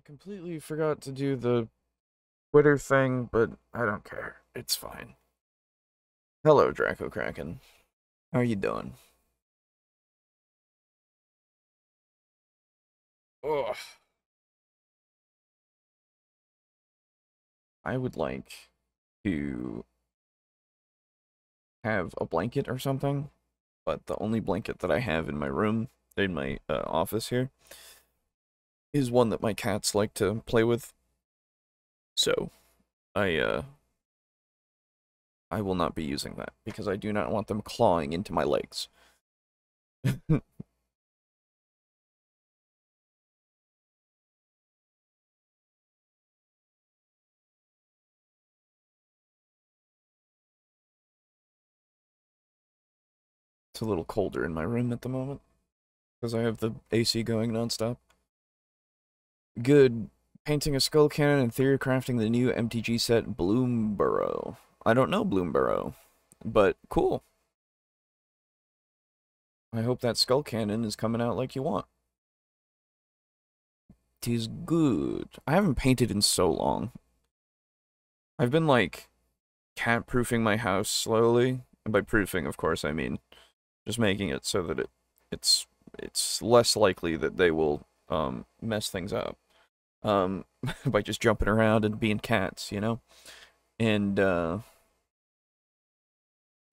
completely forgot to do the Twitter thing, but I don't care. It's fine. Hello, Draco Kraken. How are you doing? Ugh. I would like to have a blanket or something, but the only blanket that I have in my room, in my office here, is one that my cats like to play with. So, I I will not be using that because I do not want them clawing into my legs. It's a little colder in my room at the moment because I have the AC going nonstop. Good. Painting a skull cannon and theory crafting the new MTG set Bloomborough. I don't know Bloomborough, but cool. I hope that skull cannon is coming out like you want. Tis good. I haven't painted in so long. I've been like cat-proofing my house slowly. And by proofing, of course, I mean just making it so that it's less likely that they will mess things up. By just jumping around and being cats, you know? And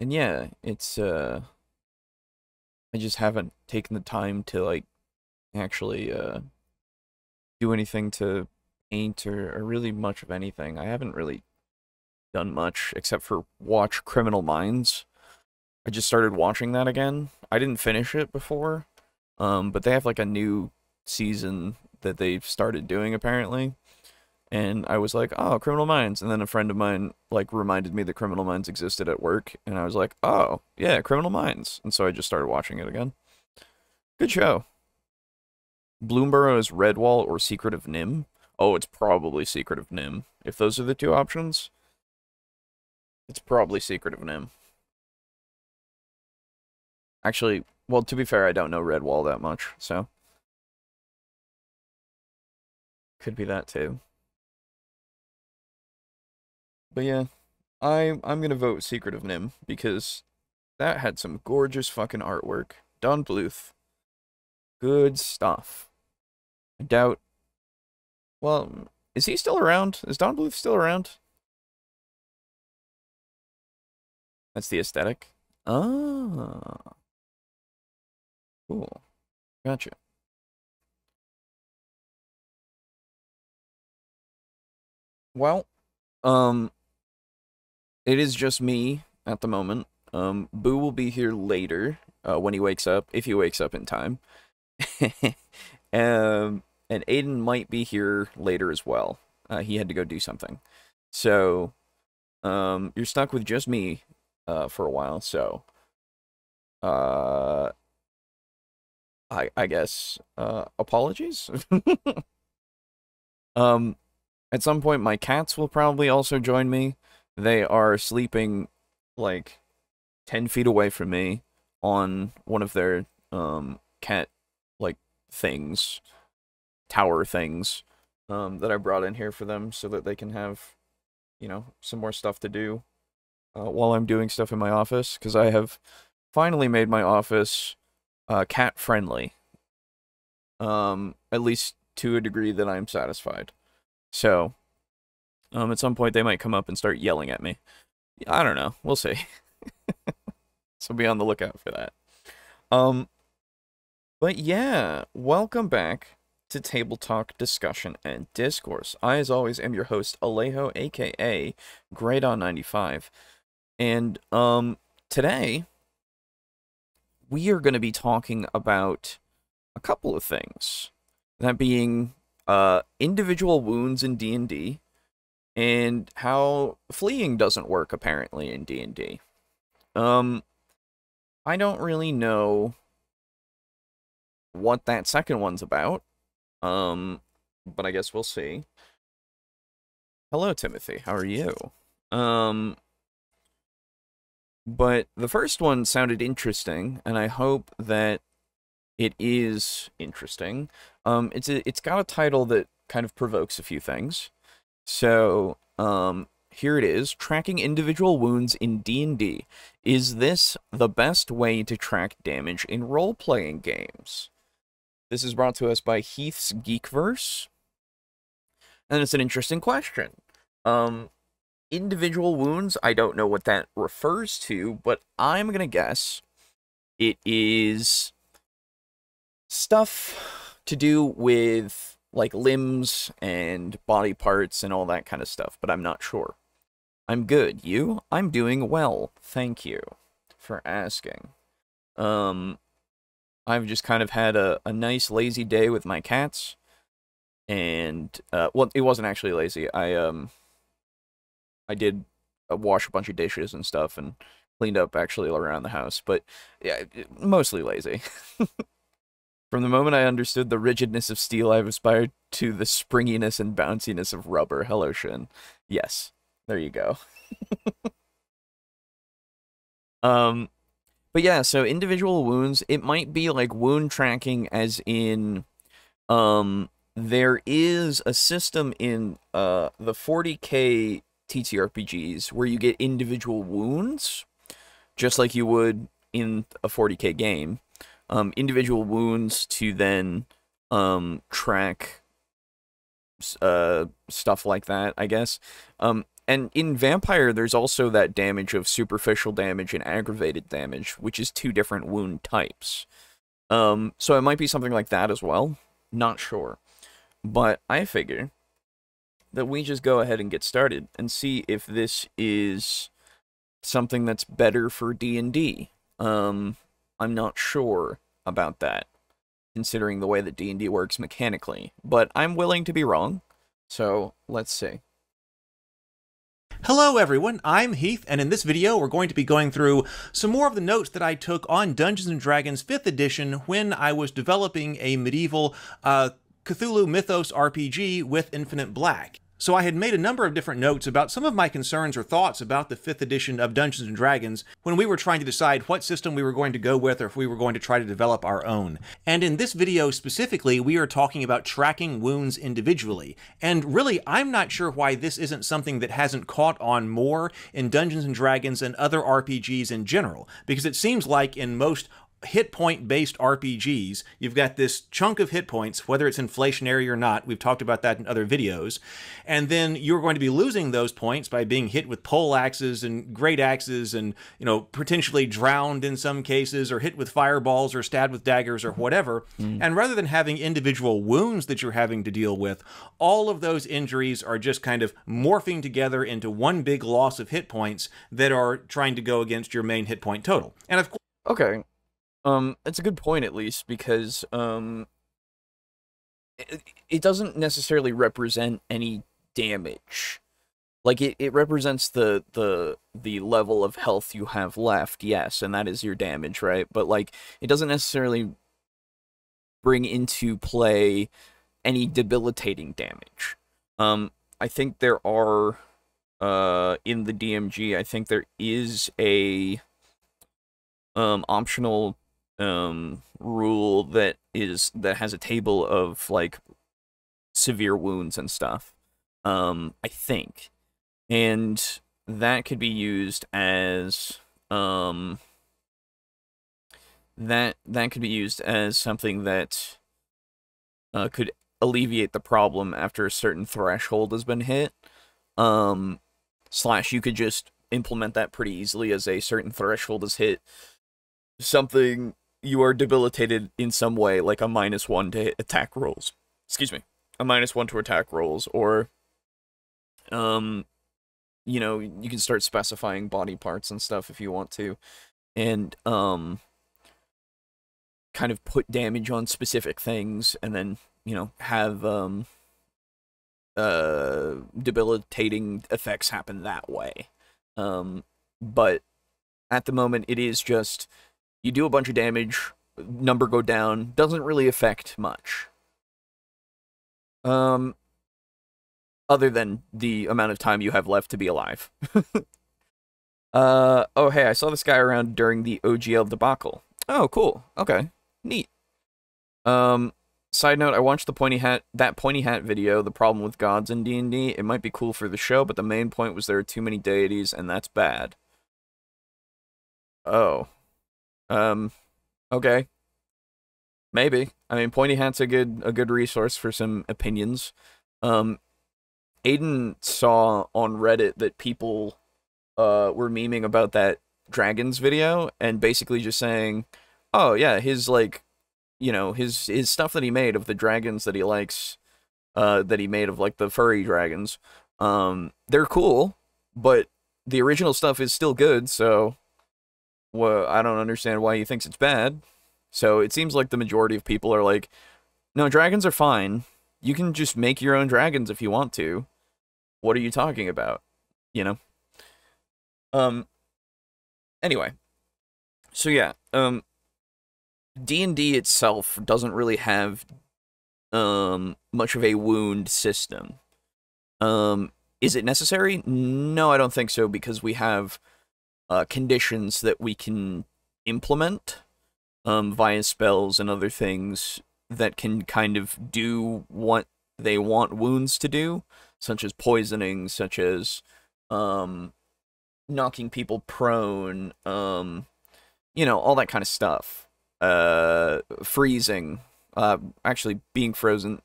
yeah, it's I just haven't taken the time to like actually do anything to paint or really much of anything. I haven't really done much except for watch Criminal Minds. I just started watching that again. I didn't finish it before, but they have like a new season that they've started doing apparently. And I was like, oh, Criminal Minds. And then a friend of mine, like, reminded me that Criminal Minds existed at work. And I was like, oh, yeah, Criminal Minds. And so I just started watching it again. Good show. Bloomborough is Redwall or Secret of Nim. Oh, it's probably Secret of Nim. If those are the two options, it's probably Secret of Nim. Actually, well, to be fair, I don't know Redwall that much, so. Could be that too. But yeah, I'm gonna vote Secret of Nim because that had some gorgeous fucking artwork. Don Bluth. Good stuff. I doubt. Well, is he still around? Is Don Bluth still around? That's the aesthetic. Ah. Cool. Gotcha. Well, um, it is just me at the moment. Boo will be here later, when he wakes up, if he wakes up in time. And Aiden might be here later as well. He had to go do something. So, you're stuck with just me, for a while, so, uh, I guess, apologies? At some point, my cats will probably also join me. They are sleeping, like, 10 feet away from me on one of their, cat, like, things, tower things, that I brought in here for them so that they can have, you know, some more stuff to do, while I'm doing stuff in my office, because I have finally made my office, cat-friendly. At least to a degree that I'm satisfied. So, at some point they might come up and start yelling at me. I don't know. We'll see. So be on the lookout for that. But yeah, welcome back to Table Talk Discussion and Discourse. I, as always, am your host, Alejo, aka Greydon95. And, today, we are going to be talking about a couple of things. That being, individual wounds in D&D, and how fleeing doesn't work, apparently, in D&D. I don't really know what that second one's about, but I guess we'll see. Hello, Timothy, how are you? But the first one sounded interesting, and I hope that it is interesting. It's got a title that kind of provokes a few things. So, here it is. Tracking individual wounds in D&D. Is this the best way to track damage in role-playing games? This is brought to us by Heath's Geekverse. And it's an interesting question. Individual wounds, I don't know what that refers to, but I'm gonna guess it is stuff to do with, like, limbs and body parts and all that kind of stuff, but I'm not sure. I'm good. You? I'm doing well. Thank you for asking. I've just kind of had a nice lazy day with my cats. And, well, it wasn't actually lazy. I did wash a bunch of dishes and stuff and cleaned up actually around the house, but yeah, mostly lazy. From the moment I understood the rigidness of steel, I've aspired to the springiness and bounciness of rubber. Hello, Shin. Yes, there you go. But yeah, so individual wounds, it might be like wound tracking as in, there is a system in, the 40k TTRPGs where you get individual wounds, just like you would in a 40k game. Individual wounds to then track stuff like that, I guess. And in Vampire, there's also that damage of superficial damage and aggravated damage, which is 2 different wound types. So it might be something like that as well. Not sure. But I figure that we just go ahead and get started and see if this is something that's better for D&D. I'm not sure about that, considering the way that D&D works mechanically, but I'm willing to be wrong, so let's see. Hello everyone, I'm Heath, and in this video we're going to be going through some more of the notes that I took on Dungeons & Dragons 5th edition when I was developing a medieval Cthulhu Mythos RPG with Infinite Black. So I had made a number of different notes about some of my concerns or thoughts about the 5th edition of Dungeons & Dragons when we were trying to decide what system we were going to go with or if we were going to try to develop our own. And in this video specifically, we are talking about tracking wounds individually. And really, I'm not sure why this isn't something that hasn't caught on more in Dungeons & Dragons and other RPGs in general, because it seems like in most hit point based RPGs, you've got this chunk of hit points, whether it's inflationary or not. We've talked about that in other videos. And then you're going to be losing those points by being hit with pole axes and great axes and, you know, potentially drowned in some cases, or hit with fireballs or stabbed with daggers or whatever. And rather than having individual wounds that you're having to deal with, all of those injuries are just kind of morphing together into one big loss of hit points that are trying to go against your main hit point total. And of course, Okay. It's a good point, at least, because, it doesn't necessarily represent any damage. Like, it represents the level of health you have left, yes, and that is your damage, right? But, like, it doesn't necessarily bring into play any debilitating damage. I think there are, in the DMG, I think there is a, optional rule that has a table of like severe wounds and stuff, I think, and that could be used as that could be used as something that could alleviate the problem after a certain threshold has been hit. Slash, you could just implement that pretty easily as a certain threshold is hit. Something you are debilitated in some way, like a -1 to hit attack rolls. Excuse me. A -1 to attack rolls, or, you know, you can start specifying body parts and stuff if you want to, and, kind of put damage on specific things, and then, you know, have, debilitating effects happen that way. But at the moment, it is just, you do a bunch of damage, number go down, doesn't really affect much. Other than the amount of time you have left to be alive. Oh hey, I saw this guy around during the OGL debacle. Oh, cool. Okay. Neat. Side note, I watched that pointy hat video, The Problem with Gods in D&D. It might be cool for the show, but the main point was there are too many deities, and that's bad. Oh. Okay. Maybe. I mean, pointy hat's a good resource for some opinions. Aiden saw on Reddit that people were memeing about that dragons video and basically just saying, oh yeah, his like, you know, his stuff that he made of the dragons that he likes, that he made of like the furry dragons, they're cool, but the original stuff is still good, so well, I don't understand why he thinks it's bad. So it seems like the majority of people are like, no, dragons are fine. You can just make your own dragons if you want to. What are you talking about? You know? Anyway. So yeah, D&D itself doesn't really have much of a wound system. Is it necessary? No, I don't think so, because we have conditions that we can implement via spells and other things that can kind of do what they want wounds to do, such as poisoning, such as knocking people prone, you know, all that kind of stuff. Freezing, actually being frozen,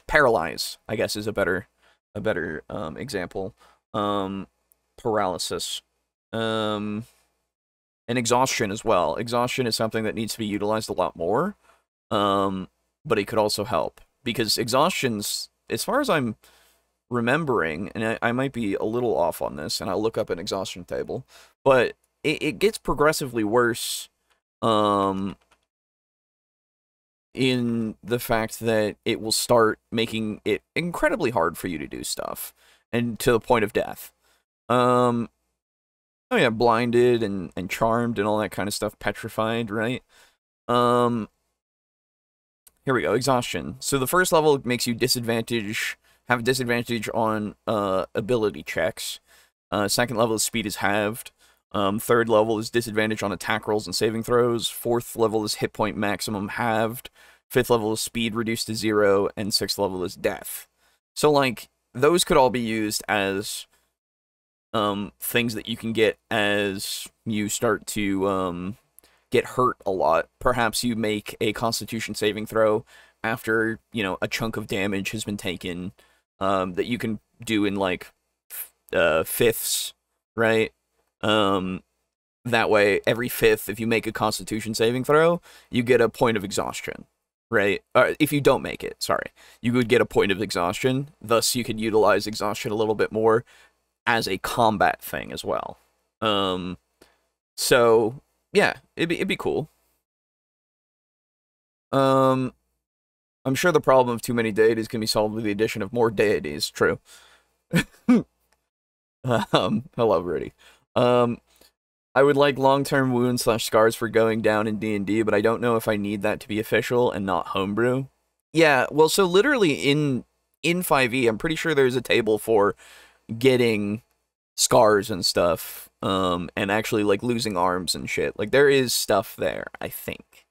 paralyze, I guess, is a better example. Paralysis, and exhaustion as well. Exhaustion is something that needs to be utilized a lot more, but it could also help, because exhaustion's, as far as I'm remembering, and I might be a little off on this, and I'll look up an exhaustion table, but it gets progressively worse, in the fact that it will start making it incredibly hard for you to do stuff, and to the point of death. Oh yeah, blinded and charmed and all that kind of stuff, petrified, right? Here we go, exhaustion. So the first level makes you have a disadvantage on ability checks. Second level, speed is halved. Third level is disadvantage on attack rolls and saving throws. Fourth level is hit point maximum halved. Fifth level is speed reduced to 0, and sixth level is death. So like, those could all be used as things that you can get as you start to get hurt a lot. Perhaps you make a Constitution saving throw after, you know, a chunk of damage has been taken, that you can do in like fifths, right? That way, every fifth, if you make a Constitution saving throw, you get a point of exhaustion, right? If you don't make it, sorry, you would get a point of exhaustion. Thus, you could utilize exhaustion a little bit more as a combat thing as well. So yeah, it'd be cool. I'm sure the problem of too many deities can be solved with the addition of more deities. True. Hello, Rudy. I would like long-term wounds / scars for going down in D&D, but I don't know if I need that to be official and not homebrew. Yeah, well, so literally in 5e, I'm pretty sure there's a table for getting scars and stuff, and actually like losing arms and shit. Like, there is stuff there, I think.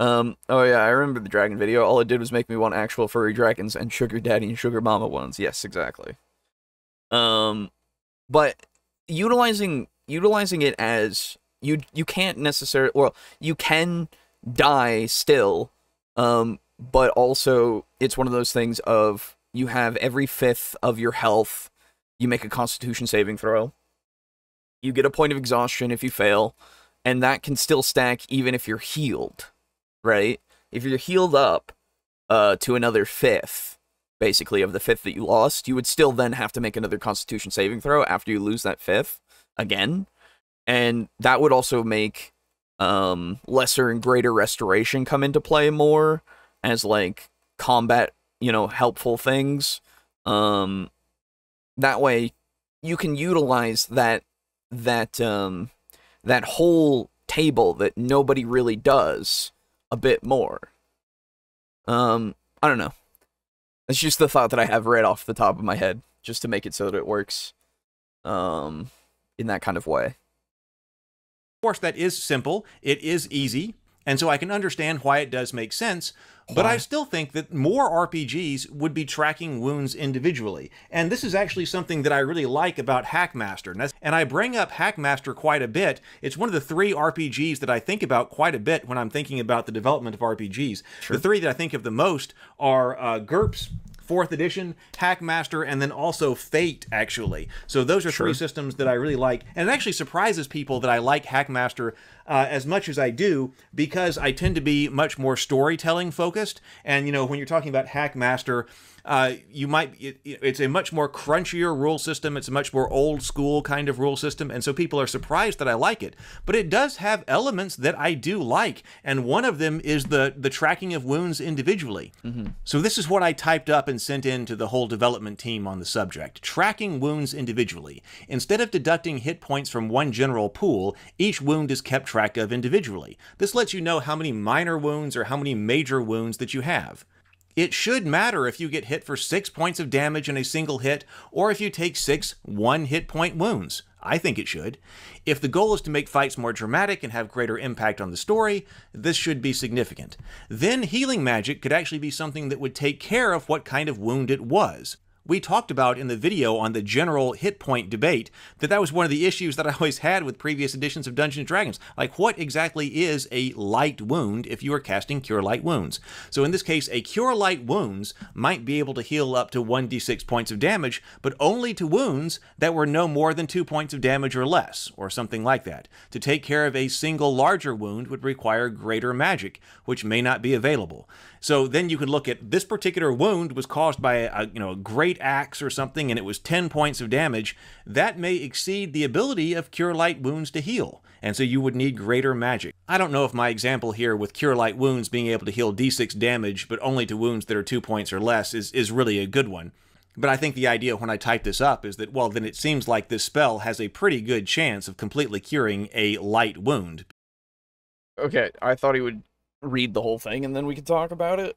Oh yeah, I remember the dragon video. All it did was make me want actual furry dragons and sugar daddy and sugar mama ones. Yes, exactly. But utilizing it as you can't necessarily, well, you can die still, but also it's one of those things of you have every fifth of your health. You make a Constitution saving throw. You get a point of exhaustion if you fail, and that can still stack even if you're healed, right? If you're healed up to another fifth, basically, of the fifth that you lost, you would still then have to make another Constitution saving throw after you lose that fifth again. And that would also make lesser and greater restoration come into play more as, like, combat, you know, helpful things. That way, you can utilize that whole table that nobody really does a bit more. I don't know. It's just the thought that I have right off the top of my head, just to make it so that it works in that kind of way. Of course, that is simple. It is easy. And so I can understand why it does make sense, but I still think that more RPGs would be tracking wounds individually. And this is actually something that I really like about Hackmaster. And I bring up Hackmaster quite a bit. It's one of the 3 RPGs that I think about quite a bit when I'm thinking about the development of RPGs. Sure. The 3 that I think of the most are GURPS, 4th edition, Hackmaster, and then also Fate, actually. So those are 3 systems that I really like. And it actually surprises people that I like Hackmaster as much as I do, because I tend to be much more storytelling focused. And, you know, when you're talking about Hackmaster, it's a much more crunchier rule system. It's a much more old school kind of rule system. And so people are surprised that I like it. But it does have elements that I do like. And one of them is the tracking of wounds individually. So this is what I typed up and sent in to the whole development team on the subject. Tracking wounds individually. Instead of deducting hit points from one general pool, each wound is kept track of individually. This lets you know how many minor wounds or how many major wounds that you have. It should matter if you get hit for 6 points of damage in a single hit, or if you take 6 1-hit point wounds. I think it should. If the goal is to make fights more dramatic and have greater impact on the story, this should be significant. Then healing magic could actually be something that would take care of what kind of wound it was. We talked about in the video on the general hit point debate that was one of the issues that I always had with previous editions of Dungeons & Dragons. Like, what exactly is a light wound if you are casting Cure Light Wounds? So in this case, a Cure Light Wounds might be able to heal up to 1d6 points of damage, but only to wounds that were no more than 2 points of damage or less, or something like that. To take care of a single larger wound would require greater magic, which may not be available. So then you could look at this particular wound was caused by a great axe or something, and it was 10 points of damage. That may exceed the ability of Cure Light Wounds to heal, and so you would need greater magic. I don't know if my example here with Cure Light Wounds being able to heal d6 damage, but only to wounds that are 2 points or less is really a good one. But I think the idea when I type this up is that, well, then it seems like this spell has a pretty good chance of completely curing a light wound. Okay, I thought he would read the whole thing and then we could talk about it.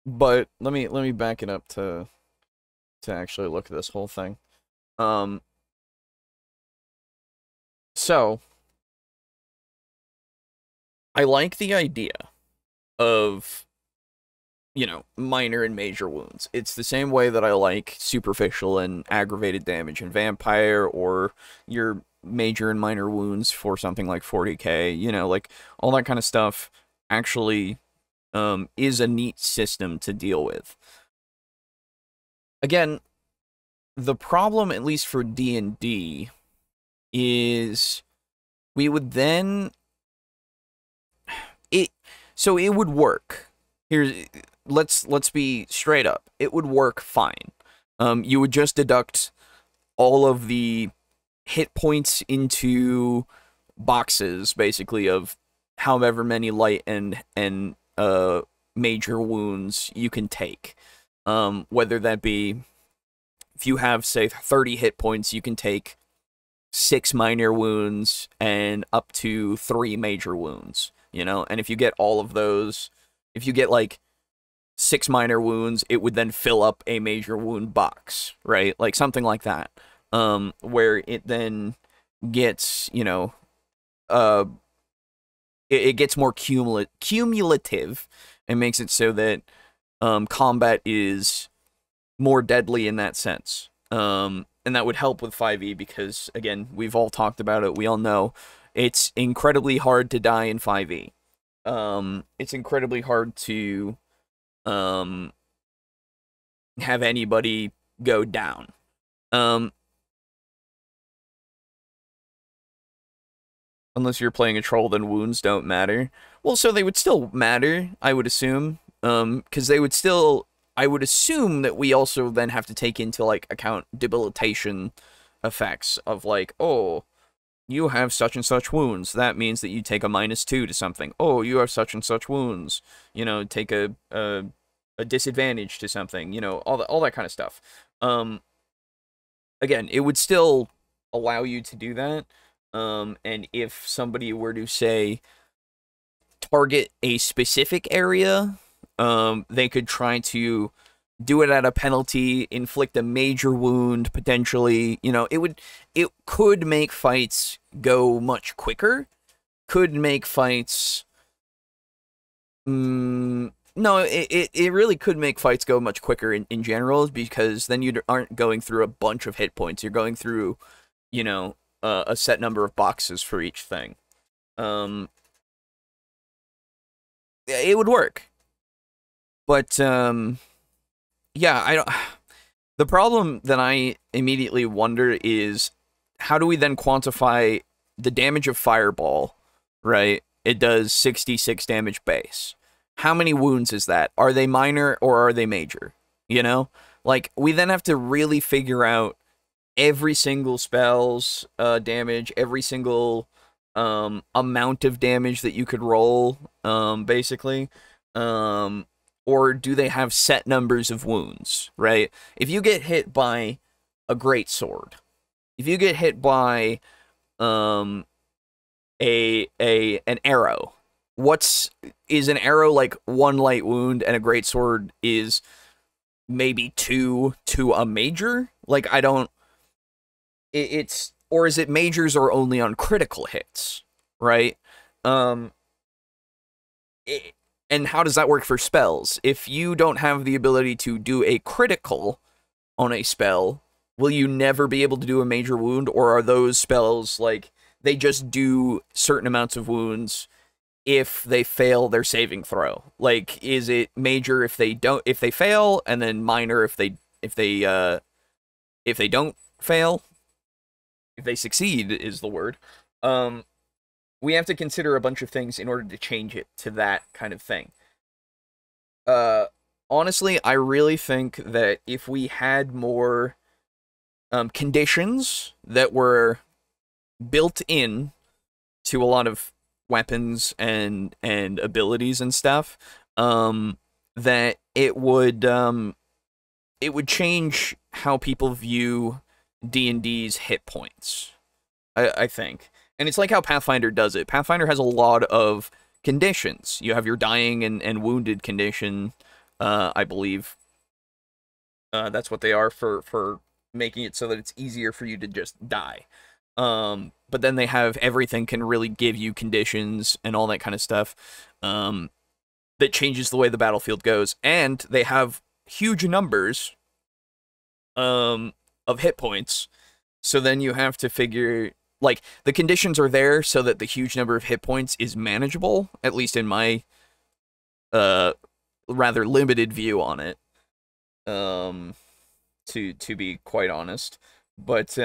But let me back it up to actually look at this whole thing. So I like the idea of, minor and major wounds. It's the same way that I like superficial and aggravated damage in Vampire, or your major and minor wounds for something like 40k, like all that kind of stuff actually is a neat system to deal with. Again, the problem, at least for D&D, is we would then it would work. Let's be straight up. It would work fine. You would just deduct all of the hit points into boxes, basically, of however many light and major wounds you can take. Whether that be, if you have, say, 30 hit points, you can take 6 minor wounds and up to 3 major wounds, and if you get all of those, if you get like 6 minor wounds, it would then fill up a major wound box, right? Like something like that, where it then gets, it gets more cumulative and makes it so that combat is more deadly in that sense. And that would help with 5e because, again, we've all talked about it. We all know it's incredibly hard to die in 5e. It's incredibly hard to have anybody go down. Unless you're playing a troll, then wounds don't matter. Well, so they would still matter, I would assume. Because they would still... I would assume that we also then have to take into, account debilitation effects of, oh, you have such and such wounds. That means that you take a -2 to something. Oh, you have such and such wounds. Take a disadvantage to something. All that kind of stuff. Again, it would still allow you to do that. And if somebody were to, say, target a specific area, they could try to do it at a penalty, inflict a major wound, potentially, it could make fights go much quicker, could make fights, No, it really could make fights go much quicker in general, because then you aren't going through a bunch of hit points. You're going through, you know, a set number of boxes for each thing. It would work. But, yeah, I don't... The problem that I immediately wonder is, how do we then quantify the damage of Fireball, right? It does 66 damage base. How many wounds is that? Are they minor or are they major? You know? Like, we then have to really figure out every single spell's damage, every single amount of damage that you could roll, basically. Or do they have set numbers of wounds, right? If you get hit by a greatsword, if you get hit by an arrow, is an arrow like 1 light wound, and a greatsword is maybe 2 to a major? Like, I don't... Or is it majors or only on critical hits, right? And how does that work for spells? If you don't have the ability to do a critical on a spell, will you never be able to do a major wound? Or are those spells, like, they just do certain amounts of wounds if they fail their saving throw? Like, is it major if they fail, and then minor if they don't fail? If they succeed is the word. We have to consider a bunch of things in order to change it to that kind of thing. Honestly, I really think that if we had more conditions that were built in to a lot of weapons and abilities and stuff, that it would change how people view D&D's hit points, I think. And it's like how Pathfinder does it. Pathfinder has a lot of conditions. You have your dying and wounded condition, I believe. That's what they are for making it so that it's easier for you to just die. But then they have everything can really give you conditions and all that kind of stuff that changes the way the battlefield goes. And they have huge numbers of hit points. So then you have to figure... Like, the conditions are there so that the huge number of hit points is manageable, at least in my rather limited view on it, to be quite honest. But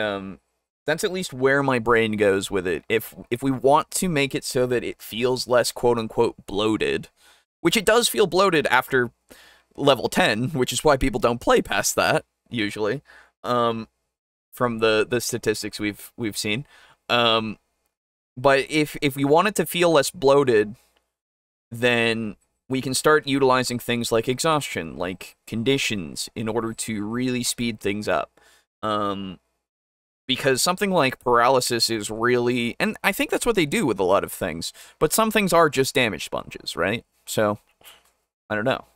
that's at least where my brain goes with it. If we want to make it so that it feels less quote-unquote bloated, which it does feel bloated after level 10, which is why people don't play past that, usually, from the statistics we've seen. But if we want it to feel less bloated, then we can start utilizing things like exhaustion, like conditions, in order to really speed things up. Because something like paralysis is really... And I think that's what they do with a lot of things. But some things are just damage sponges, right? So, I don't know.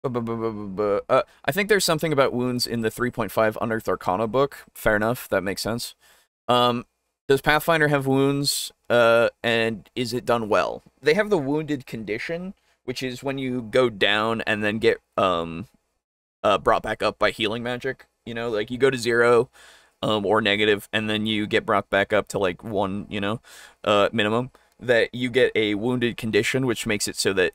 I think there's something about wounds in the 3.5 Unearthed Arcana book. Fair enough, that makes sense. Does Pathfinder have wounds, and is it done well? They have the wounded condition, which is when you go down and then get brought back up by healing magic. You know, like you go to 0 or negative, and then you get brought back up to like 1, you know, minimum. That you get a wounded condition, which makes it so that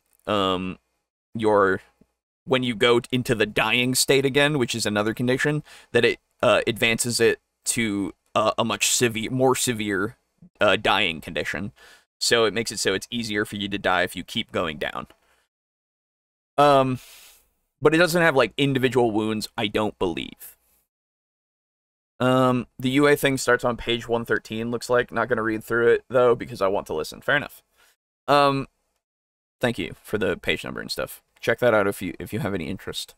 when you go into the dying state again, which is another condition, that it advances it to a much more severe dying condition. So it makes it so it's easier for you to die if you keep going down. But it doesn't have, like, individual wounds, I don't believe. The UA thing starts on page 113, looks like. Not going to read through it, though, because I want to listen. Fair enough. Thank you for the page number and stuff. Check that out if you have any interest.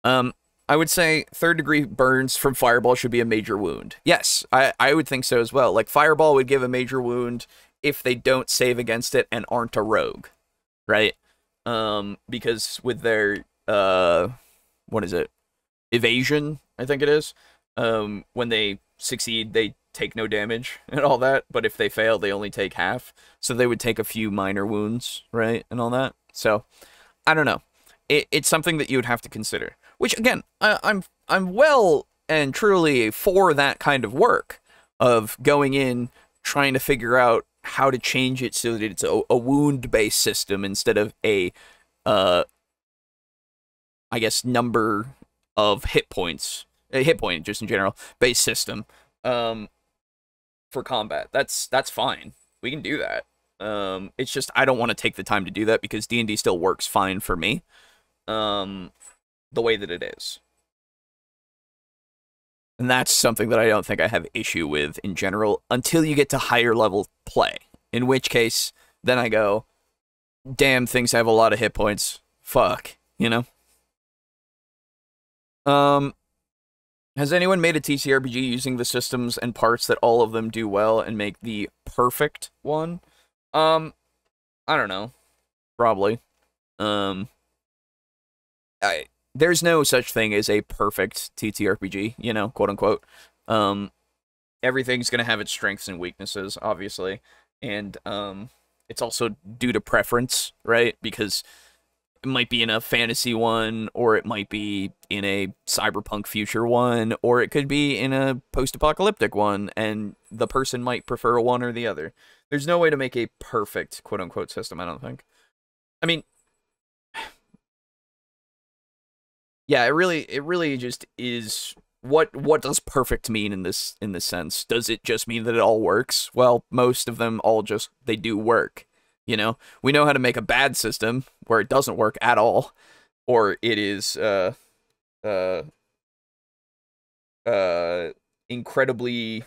I would say 3rd degree burns from Fireball should be a major wound. Yes, I would think so as well. Like, Fireball would give a major wound if they don't save against it and aren't a rogue, right? Because with their, what is it? Evasion, I think it is. When they succeed, they take no damage and all that, but if they fail, they only take half. So they would take a few minor wounds, right, and all that. So I don't know. It's something that you would have to consider. Which again, I'm well and truly for that kind of work of going in, trying to figure out how to change it so that it's a wound-based system instead of a, I guess, number of hit points, a hit point just in general, base system, for combat. That's fine. We can do that. It's just I don't want to take the time to do that because D&D still works fine for me, the way that it is. And that's something that I don't think I have issue with in general until you get to higher level play. In which case, then I go, damn, things have a lot of hit points. Fuck, you know? Has anyone made a TTRPG using the systems and parts that all of them do well and make the perfect one? I don't know. Probably. There's no such thing as a perfect TTRPG, you know, quote unquote. Everything's gonna have its strengths and weaknesses, obviously, and it's also due to preference, right? Because it might be in a fantasy one, or it might be in a cyberpunk future one, or it could be in a post-apocalyptic one, and the person might prefer one or the other. There's no way to make a perfect quote unquote system, I don't think. I mean, yeah, it really just is. What does perfect mean in this sense? Does it just mean that it all works? Well, most of them all just they do work. You know, we know how to make a bad system where it doesn't work at all, or it is incredibly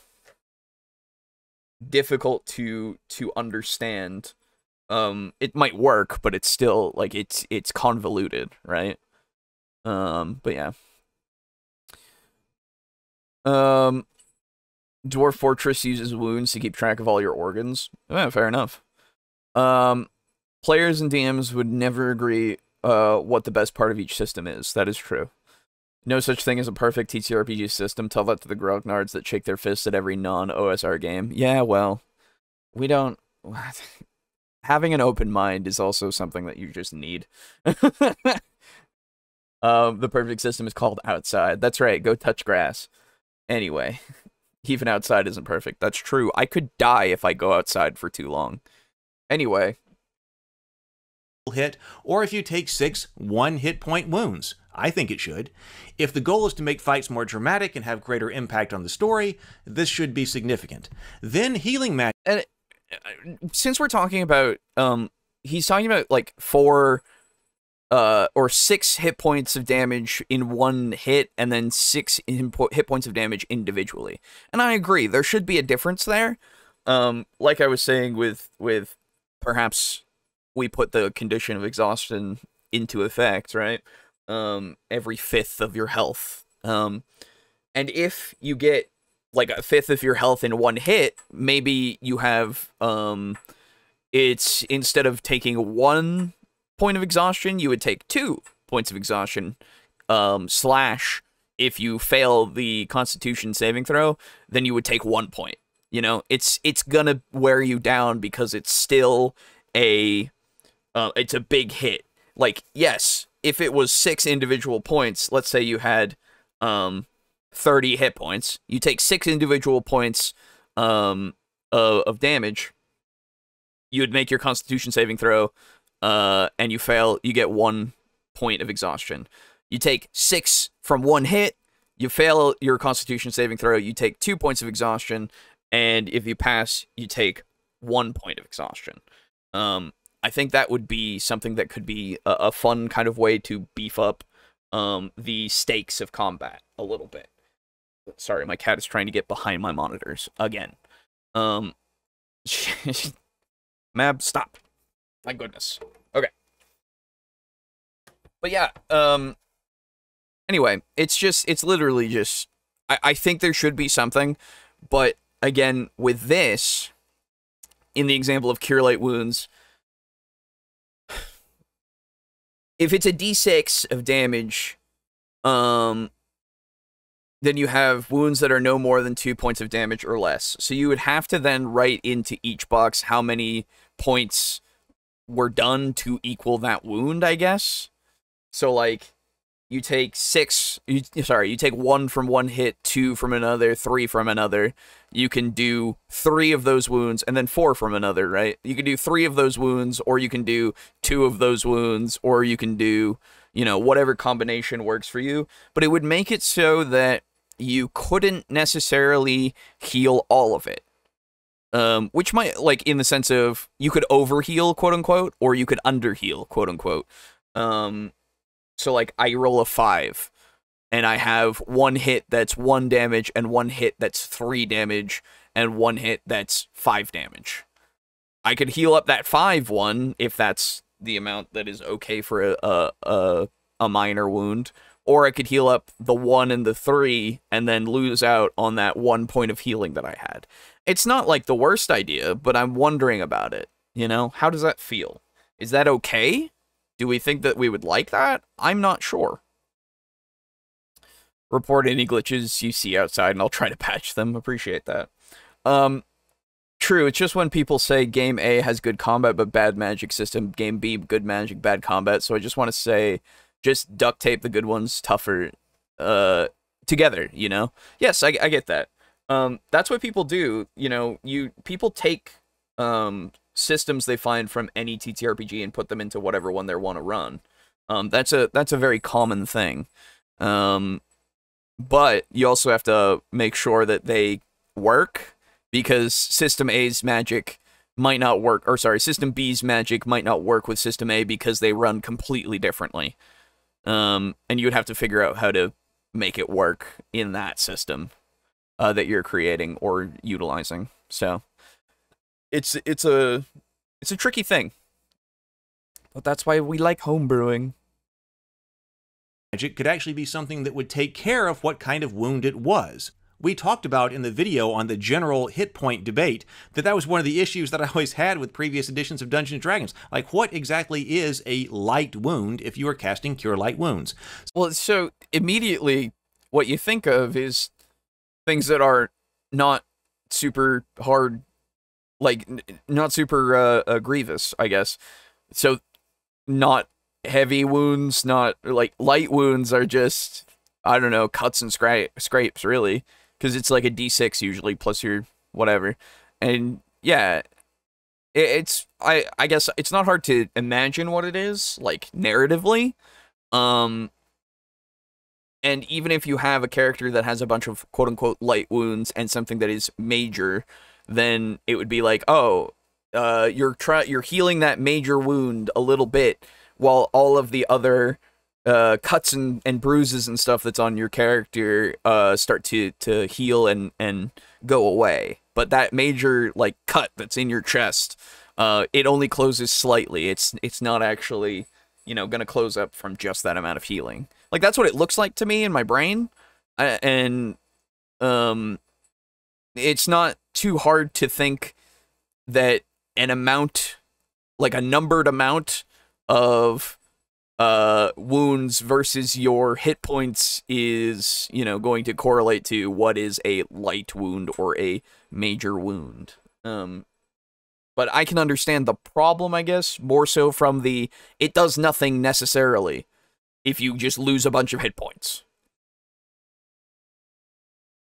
difficult to understand. It might work, but it's still like it's convoluted, right? But yeah. Dwarf Fortress uses wounds to keep track of all your organs. Yeah, fair enough. Players and DMs would never agree what the best part of each system is. That is true. No such thing as a perfect TTRPG system. Tell that to the grognards that shake their fists at every non-OSR game. Yeah, well, we don't... Having an open mind is also something that you just need. The perfect system is called outside. That's right, go touch grass. Anyway, even outside isn't perfect. That's true. I could die if I go outside for too long. Anyway. Hit, or if you take 6 1-hit point wounds. I think it should. If the goal is to make fights more dramatic and have greater impact on the story, this should be significant. Then healing match. And since we're talking about, he's talking about like 4 or 6 hit points of damage in one hit, and then 6 hit points of damage individually. And I agree, there should be a difference there. Like I was saying with perhaps we put the condition of exhaustion into effect, right? Every 5th of your health. And if you get like a 5th of your health in one hit, maybe you have, it's instead of taking 1 point of exhaustion, you would take 2 points of exhaustion, slash, if you fail the Constitution saving throw, then you would take 1 point. You know, it's gonna wear you down because it's still it's a big hit. Like, yes, if it was 6 individual points, let's say you had 30 hit points, you take 6 individual points of damage, you would make your Constitution saving throw, and you fail, you get 1 point of exhaustion. You take 6 from 1 hit, you fail your Constitution saving throw, you take 2 points of exhaustion, and if you pass, you take 1 point of exhaustion. I think that would be something that could be a fun kind of way to beef up the stakes of combat a little bit. Sorry, my cat is trying to get behind my monitors again. Mab, stop. My goodness. Okay. But yeah, anyway, it's literally just, I think there should be something, but again, with this, in the example of Cure Light Wounds, if it's a d6 of damage, then then you have wounds that are no more than 2 points of damage or less. So you would have to then write into each box how many points were done to equal that wound, I guess. So, like, you take you take 1 from one hit, 2 from another, 3 from another. You can do 3 of those wounds, and then 4 from another, right? You can do 3 of those wounds, or you can do 2 of those wounds, or you can do, whatever combination works for you. But it would make it so that you couldn't necessarily heal all of it. Which might, like, in the sense of, you could overheal, quote-unquote, or you could underheal, quote-unquote. So, like, I roll a 5, and I have 1 hit that's 1 damage, and 1 hit that's 3 damage, and 1 hit that's 5 damage. I could heal up that 5 one, if that's the amount that is okay for a minor wound, or I could heal up the 1 and the 3, and then lose out on that 1 point of healing that I had. It's not, like, the worst idea, but I'm wondering about it, How does that feel? Is that okay? Do we think that we would like that? I'm not sure. Report any glitches you see outside, and I'll try to patch them. Appreciate that. True, it's just when people say Game A has good combat but bad magic system, Game B, good magic, bad combat, so I just want to say, just duct tape the good ones tougher together, Yes, I get that. That's what people do, people take systems they find from any TTRPG and put them into whatever one they want to run. That's a very common thing. But you also have to make sure that they work, because System A's magic might not work, or sorry, System B's magic might not work with System A because they run completely differently. And you would have to figure out how to make it work in that system that you're creating or utilizing. So it's a tricky thing, but that's why we like homebrewing. Magic could actually be something that would take care of what kind of wound it was. We talked about in the video on the general hit point debate that was one of the issues that I always had with previous editions of Dungeons & Dragons. Like, what exactly is a light wound if you are casting Cure Light Wounds? Well, so immediately what you think of is things that are not super hard, like, not super grievous, I guess. So, not heavy wounds, not, like, light wounds are just, I don't know, cuts and scrapes, really. Because it's like a D6 usually, plus your whatever. And, yeah, I guess it's not hard to imagine what it is, like, narratively. And even if you have a character that has a bunch of quote-unquote light wounds and something that is major, then it would be like, oh, you're healing that major wound a little bit while all of the other cuts and bruises and stuff that's on your character start to heal and go away. But that major, like, cut that's in your chest, it only closes slightly. It's not actually, gonna close up from just that amount of healing. Like, that's what it looks like to me in my brain. And it's not too hard to think that an amount, like a numbered amount of wounds versus your hit points is, going to correlate to what is a light wound or a major wound. But I can understand the problem, I guess, more so from the, it does nothing necessarily if you just lose a bunch of hit points.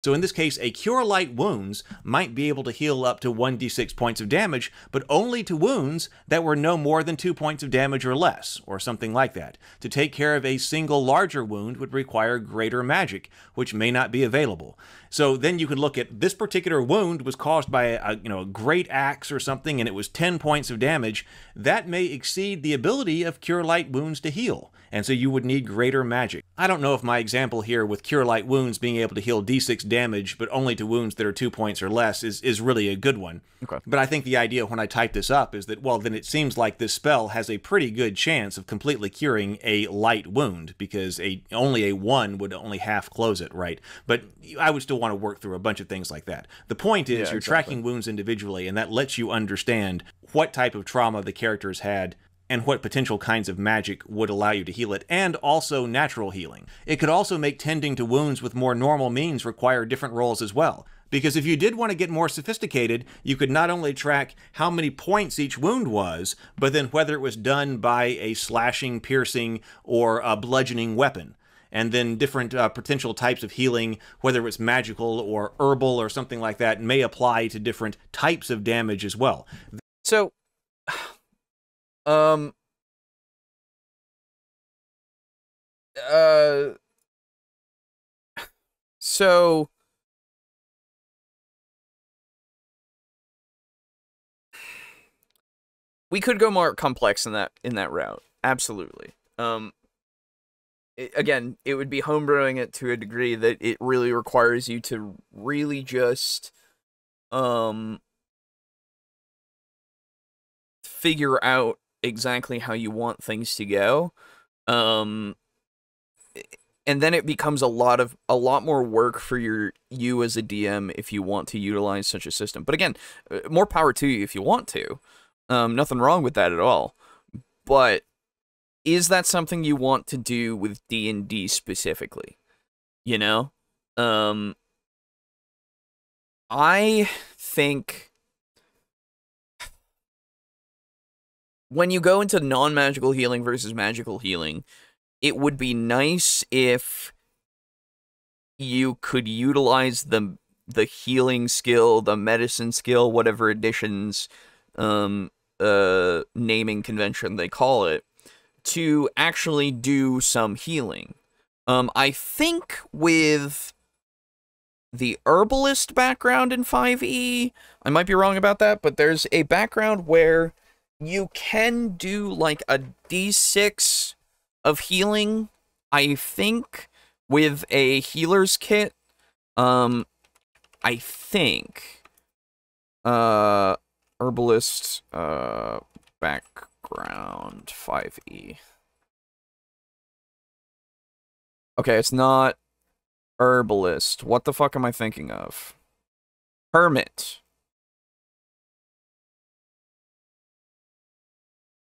So in this case, a Cure Light Wounds might be able to heal up to 1d6 points of damage, but only to wounds that were no more than 2 points of damage or less, or something like that. To take care of a single larger wound would require greater magic, which may not be available. So then you could look at this particular wound was caused by a great axe or something, and it was 10 points of damage. That may exceed the ability of Cure Light Wounds to heal, and so you would need greater magic. I don't know if my example here with Cure Light Wounds being able to heal d6 damage, but only to wounds that are 2 points or less is really a good one. Okay. But I think the idea when I type this up is that, well, then it seems like this spell has a pretty good chance of completely curing a light wound, because only a 1 would only half close it, right? But I would still want to work through a bunch of things like that. The point is, you're tracking wounds individually, and that lets you understand what type of trauma the character has had and what potential kinds of magic would allow you to heal it, and also natural healing. It could also make tending to wounds with more normal means require different rolls as well. Because if you did want to get more sophisticated, you could not only track how many points each wound was, but then whether it was done by a slashing, piercing, or a bludgeoning weapon. And then different potential types of healing, whether it's magical or herbal or something like that, may apply to different types of damage as well. So, so we could go more complex in that route. Absolutely. Again, it would be homebrewing it to a degree that it really requires you to really just figure out exactly how you want things to go. And then it becomes a lot more work for you as a DM if you want to utilize such a system. But again, more power to you if you want to. Nothing wrong with that at all. But is that something you want to do with D&D specifically? You know? I think when you go into non-magical healing versus magical healing, it would be nice if you could utilize the healing skill, the medicine skill, whatever additions naming convention they call it, to actually do some healing. I think with the herbalist background in 5e, I might be wrong about that, but there's a background where you can do like a d6 of healing, I think, with a healer's kit. I think. Herbalist, background 5e. Okay, it's not herbalist. What the fuck am I thinking of? Hermit.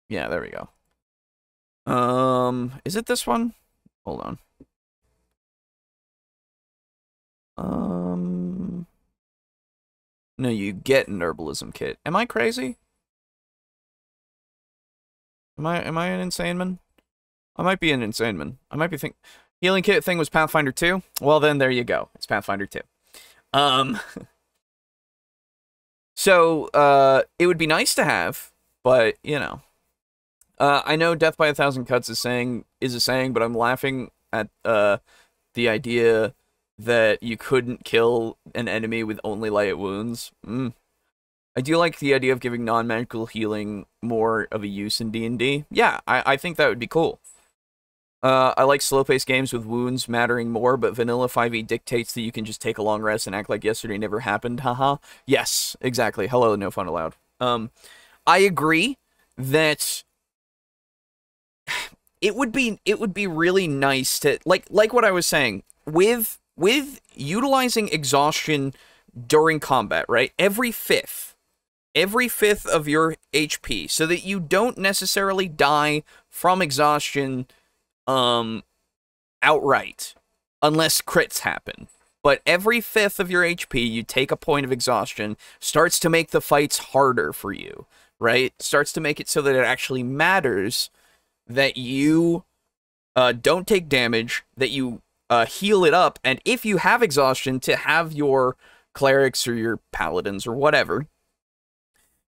Yeah, there we go. Is it this one? Hold on. No, you get an herbalism kit. Am I crazy? Am I an insane man? I might be an insane man. I might be healing kit thing was Pathfinder 2? Well then there you go. It's Pathfinder 2. So it would be nice to have, but you know. I know Death by 1,000 Cuts is a saying, but I'm laughing at the idea that you couldn't kill an enemy with only light wounds. I do like the idea of giving non-magical healing more of a use in D&D. Yeah, I think that would be cool. I like slow-paced games with wounds mattering more, but vanilla 5e dictates that you can just take a long rest and act like yesterday never happened, haha. Yes, exactly. Hello, no fun allowed. I agree that it would be really nice to, like what I was saying, with utilizing exhaustion during combat, right? Every fifth of your HP, so that you don't necessarily die from exhaustion outright, unless crits happen. But every fifth of your HP, you take a point of exhaustion, starts to make the fights harder for you, right? Starts to make it so that it actually matters that you don't take damage, that you heal it up, and if you have exhaustion, to have your clerics or your paladins or whatever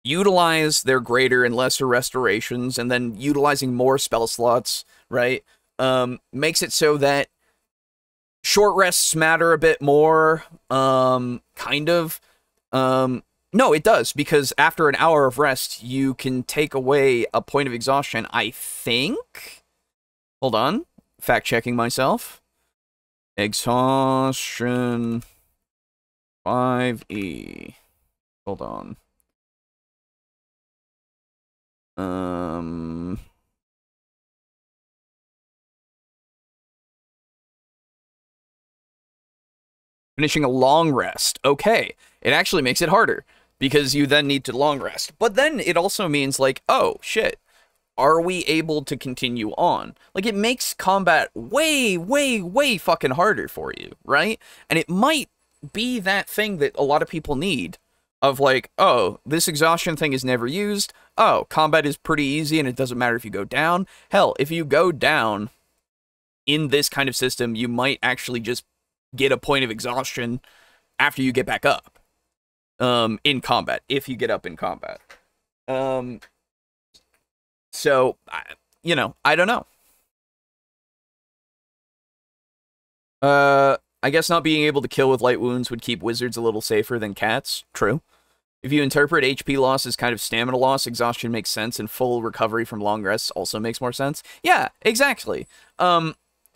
utilize their greater and lesser restorations, and then utilizing more spell slots, right? Makes it so that short rests matter a bit more, kind of. No, it does, because after an hour of rest, you can take away a point of exhaustion, I think? Hold on. Fact-checking myself. Exhaustion 5e. Hold on. Finishing a long rest. Okay. It actually makes it harder, because you then need to long rest. But then it also means, like, oh, shit. are we able to continue on? Like, it makes combat way, way, way fucking harder for you, right? And it might be that thing that a lot of people need, of like, oh, this exhaustion thing is never used. Oh, combat is pretty easy and it doesn't matter if you go down. Hell, if you go down in this kind of system, you might actually just get a point of exhaustion after you get back up in combat, if you get up in combat. So, you know, I don't know. I guess not being able to kill with light wounds would keep wizards a little safer than cats. True. If you interpret HP loss as kind of stamina loss, exhaustion makes sense, and full recovery from long rests also makes more sense. Yeah, exactly.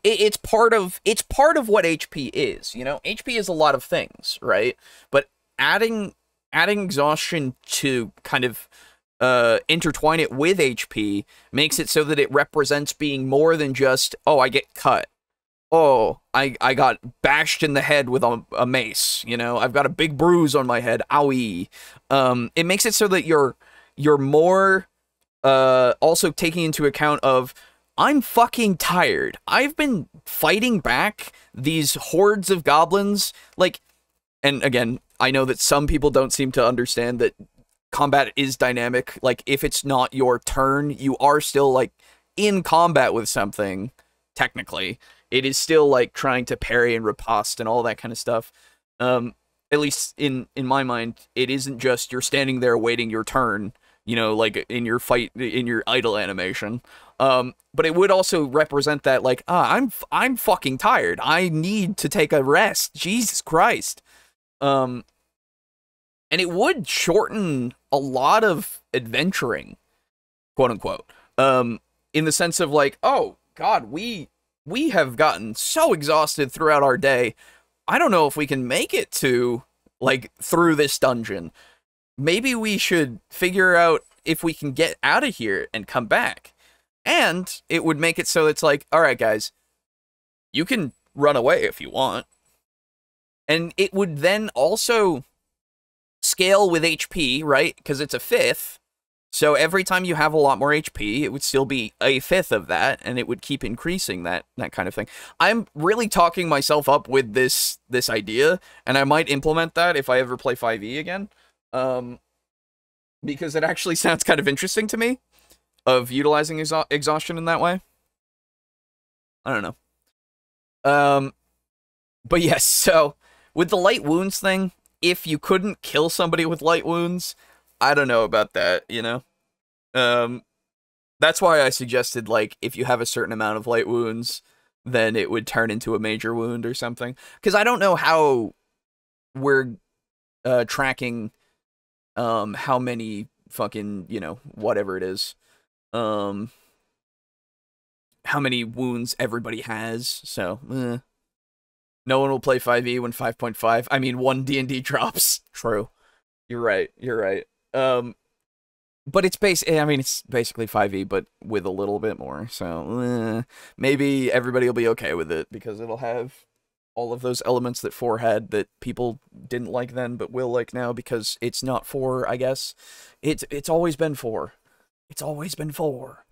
It's part of what HP is, you know? HP is a lot of things, right? But adding exhaustion to kind of intertwine it with HP makes it so that it represents being more than just, oh, I get cut. Oh, I got bashed in the head with a mace, you know? I've got a big bruise on my head. Owie. It makes it so that you're more also taking into account of, I'm fucking tired. I've been fighting back these hordes of goblins, like, and again, I know that some people don't seem to understand that combat is dynamic. Like, if it's not your turn, you are still, like, in combat with something, technically. It is still, like, trying to parry and riposte and all that kind of stuff. At least in my mind, it isn't just you're standing there waiting your turn, you know, like, in your fight, in your idle animation. But it would also represent that, like, I'm fucking tired. I need to take a rest. Jesus Christ. And it would shorten a lot of adventuring, quote unquote. In the sense of, like, oh God, we have gotten so exhausted throughout our day. I don't know if we can make it to, like, through this dungeon. Maybe we should figure out if we can get out of here and come back. And it would make it so it's like, all right, guys, you can run away if you want. And it would then also scale with HP, right? Because it's a fifth. So every time you have a lot more HP, it would still be a fifth of that, and it would keep increasing that kind of thing. I'm really talking myself up with this idea, and I might implement that if I ever play 5e again. Because it actually sounds kind of interesting to me, of utilizing exhaustion in that way. I don't know. But yes, so with the light wounds thing, if you couldn't kill somebody with light wounds, I don't know about that, you know? That's why I suggested, like, if you have a certain amount of light wounds, then it would turn into a major wound or something. Because I don't know how we're tracking how many fucking, you know, whatever it is. How many wounds everybody has, so, No one will play 5e when 5.5, I mean, 1 D&D drops. True. You're right. But it's it's basically 5e, but with a little bit more, so, maybe everybody will be okay with it, because it'll have all of those elements that 4 had that people didn't like then, but will like now, because it's not 4, I guess. It's always been 4. It's always been 4.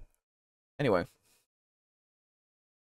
Anyway.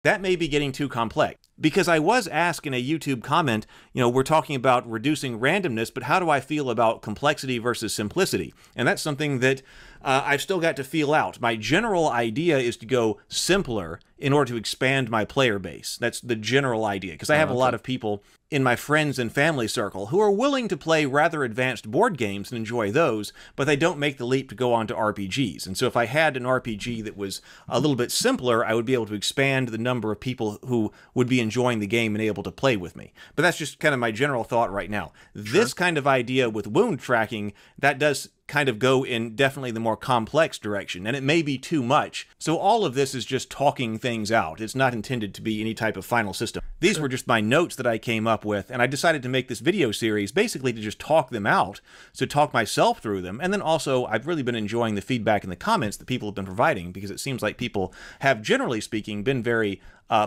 That may be getting too complex, because I was asked in a YouTube comment, you know, we're talking about reducing randomness, but how do I feel about complexity versus simplicity? And that's something that I've still got to feel out. My general idea is to go simpler in order to expand my player base. That's the general idea, because I have a lot of people in my friends and family circle who are willing to play rather advanced board games and enjoy those, but they don't make the leap to go on to RPGs. And so if I had an RPG that was a little bit simpler, I would be able to expand the number of people who would be enjoying the game and able to play with me. But that's just kind of my general thought right now. Sure. This kind of idea with wound tracking, that does kind of go in definitely the more complex direction, and it may be too much. So all of this is just talking things out. It's not intended to be any type of final system. These were just my notes that I came up with, and I decided to make this video series basically to just talk them out, so talk myself through them, and then also I've really been enjoying the feedback in the comments that people have been providing, because it seems like people have, generally speaking, been very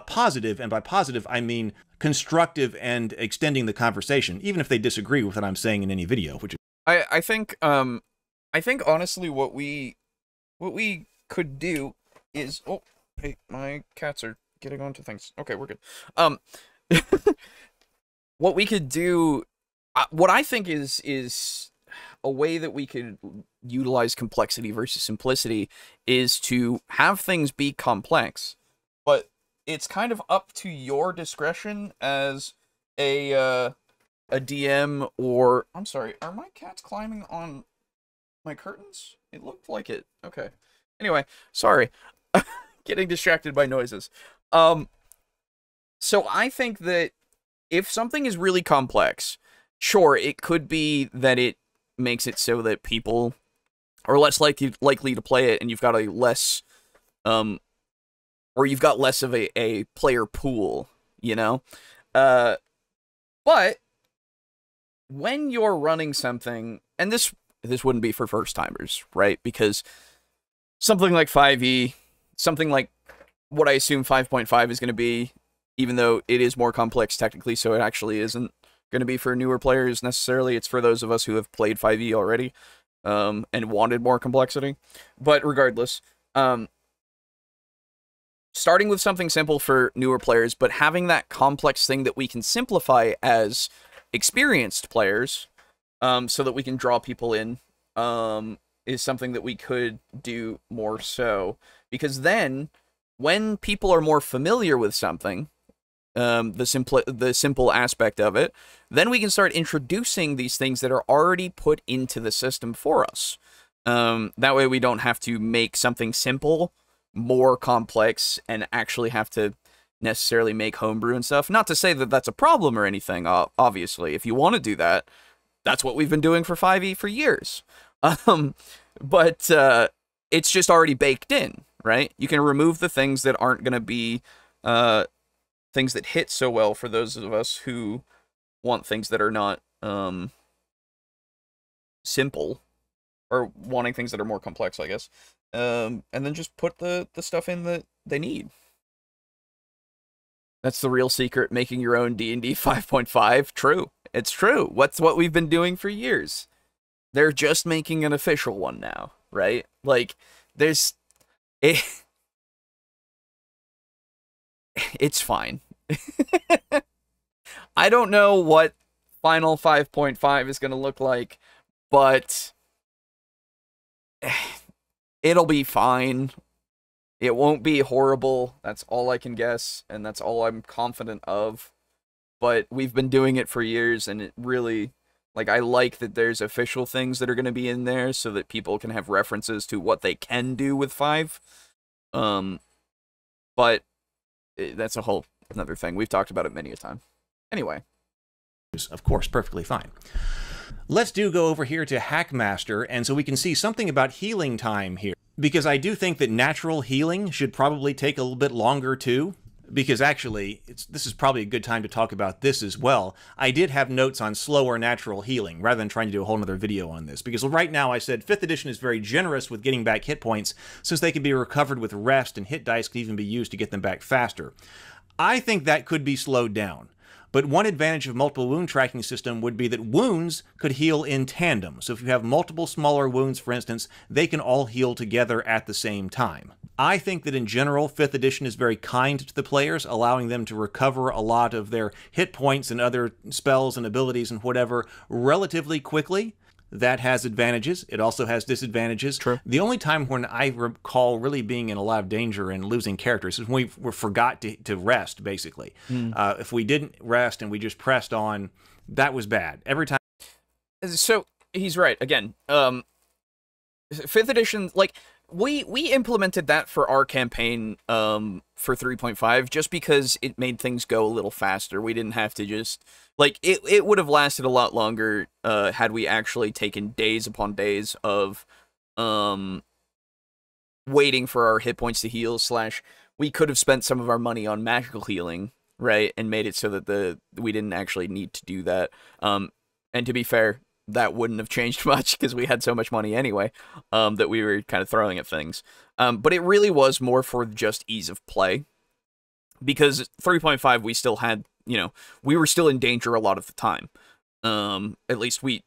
positive, and by positive I mean constructive and extending the conversation, even if they disagree with what I'm saying in any video, which is I think honestly what we could do is, oh, hey, my cats are getting onto things. Okay, we're good. What we could do, what I think is a way that we could utilize complexity versus simplicity is to have things be complex, but it's kind of up to your discretion as a DM, or I'm sorry, are my cats climbing on my curtains? It looked like it. Okay. Anyway, sorry. Getting distracted by noises. So I think that if something is really complex, sure, it could be that it makes it so that people are less likely to play it, and you've got a less, or you've got less of a player pool, you know? But when you're running something, and this wouldn't be for first timers, right? Because something like 5e, something like what I assume 5.5 is going to be, even though it is more complex technically, so it actually isn't going to be for newer players necessarily. It's for those of us who have played 5e already, and wanted more complexity. But regardless, starting with something simple for newer players, but having that complex thing that we can simplify as experienced players, so that we can draw people in, is something that we could do more so. Because then, when people are more familiar with something, the simple aspect of it, then we can start introducing these things that are already put into the system for us. That way we don't have to make something simple more complex and actually have to necessarily make homebrew and stuff. Not to say that that's a problem or anything, obviously. If you want to do that, that's what we've been doing for 5e for years. But it's just already baked in, right? You can remove the things that aren't going to be things that hit so well for those of us who want things that are not simple, or wanting things that are more complex, I guess. And then just put the stuff in that they need. That's the real secret, making your own D&D 5.5. True. It's true. What's what we've been doing for years. They're just making an official one now, right? Like, there's... It's fine. I don't know what final 5.5 is going to look like, but it'll be fine. It won't be horrible. That's all I can guess, and that's all I'm confident of. But we've been doing it for years, and it really... Like, I like that there's official things that are going to be in there so that people can have references to what they can do with 5. But that's a whole another thing. We've talked about it many a time. Anyway. Of course, perfectly fine. Let's go over here to Hackmaster, and so we can see something about healing time here. Because I do think that natural healing should probably take a little bit longer, too. Because actually, this is probably a good time to talk about this as well. I did have notes on slower natural healing, rather than trying to do a whole other video on this. Because right now I said 5th edition is very generous with getting back hit points, since they can be recovered with rest, and hit dice can even be used to get them back faster. I think that could be slowed down. But one advantage of multiple wound tracking system would be that wounds could heal in tandem. So if you have multiple smaller wounds, for instance, they can all heal together at the same time. I think that in general, 5th edition is very kind to the players, allowing them to recover a lot of their hit points and other spells and abilities and whatever relatively quickly. That has advantages. It also has disadvantages. True. The only time when I recall really being in a lot of danger and losing characters is when we forgot to rest, basically. If we didn't rest and we just pressed on, that was bad. Every time. So, he's right. Again, 5th edition, like... We implemented that for our campaign for 3.5 just because it made things go a little faster. We didn't have to just... Like, it would have lasted a lot longer had we actually taken days upon days of waiting for our hit points to heal, / we could have spent some of our money on magical healing, right? And made it so that we didn't actually need to do that. And to be fair... that wouldn't have changed much because we had so much money anyway that we were kind of throwing at things. But it really was more for just ease of play. Because 3.5, we still had, we were still in danger a lot of the time. At least we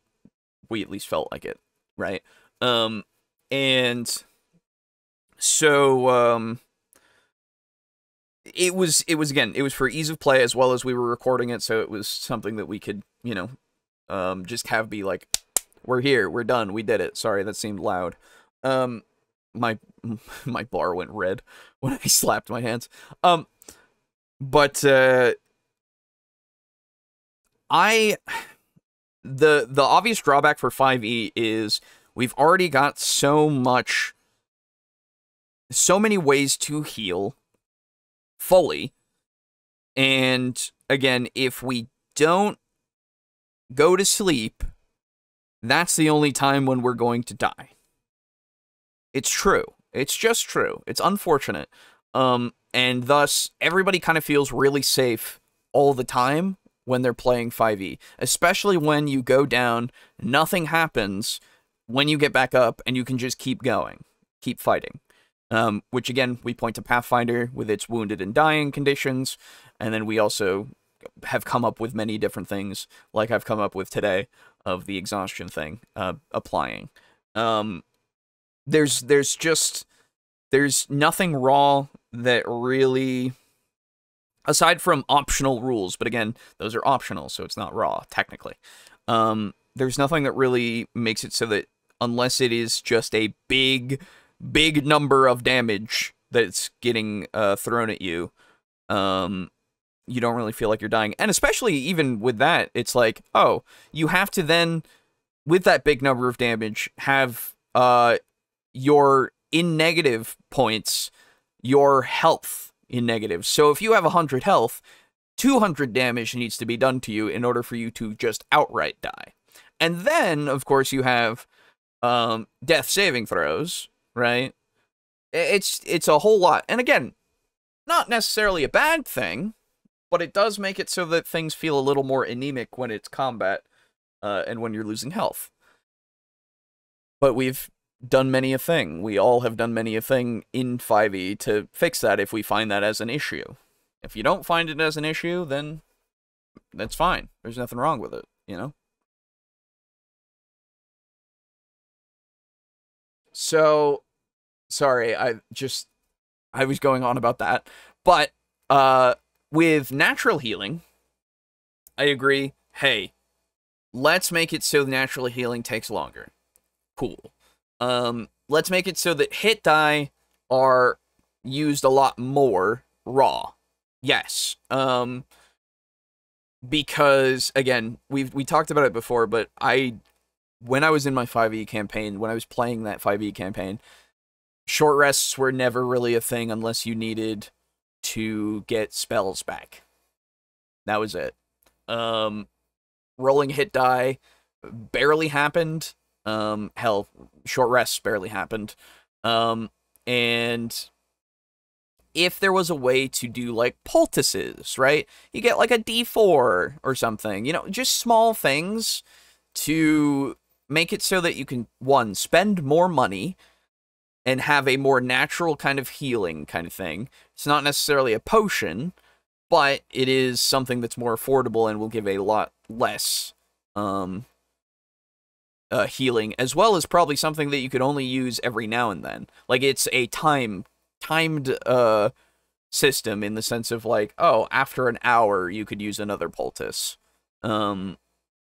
at least felt like it, right? And So, it was again, it was for ease of play as well as we were recording it, so it was something that we could, you know, just have be like, we're here, we're done, we did it. Sorry, that seemed loud. My bar went red when I slapped my hands. But the obvious drawback for 5e is we've already got so many ways to heal fully. And again, if we don't go to sleep, that's the only time when we're going to die. It's true. It's just true. It's unfortunate. And thus, everybody kind of feels really safe all the time when they're playing 5e. Especially when you go down, nothing happens, when you get back up, and you can just keep going. Keep fighting. Which, again, we point to Pathfinder with its wounded and dying conditions. And then we also have come up with many different things, like I've come up with today, of the exhaustion thing, applying. There's nothing raw that really, aside from optional rules, but again, those are optional, so it's not raw, technically. There's nothing that really makes it so that, unless it is just a big number of damage that's getting thrown at you, you don't really feel like you're dying. And especially even with that, it's like, oh, you have to then, with that big number of damage, have your in negative points, your health in negative. So if you have 100 health, 200 damage needs to be done to you in order for you to just outright die. And then, of course, you have death saving throws, right? It's a whole lot. And again, not necessarily a bad thing, but it does make it so that things feel a little more anemic when it's combat and when you're losing health. But we've done many a thing. We all have done many a thing in 5e to fix that if we find that as an issue. If you don't find it as an issue, then that's fine. There's nothing wrong with it, you know? So, sorry, I was going on about that. But, with natural healing, I agree, hey, let's make it so natural healing takes longer. Cool. Let's make it so that hit die are used a lot more raw. Yes. Because, again, we talked about it before, but when I was in my 5e campaign, when I was playing that 5e campaign, short rests were never really a thing unless you needed to get spells back. That was it. Rolling hit die barely happened. Hell, short rests barely happened. And if there was a way to do, like, poultices, right? You get, like, a D4 or something. You know, just small things to make it so that you can, one, spend more money and have a more natural kind of healing kind of thing. It's not necessarily a potion, but it is something that's more affordable and will give a lot less healing, as well as probably something that you could only use every now and then. Like, it's a timed system in the sense of, like, oh, after an hour you could use another poultice.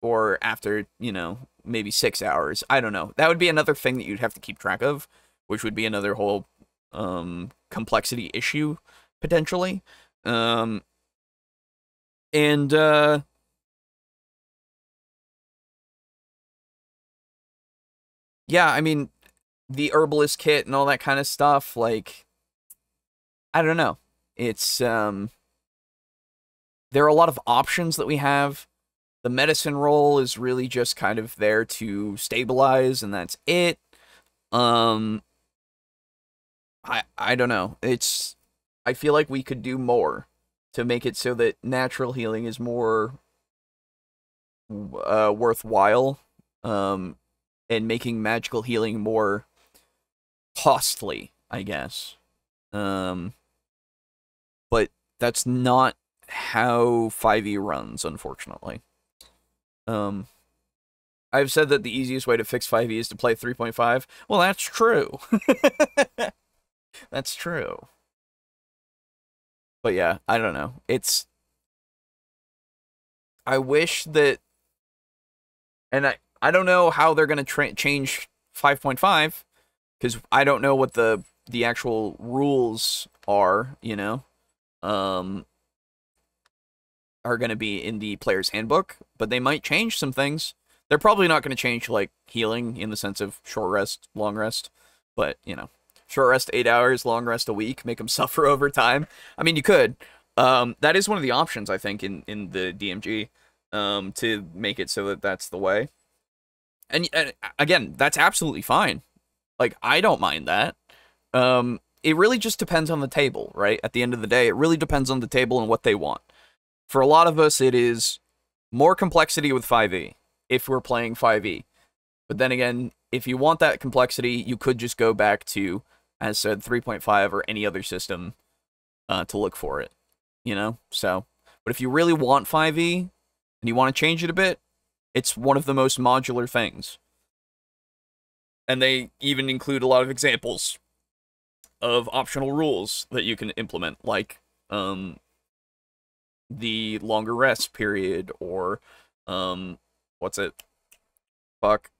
Or after, you know, maybe 6 hours. I don't know. That would be another thing that you'd have to keep track of, which would be another whole complexity issue, potentially. Yeah, I mean, the herbalist kit and all that kind of stuff, like, I don't know. It's, there are a lot of options that we have. The medicine roll is really just kind of there to stabilize, and that's it. I don't know. I feel like we could do more to make it so that natural healing is more worthwhile, and making magical healing more costly, I guess. But that's not how 5e runs, unfortunately. I've said that the easiest way to fix 5e is to play 3.5. Well, that's true. That's true. But yeah, I don't know. I wish that, and I don't know how they're going to change 5.5, because I don't know what the actual rules are, you know, are going to be in the player's handbook, but they might change some things. They're probably not going to change, like, healing in the sense of short rest, long rest, but, you know, short rest 8 hours, long rest a week, make them suffer over time. I mean, you could. That is one of the options, I think, in the DMG, to make it so that that's the way. And again, that's absolutely fine. Like, I don't mind that. It really just depends on the table, right? At the end of the day, it really depends on the table and what they want. For a lot of us, it is more complexity with 5e, if we're playing 5e. But then again, if you want that complexity, you could just go back to, as said, 3.5 or any other system to look for it, you know? So, but if you really want 5e, and you want to change it a bit, it's one of the most modular things. And they even include a lot of examples of optional rules that you can implement, like the longer rest period, or what's it? Fuck.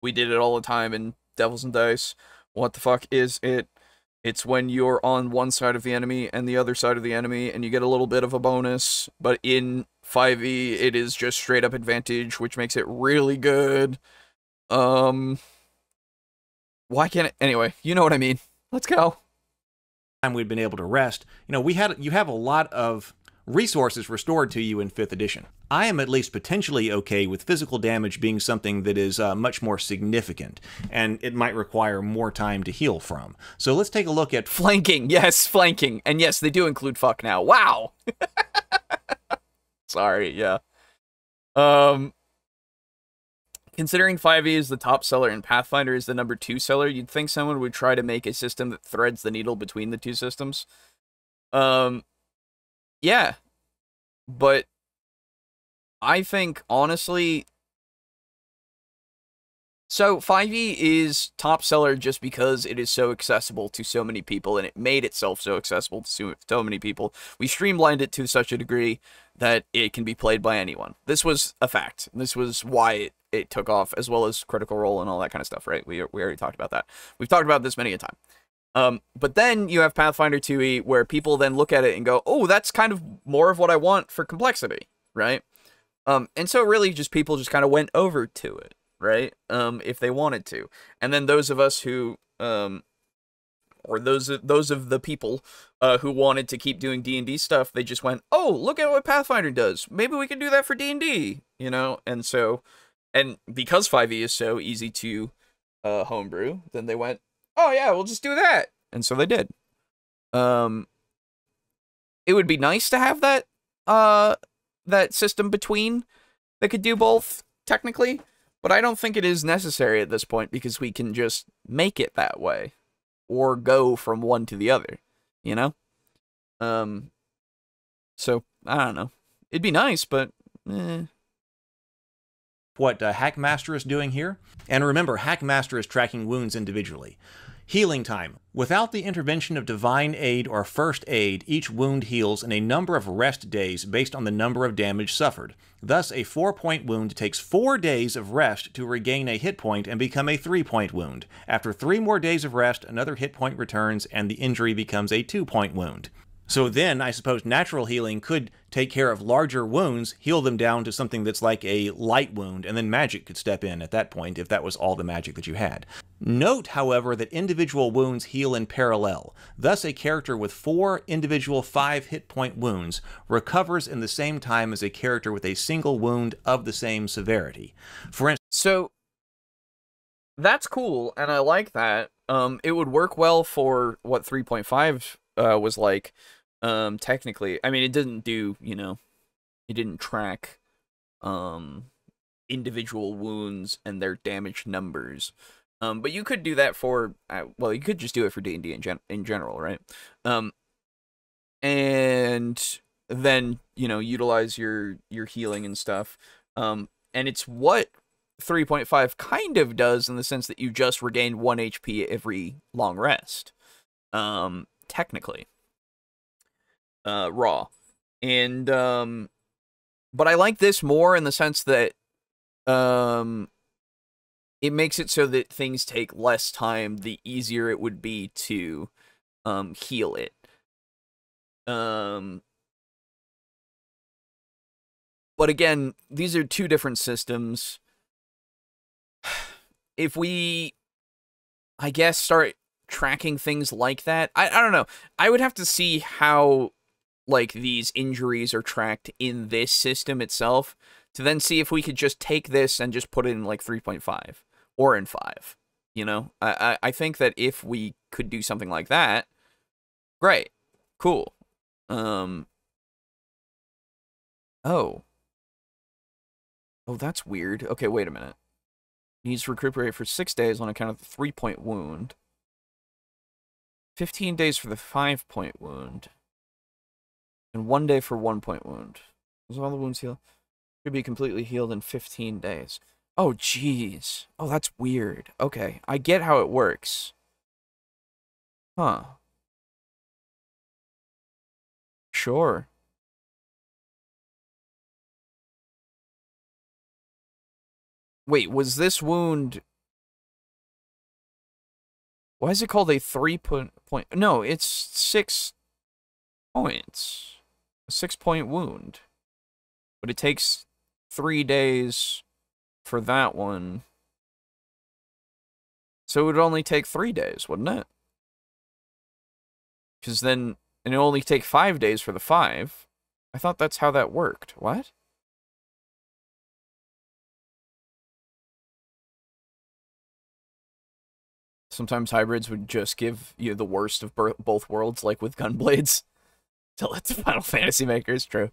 We did it all the time in Devils and Dice. What the fuck is it? It's when you're on one side of the enemy and the other side of the enemy, and you get a little bit of a bonus. But in 5e, it is just straight up advantage, which makes it really good. Why can't it? Anyway, you know what I mean. Let's go. Time we'd been able to rest, you know, you have a lot of resources restored to you in 5th edition. I am at least potentially okay with physical damage being something that is much more significant, and it might require more time to heal from. So let's take a look at flanking. Yes, flanking. And yes, they do include fuck now. Wow. Sorry, yeah. Considering 5e is the top seller and Pathfinder is the number 2 seller, you'd think someone would try to make a system that threads the needle between the two systems. Yeah. But I think, honestly, so 5e is top seller just because it is so accessible to so many people, and it made itself so accessible to so many people. We streamlined it to such a degree that it can be played by anyone. This was a fact. This was why it took off, as well as Critical Role and all that kind of stuff, right? We already talked about that. We've talked about this many a time. But then you have Pathfinder 2e, where people then look at it and go, oh, that's kind of more of what I want for complexity, right? And so really just people just kind of went over to it, right? If they wanted to. And then those of us who, or those of the people who wanted to keep doing D&D stuff, they just went, oh, look at what Pathfinder does. Maybe we can do that for D&D, you know? And so, and because 5e is so easy to homebrew, then they went, oh yeah, we'll just do that. And so they did. It would be nice to have that, that system between that could do both, technically, but I don't think it is necessary at this point, because we can just make it that way, or go from one to the other, you know? So, I don't know. It'd be nice, but, what Hackmaster is doing here. And remember, Hackmaster is tracking wounds individually. Healing time. Without the intervention of Divine Aid or First Aid, each wound heals in a number of rest days based on the number of damage suffered. Thus, a 4-point wound takes 4 days of rest to regain a hit point and become a 3-point wound. After 3 more days of rest, another hit point returns and the injury becomes a 2-point wound. So then, I suppose natural healing could take care of larger wounds, heal them down to something that's like a light wound, and then magic could step in at that point if that was all the magic that you had. Note, however, that individual wounds heal in parallel. Thus, a character with 4 individual 5 hit point wounds recovers in the same time as a character with a single wound of the same severity. For instance, so that's cool, and I like that. It would work well for what 3.5 was like. Technically, I mean, it didn't do, you know, it didn't track individual wounds and their damage numbers. But you could do that for, well, you could just do it for D&D in general, right? And then, you know, utilize your healing and stuff. And it's what 3.5 kind of does, in the sense that you just regain 1 HP every long rest. Technically. Raw. And, but I like this more in the sense that, it makes it so that things take less time the easier it would be to, heal it. But again, these are two different systems. If we, I guess, start tracking things like that, I don't know. I would have to see how, like, these injuries are tracked in this system itself to then see if we could just take this and just put it in, like, 3.5 or in 5. You know? I think that if we could do something like that, great. Cool. Oh. Oh, that's weird. Okay, wait a minute. Needs to recuperate for 6 days on account of the 3-point wound. 15 days for the 5-point wound. And 1 day for 1-point wound. Does all the wounds heal? Should be completely healed in 15 days. Oh, jeez. Oh, that's weird. Okay, I get how it works. Huh. Sure. Wait, was this wound... Why is it called a 3-point... No, it's 6 points. A 6-point wound. But it takes 3 days for that one. So it would only take 3 days, wouldn't it? Because then... And it only take 5 days for the 5. I thought that's how that worked. What? Sometimes hybrids would just give you the worst of both worlds, like with Gunblades. Tell it to Final Fantasy makers, true.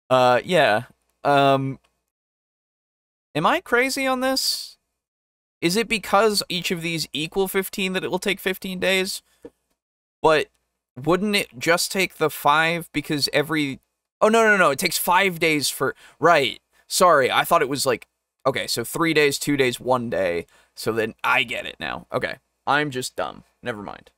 Yeah. Am I crazy on this? Is it because each of these equal 15 that it will take 15 days? But wouldn't it just take the 5 because every... Oh, no, it takes 5 days for... Right. Sorry, I thought it was like... Okay, so 3 days, 2 days, 1 day. So then I get it now. Okay. I'm just dumb. Never mind.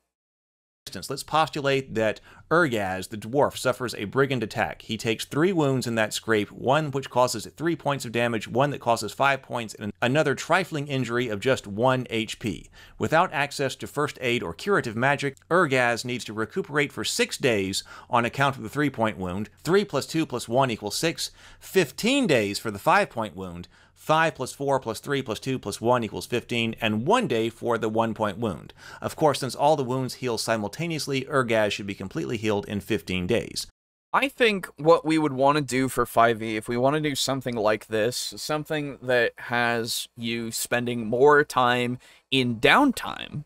Let's postulate that Urgaz, the dwarf, suffers a brigand attack. He takes 3 wounds in that scrape, one which causes 3 points of damage, one that causes 5 points, and another trifling injury of just 1 HP. Without access to first aid or curative magic, Urgaz needs to recuperate for 6 days on account of the 3-point wound. 3 plus 2 plus 1 equals 6. 15 days for the 5-point wound. 5 plus 4 plus 3 plus 2 plus 1 equals 15, and 1 day for the 1-point wound. Of course, since all the wounds heal simultaneously, Urgaz should be completely healed in 15 days. I think what we would want to do for 5e, if we want to do something like this, something that has you spending more time in downtime,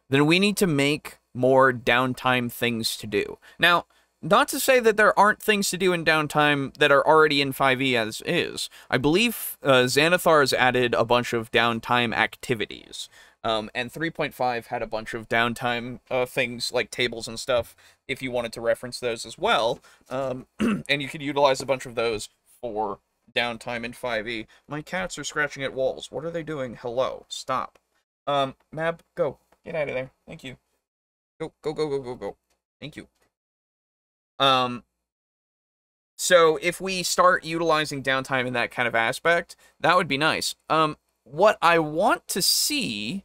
then we need to make more downtime things to do. Now, not to say that there aren't things to do in downtime that are already in 5e as is. I believe Xanathar has added a bunch of downtime activities. And 3.5 had a bunch of downtime things like tables and stuff, if you wanted to reference those as well. And you could utilize a bunch of those for downtime in 5e. My cats are scratching at walls. What are they doing? Hello. Stop. Mab, go. Get out of there. Thank you. Go. Thank you. So if we start utilizing downtime in that kind of aspect, that would be nice. What I want to see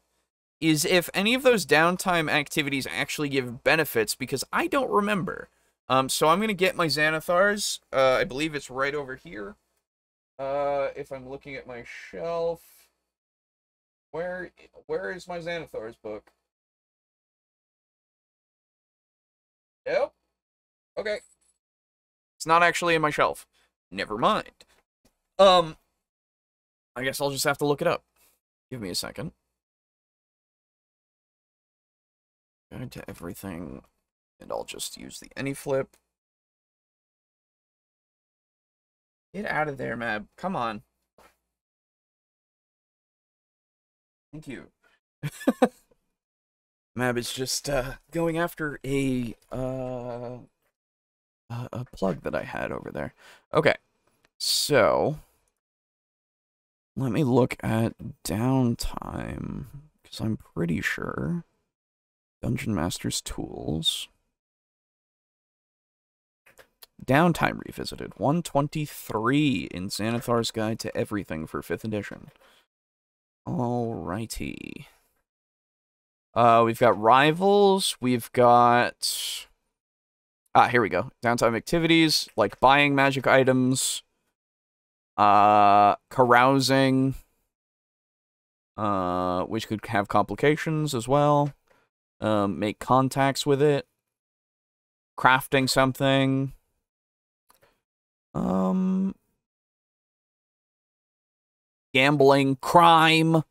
is if any of those downtime activities actually give benefits, because I don't remember. So I'm going to get my Xanathars. I believe it's right over here. If I'm looking at my shelf. Where is my Xanathars book? Yep. Okay. It's not actually in my shelf. Never mind. I guess I'll just have to look it up. Give me a second. Guide to everything. And I'll just use the AnyFlip. Get out of there, Mab. Come on. Thank you. Mab is just going after a plug that I had over there. Okay, so Let me look at downtime, because I'm pretty sure Dungeon Master's Tools. Downtime Revisited, 123 in Xanathar's Guide to Everything for 5th edition. Alrighty. We've got rivals, we've got... here we go. Downtime activities, like buying magic items, carousing, which could have complications as well. Make contacts with it. Crafting something. Gambling, crime.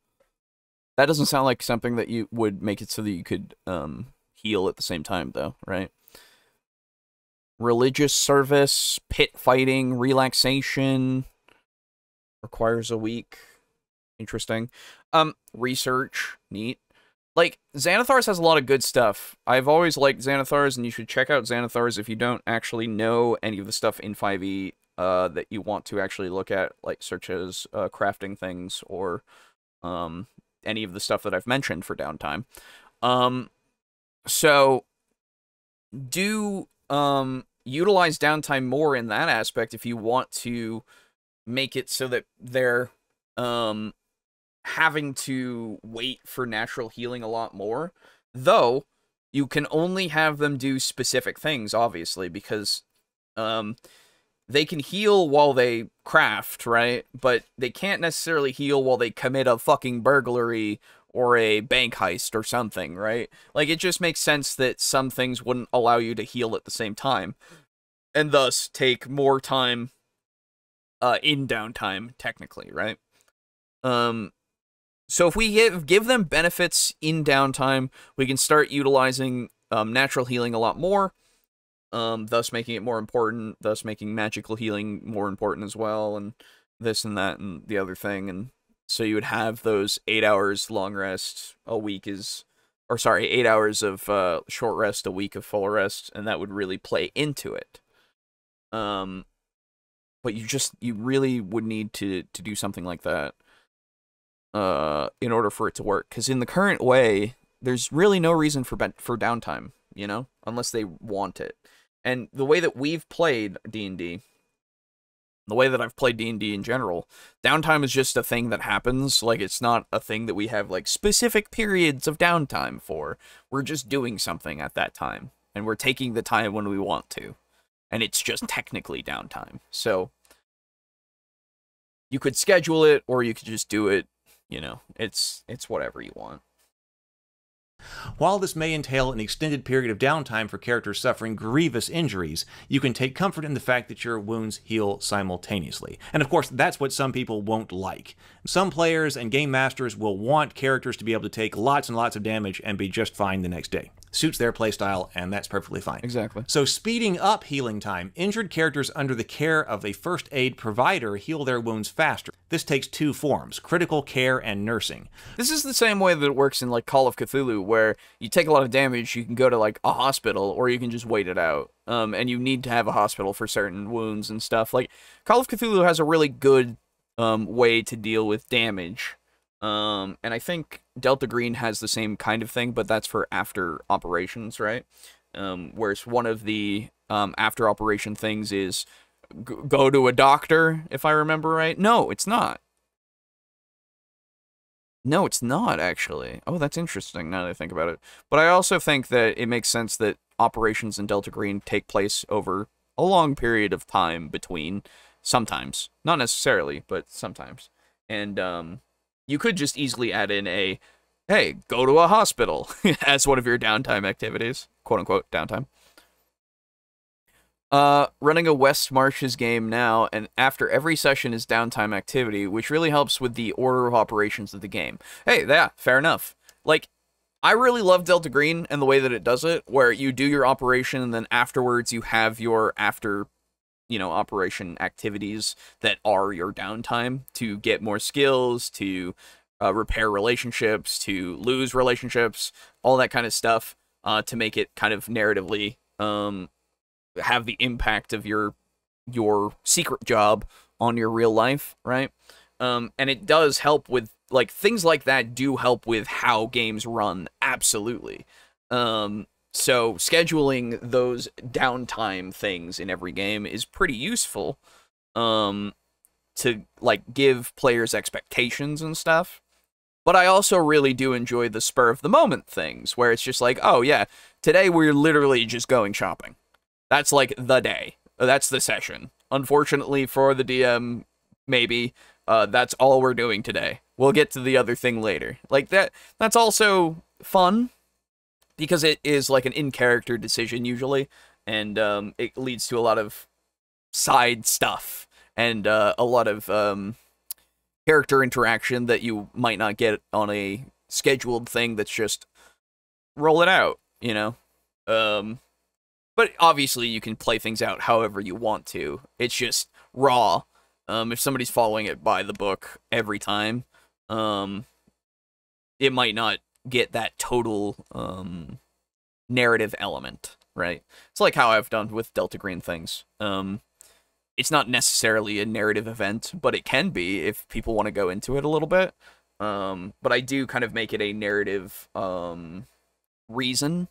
That doesn't sound like something that you would make it so that you could heal at the same time, though, right? Religious service, pit fighting, relaxation. Requires a week. Interesting. Research, neat. Like, Xanathar's has a lot of good stuff. I've always liked Xanathar's, and you should check out Xanathar's if you don't actually know any of the stuff in 5e that you want to actually look at, like such as crafting things or any of the stuff that I've mentioned for downtime. So, do utilize downtime more in that aspect if you want to make it so that they're having to wait for natural healing a lot more. Though, you can only have them do specific things, obviously, because they can heal while they craft, right? But they can't necessarily heal while they commit a fucking burglary or a bank heist or something, right? Like, it just makes sense that some things wouldn't allow you to heal at the same time, and thus take more time in downtime, technically, right? So if we give them benefits in downtime, we can start utilizing natural healing a lot more, thus making it more important, thus making magical healing more important as well, and this and that and the other thing. And so you would have those 8 hours long rest a week or sorry, 8 hours of short rest, a week of full rest, and that would really play into it. But you really would need to do something like that in order for it to work. Because in the current way, there's really no reason for downtime, you know? Unless they want it. And the way that we've played D&D, the way that I've played D&D in general, downtime is just a thing that happens. Like, it's not a thing that we have, like, specific periods of downtime for. We're just doing something at that time. And we're taking the time when we want to. And it's just technically downtime. So, you could schedule it, or you could just do it. You know, it's whatever you want. While this may entail an extended period of downtime for characters suffering grievous injuries, you can take comfort in the fact that your wounds heal simultaneously. And of course, that's what some people won't like. Some players and game masters will want characters to be able to take lots and lots of damage and be just fine the next day. Suits their playstyle, and that's perfectly fine. Exactly. So speeding up healing time, injured characters under the care of a first aid provider heal their wounds faster. This takes two forms, critical care and nursing. This is the same way that it works in, like, Call of Cthulhu, where you take a lot of damage, you can go to, like, a hospital, or you can just wait it out. And you need to have a hospital for certain wounds and stuff. Like, Call of Cthulhu has a really good way to deal with damage. And I think Delta Green has the same kind of thing, but that's for after operations, right? Whereas one of the after operation things is go to a doctor, if I remember right. No, it's not. No, it's not, actually. Oh, that's interesting now that I think about it. But I also think that it makes sense that operations in Delta Green take place over a long period of time between sometimes. Not necessarily, but sometimes. And you could just easily add in a, hey, go to a hospital as one of your downtime activities. Quote-unquote downtime. Running a West Marches game now, and after every session is downtime activity, which really helps with the order of operations of the game. Hey, yeah, fair enough. Like, I really love Delta Green and the way that it does it, where you do your operation, and then afterwards you have your after, you know, operation activities that are your downtime to get more skills, to repair relationships, to lose relationships, all that kind of stuff, to make it kind of narratively, have the impact of your secret job on your real life, right? And it does help with, like, things like that do help with how games run, absolutely. So scheduling those downtime things in every game is pretty useful, to, like, give players expectations and stuff. But I also really do enjoy the spur of the moment things, where it's just like, oh yeah, today we're literally just going shopping. That's like the day. That's the session. Unfortunately for the DM, maybe, that's all we're doing today. We'll get to the other thing later. Like, that's also fun, because it is like an in-character decision usually, and it leads to a lot of side stuff, and a lot of character interaction that you might not get on a scheduled thing that's just roll it out, you know? But obviously you can play things out however you want to. It's just raw. If somebody's following it by the book every time, it might not get that total narrative element, right? It's like how I've done with Delta Green things. It's not necessarily a narrative event, but it can be if people want to go into it a little bit. But I do kind of make it a narrative reason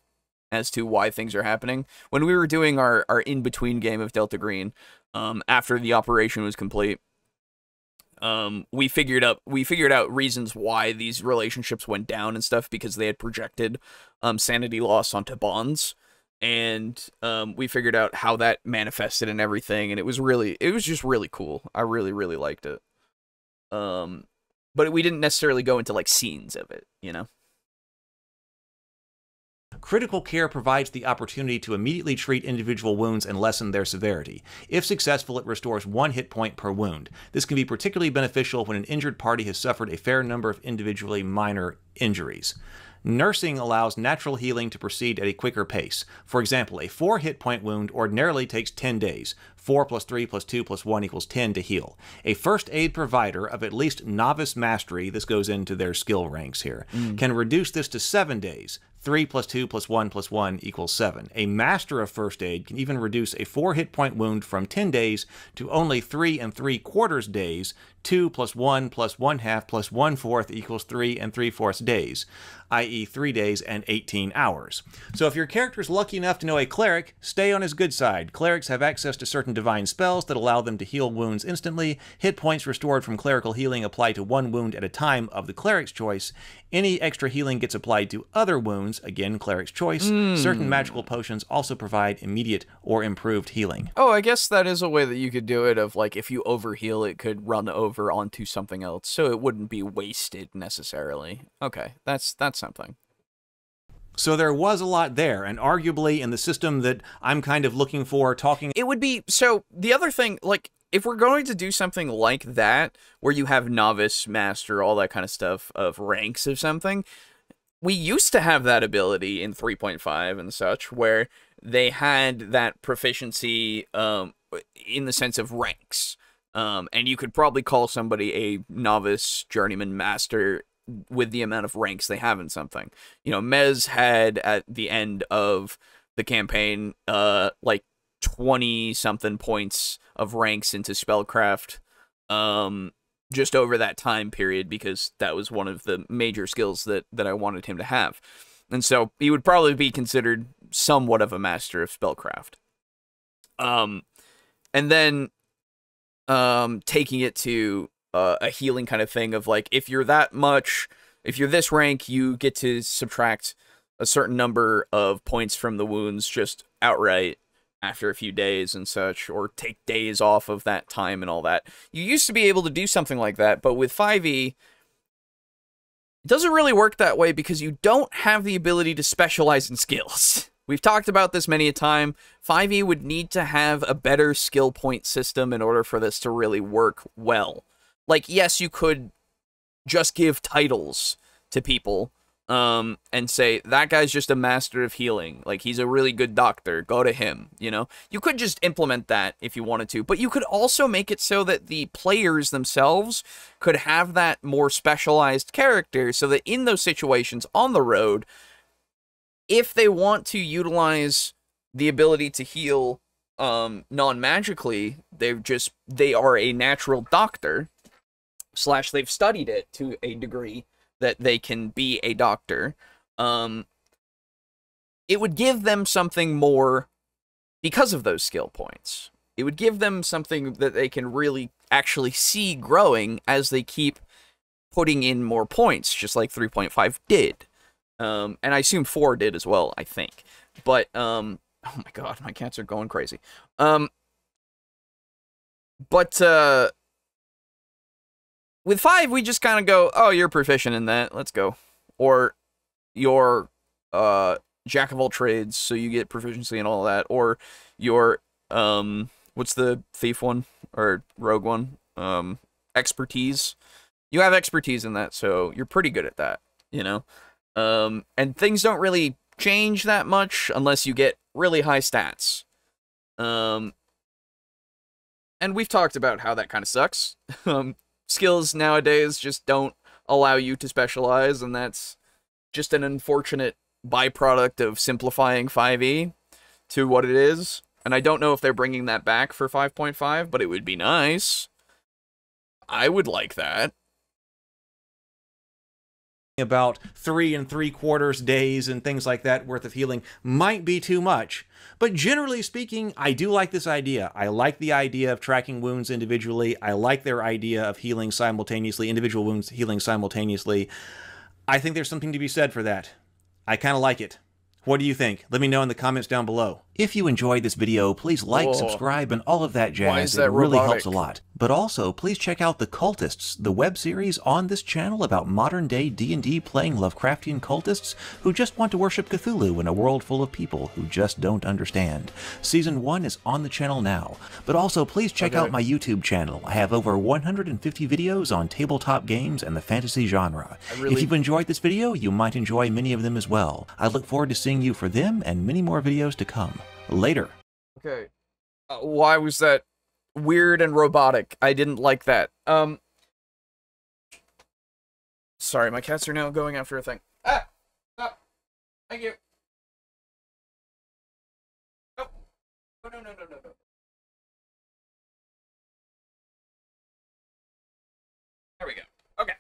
as to why things are happening. When we were doing our in-between game of Delta Green, after the operation was complete, we figured out reasons why these relationships went down and stuff, because they had projected sanity loss onto bonds. And we figured out how that manifested and everything, and it was just really cool. I really, really liked it. But we didn't necessarily go into, like, scenes of it, you know? Critical care provides the opportunity to immediately treat individual wounds and lessen their severity. If successful, it restores 1 hit point per wound. This can be particularly beneficial when an injured party has suffered a fair number of individually minor injuries. Nursing allows natural healing to proceed at a quicker pace. For example, a 4 hit point wound ordinarily takes 10 days. 4 plus 3 plus 2 plus 1 equals 10 to heal. A first aid provider of at least novice mastery, this goes into their skill ranks here, can reduce this to 7 days. 3 plus 2 plus 1 plus 1 equals 7. A master of first aid can even reduce a 4 hit point wound from 10 days to only 3 3/4 days. 2 plus 1 plus 1/2 plus 1/4 equals 3 3/4 days, i.e. 3 days and 18 hours. So if your character is lucky enough to know a cleric, stay on his good side. Clerics have access to certain divine spells that allow them to heal wounds instantly. Hit points restored from clerical healing apply to 1 wound at a time of the cleric's choice. Any extra healing gets applied to other wounds, again, cleric's choice. Certain magical potions also provide immediate or improved healing. Oh, I guess that is a way that you could do it, of, like, if you overheal, it could run over onto something else, so it wouldn't be wasted necessarily. Okay, that's something. So there was a lot there, and arguably in the system that I'm kind of looking for, talking... It would be... So, the other thing, like, if we're going to do something like that, where you have novice, master, all that kind of stuff, of ranks of something, we used to have that ability in 3.5 and such, where they had that proficiency in the sense of ranks. And you could probably call somebody a novice, journeyman, master with the amount of ranks they have in something. You know, Mez had, at the end of the campaign, like 20-something points of ranks into spellcraft, just over that time period, because that was one of the major skills that I wanted him to have. And so he would probably be considered somewhat of a master of spellcraft. And then taking it to a healing kind of thing of, like, if you're this rank, you get to subtract a certain number of points from the wounds just outright after a few days and such, or take days off of that time and all that. You used to be able to do something like that, but with 5e, it doesn't really work that way, because you don't have the ability to specialize in skills. We've talked about this many a time. 5e would need to have a better skill point system in order for this to really work well. Like, yes, you could just give titles to people, and say, that guy's just a master of healing. Like, he's a really good doctor. Go to him, you know? You could just implement that if you wanted to, but you could also make it so that the players themselves could have that more specialized character, so that in those situations on the road, if they want to utilize the ability to heal non-magically, they are a natural doctor, slash they've studied it to a degree that they can be a doctor, it would give them something more because of those skill points. It would give them something that they can really actually see growing as they keep putting in more points, just like 3.5 did. And I assume 4 did as well, I think. But, oh my god, my cats are going crazy. With 5, we just kind of go, oh, you're proficient in that, let's go. Or, you're, jack of all trades, so you get proficiency in all of that. Or, you're, what's the thief one? Or rogue one? Expertise. You have expertise in that, so you're pretty good at that, you know? And things don't really change that much unless you get really high stats. And we've talked about how that kind of sucks. Skills nowadays just don't allow you to specialize, and that's just an unfortunate byproduct of simplifying 5e to what it is. And I don't know if they're bringing that back for 5.5, but it would be nice. I would like that. About 3 3/4 days and things like that worth of healing might be too much. But generally speaking, I do like this idea. I like the idea of tracking wounds individually. I like their idea of healing simultaneously, individual wounds healing simultaneously. I think there's something to be said for that. I kind of like it. What do you think? Let me know in the comments down below. If you enjoyed this video, please like, subscribe, and all of that jazz. Why is that it really robotic? helps a lot. But also, please check out The Cultists, the web series on this channel about modern-day D&D playing Lovecraftian cultists who just want to worship Cthulhu in a world full of people who just don't understand. Season 1 is on the channel now. But also, please check out my YouTube channel. I have over 150 videos on tabletop games and the fantasy genre. If you've enjoyed this video, you might enjoy many of them as well. I look forward to seeing you for them and many more videos to come. Later. Okay. Why was that weird and robotic? I didn't like that. Sorry, my cats are now going after a thing. Ah! Stop! Thank you. Oh. Oh, no, no, no, no, no. There we go. Okay.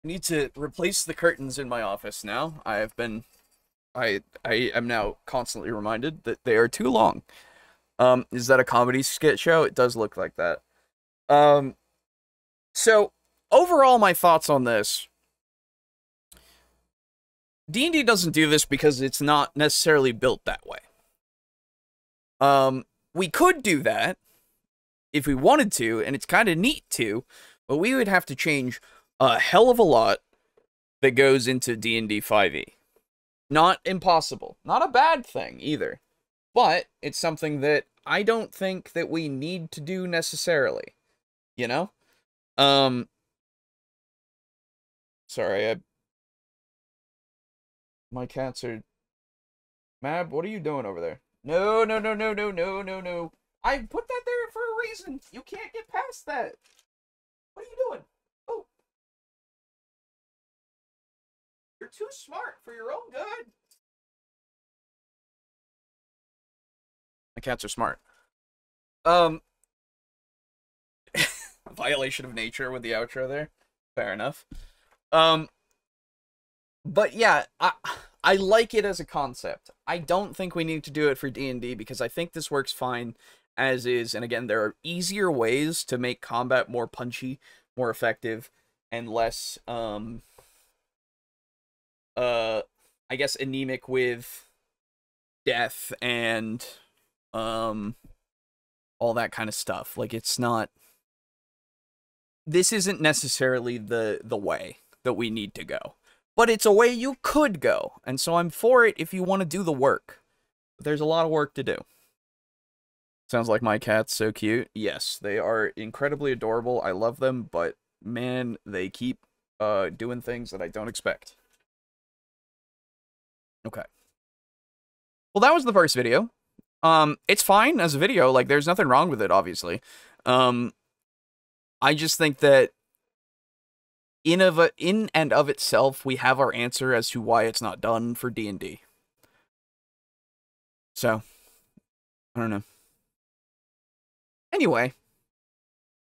I need to replace the curtains in my office now. I am now constantly reminded that they are too long. Is that a comedy skit show? It does look like that. So, overall, my thoughts on this. D&D doesn't do this because it's not necessarily built that way. We could do that if we wanted to, and it's kind of neat to, but we would have to change a hell of a lot that goes into D&D 5e. Not impossible. Not a bad thing, either. But it's something that I don't think that we need to do necessarily. You know? Sorry, my cats are... Mab, what are you doing over there? No, no, no, no, no, no, no, no. I put that there for a reason. You can't get past that. What are you doing? Oh. You're too smart for your own good. My cats are smart. Violation of nature with the outro there. Fair enough. But yeah, I like it as a concept. I don't think we need to do it for D&D because I think this works fine as is. And again, there are easier ways to make combat more punchy, more effective, and less, I guess, anemic with death and, all that kind of stuff. Like, it's not... This isn't necessarily the way that we need to go. But it's a way you could go, and so I'm for it if you want to do the work. But there's a lot of work to do. Sounds like my cat's so cute. Yes, they are incredibly adorable. I love them, but man, they keep doing things that I don't expect. Okay. Well, that was the first video. It's fine as a video. Like, there's nothing wrong with it, obviously. I just think that in and of itself, we have our answer as to why it's not done for D&D. So, I don't know. Anyway,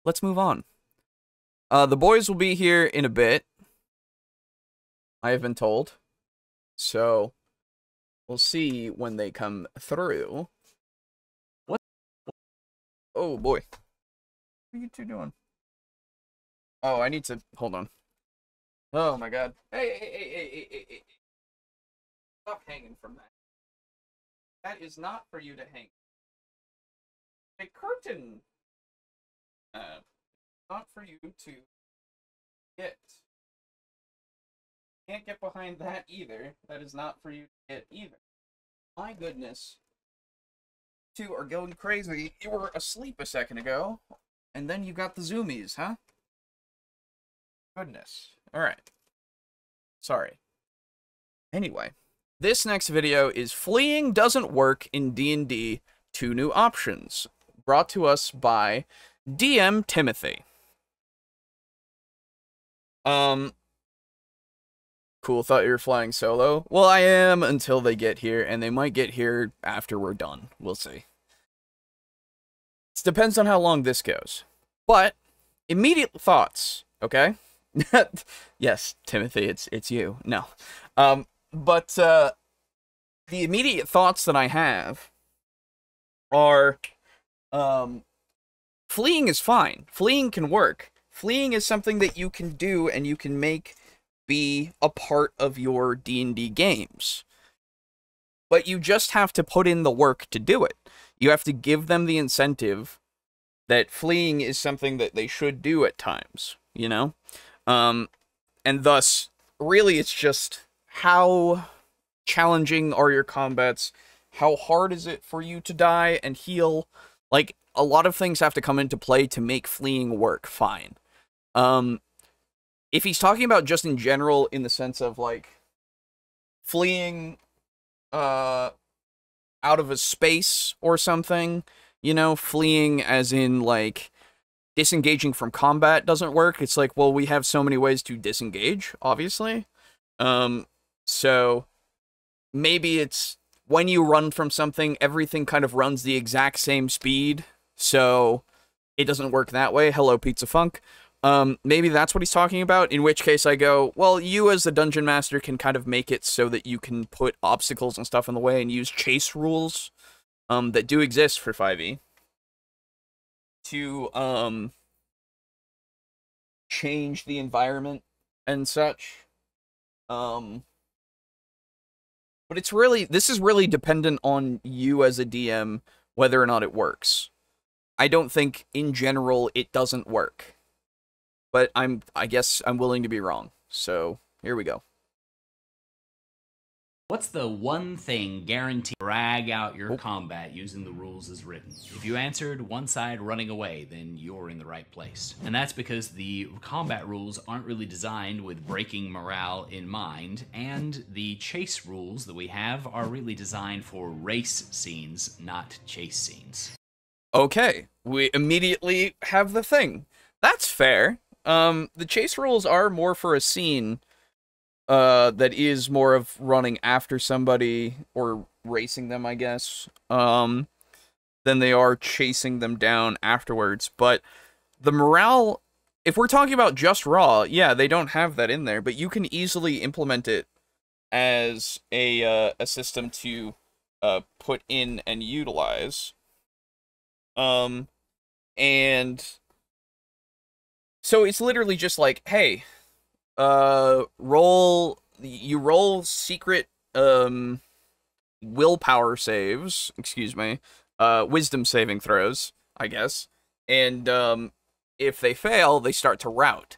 let's move on. The boys will be here in a bit, I have been told. So, we'll see when they come through. What? Oh, boy. What are you two doing? Oh, I need to... Hold on. Oh, my God. Hey. Stop hanging from that. That is not for you to hang. A curtain. Not for you to get. Can't get behind that either. That is not for you to get either. My goodness. You two are going crazy. You were asleep a second ago, and then you got the zoomies, huh? Goodness. Alright. Sorry. Anyway, this next video is Fleeing Doesn't Work in D&D 2 New Options, brought to us by DM Timothy. Cool, thought you were flying solo. Well, I am until they get here, and they might get here after we're done. We'll see. It depends on how long this goes. But, immediate thoughts, okay? Yes, Timothy, it's you. No. But the immediate thoughts that I have are, fleeing is fine. Fleeing can work. Fleeing is something that you can do and you can make be a part of your D&D games. But you just have to put in the work to do it. You have to give them the incentive that fleeing is something that they should do at times, you know? And thus, really it's just how challenging are your combats? How hard is it for you to die and heal? Like, a lot of things have to come into play to make fleeing work fine. If he's talking about just in general, in the sense of, like, fleeing, out of a space or something, you know, fleeing as in, like, disengaging from combat doesn't work. It's like, well, we have so many ways to disengage, obviously. So, maybe it's when you run from something, everything kind of runs the exact same speed, so it doesn't work that way. Hello, Pizza Funk. Maybe that's what he's talking about, in which case I go, well, you as the dungeon master can kind of make it so that you can put obstacles and stuff in the way and use chase rules, that do exist for 5e to, change the environment and such. But it's really, this is really dependent on you as a DM, whether or not it works. I don't think, in general, it doesn't work. But I guess I'm willing to be wrong. So, here we go. What's the one thing guaranteed to drag out your combat using the rules as written? If you answered one side running away, then you're in the right place. And that's because the combat rules aren't really designed with breaking morale in mind, and the chase rules that we have are really designed for race scenes, not chase scenes. Okay, we immediately have the thing. That's fair. The chase rules are more for a scene, that is more of running after somebody, or racing them, I guess, than they are chasing them down afterwards. But the morale, if we're talking about just raw, yeah, they don't have that in there, but you can easily implement it as a system to, put in and utilize. And so it's literally just like, hey, you roll secret, willpower saves, wisdom saving throws, I guess, and, if they fail, they start to rout.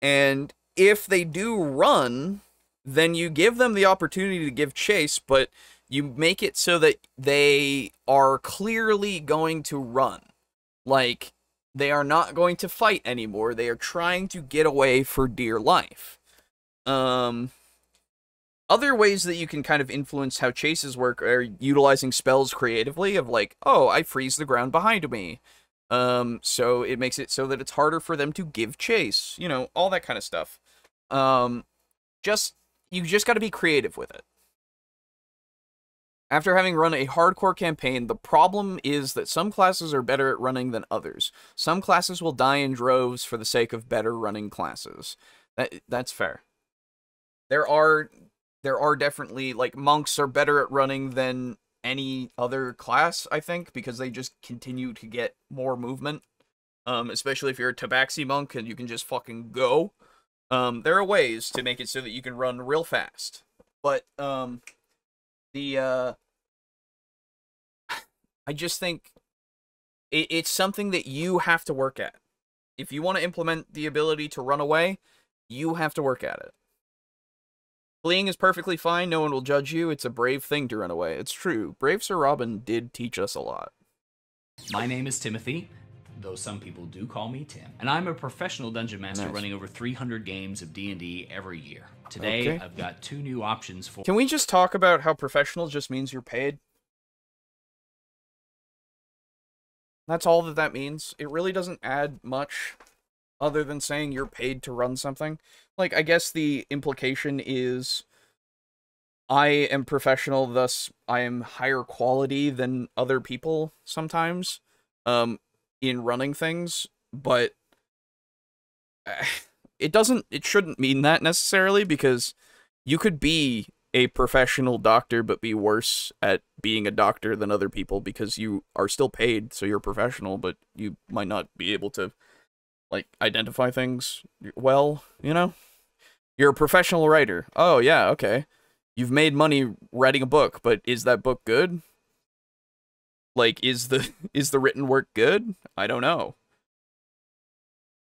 And if they do run, then you give them the opportunity to give chase, but you make it so that they are clearly going to run. Like, they are not going to fight anymore. They are trying to get away for dear life. Other ways that you can kind of influence how chases work are utilizing spells creatively, of like, oh, I freeze the ground behind me. So it makes it so that it's harder for them to give chase. You know, all that kind of stuff. You just gotta be creative with it. After having run a hardcore campaign, the problem is that some classes are better at running than others. Some classes will die in droves for the sake of better running classes. That's fair. There are definitely, like, monks are better at running than any other class, I think, because they just continue to get more movement. Especially if you're a tabaxi monk and you can just fucking go. There are ways to make it so that you can run real fast. But, I just think it's something that you have to work at. If you want to implement the ability to run away, you have to work at it. Fleeing is perfectly fine. No one will judge you. It's a brave thing to run away. It's true. Brave Sir Robin did teach us a lot. My name is Timothy, though some people do call me Tim. And I'm a professional dungeon master running over 300 games of D&D every year. Today, I've got 2 new options for... Can we just talk about how professional just means you're paid? That's all that means. It really doesn't add much other than saying you're paid to run something. Like, I guess the implication is I am professional, thus I am higher quality than other people sometimes in running things, but it shouldn't mean that necessarily, because you could be a professional doctor but be worse at being a doctor than other people because you are still paid, so you're professional, but you might not be able to, like, identify things well, you know? You're a professional writer. Oh, yeah, okay. You've made money writing a book, but is that book good? Like, is the written work good? I don't know.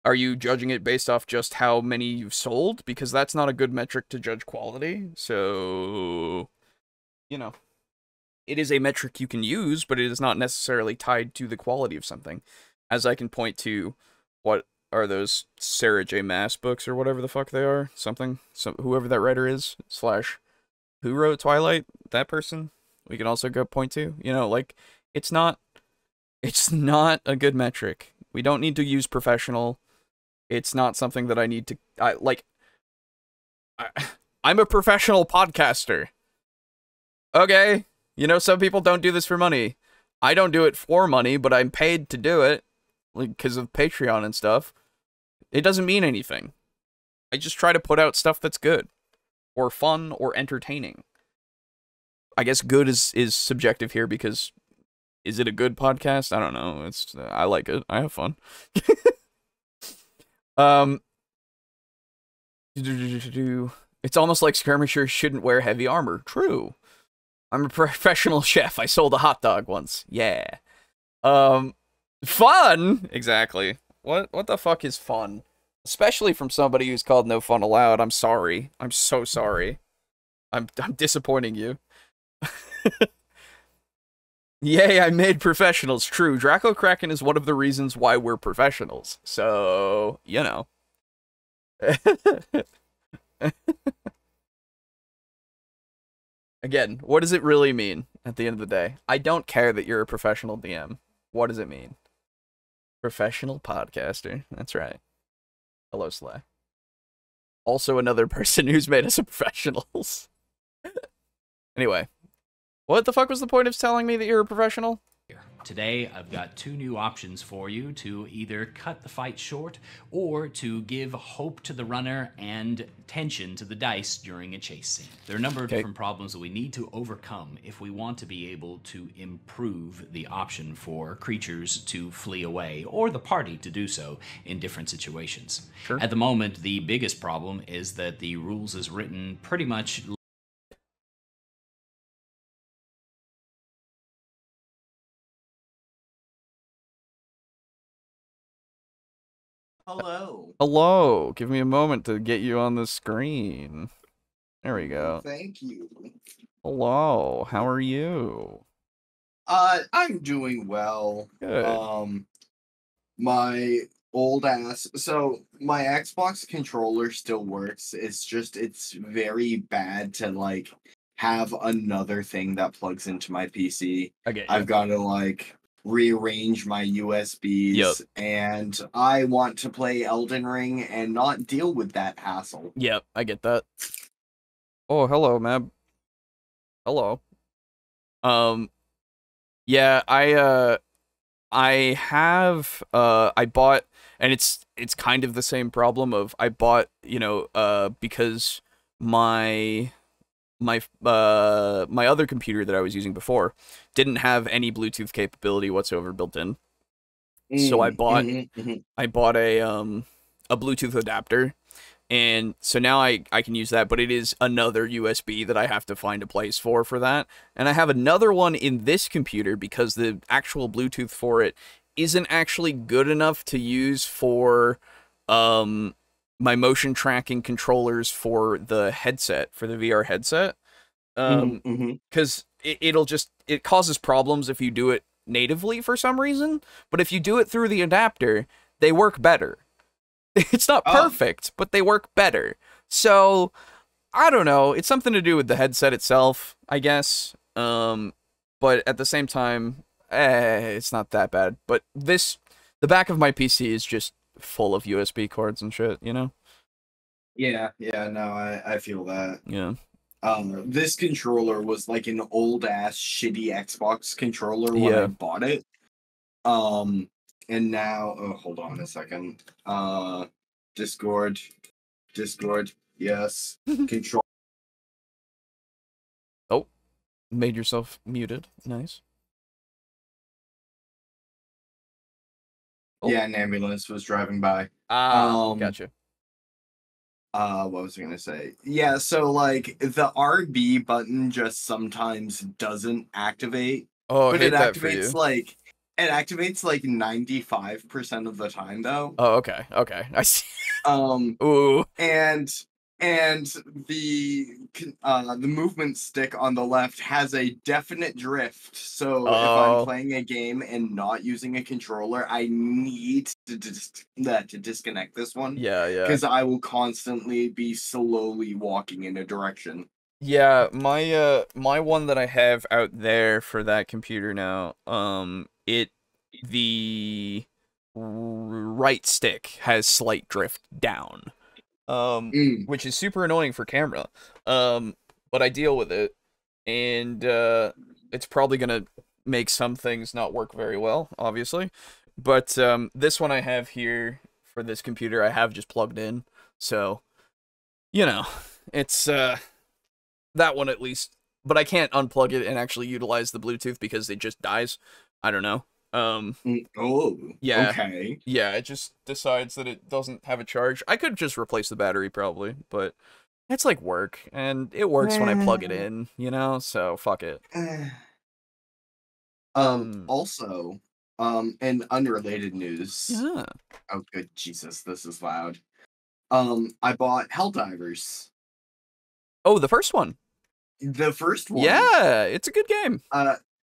Are you judging it based off just how many you've sold? Because that's not a good metric to judge quality. So, you know, it is a metric you can use, but it is not necessarily tied to the quality of something. As I can point to, what are those Sarah J. Maas books or whatever the fuck they are? Whoever that writer is, / who wrote Twilight? That person? We can also go point to. You know, like, it's not a good metric. We don't need to use professional. It's not something that I need to... I'm a professional podcaster. Okay. You know, some people don't do this for money. I don't do it for money, but I'm paid to do it, like, because of Patreon and stuff. It doesn't mean anything. I just try to put out stuff that's good, or fun, or entertaining. I guess good is subjective here, because is it a good podcast? I don't know. I like it. I have fun. It's almost like skirmishers shouldn't wear heavy armor. True. I'm a professional chef. I sold a hot dog once. Yeah. Fun? Exactly. What the fuck is fun? Especially from somebody who's called No Fun Allowed. I'm sorry. I'm so sorry. I'm disappointing you. Yay, I made professionals. True. Draco Kraken is one of the reasons why we're professionals. So, you know. Again, what does it really mean at the end of the day? I don't care that you're a professional DM. What does it mean? Professional podcaster. That's right. Hello, Slay. Also another person who's made us professionals. Anyway. What the fuck was the point of telling me that you're a professional? Today, I've got 2 new options for you to either cut the fight short or to give hope to the runner and tension to the dice during a chase scene. There are a number of different problems that we need to overcome if we want to be able to improve the option for creatures to flee away, or the party to do so in different situations. Sure. At the moment, the biggest problem is that the rules is written pretty much... Hello. Hello. Give me a moment to get you on the screen. There we go. Thank you. Hello. How are you? I'm doing well. Good. My old ass. So my Xbox controller still works. It's just it's very bad to like have another thing that plugs into my PC. I've got to like rearrange my USBs, and I want to play Elden Ring and not deal with that hassle. Yep, I get that. Oh, hello, Mab. Hello. Yeah, I bought, and it's kind of the same problem of I bought, because my other computer that I was using before didn't have any Bluetooth capability whatsoever built in. So I bought I bought a Bluetooth adapter, and so now I can use that, but it is another USB that I have to find a place for that. And I have another one in this computer because the actual Bluetooth for it isn't actually good enough to use for my motion tracking controllers for the headset, for the VR headset. Because it causes problems if you do it natively for some reason, but if you do it through the adapter, they work better. It's not perfect, but they work better. So, I don't know. It's something to do with the headset itself, I guess. But at the same time, it's not that bad. But the back of my PC is just full of USB cords and shit, you know? Yeah, no, I feel that. Yeah. This controller was like an old ass shitty Xbox controller when I bought it. And now, hold on a second. Discord, yes, control. Oh, made yourself muted. Nice. Oh. Yeah, an ambulance was driving by. Gotcha. What was I gonna say? Yeah, so like the RB button just sometimes doesn't activate. Oh, but I hate it that for you. It activates like 95% of the time though. Oh, okay. I see. Ooh. And the movement stick on the left has a definite drift. So if I'm playing a game and not using a controller, I need to disconnect this one. Yeah. Because I will constantly be slowly walking in a direction. Yeah, my one that I have out there for that computer now, the right stick has slight drift down. Which is super annoying for camera. But I deal with it, and it's probably gonna make some things not work very well, obviously. But this one I have here for this computer, I have just plugged in, so it's that one at least. But I can't unplug it and actually utilize the Bluetooth because it just dies. I don't know. Yeah. Okay. Yeah, it just decides that it doesn't have a charge. I could just replace the battery probably, but it's like work, and it works when I plug it in, so fuck it. Also, in unrelated news. Yeah. Oh, good Jesus, this is loud. I bought Helldivers. Oh, the first one. The first one. Yeah, it's a good game.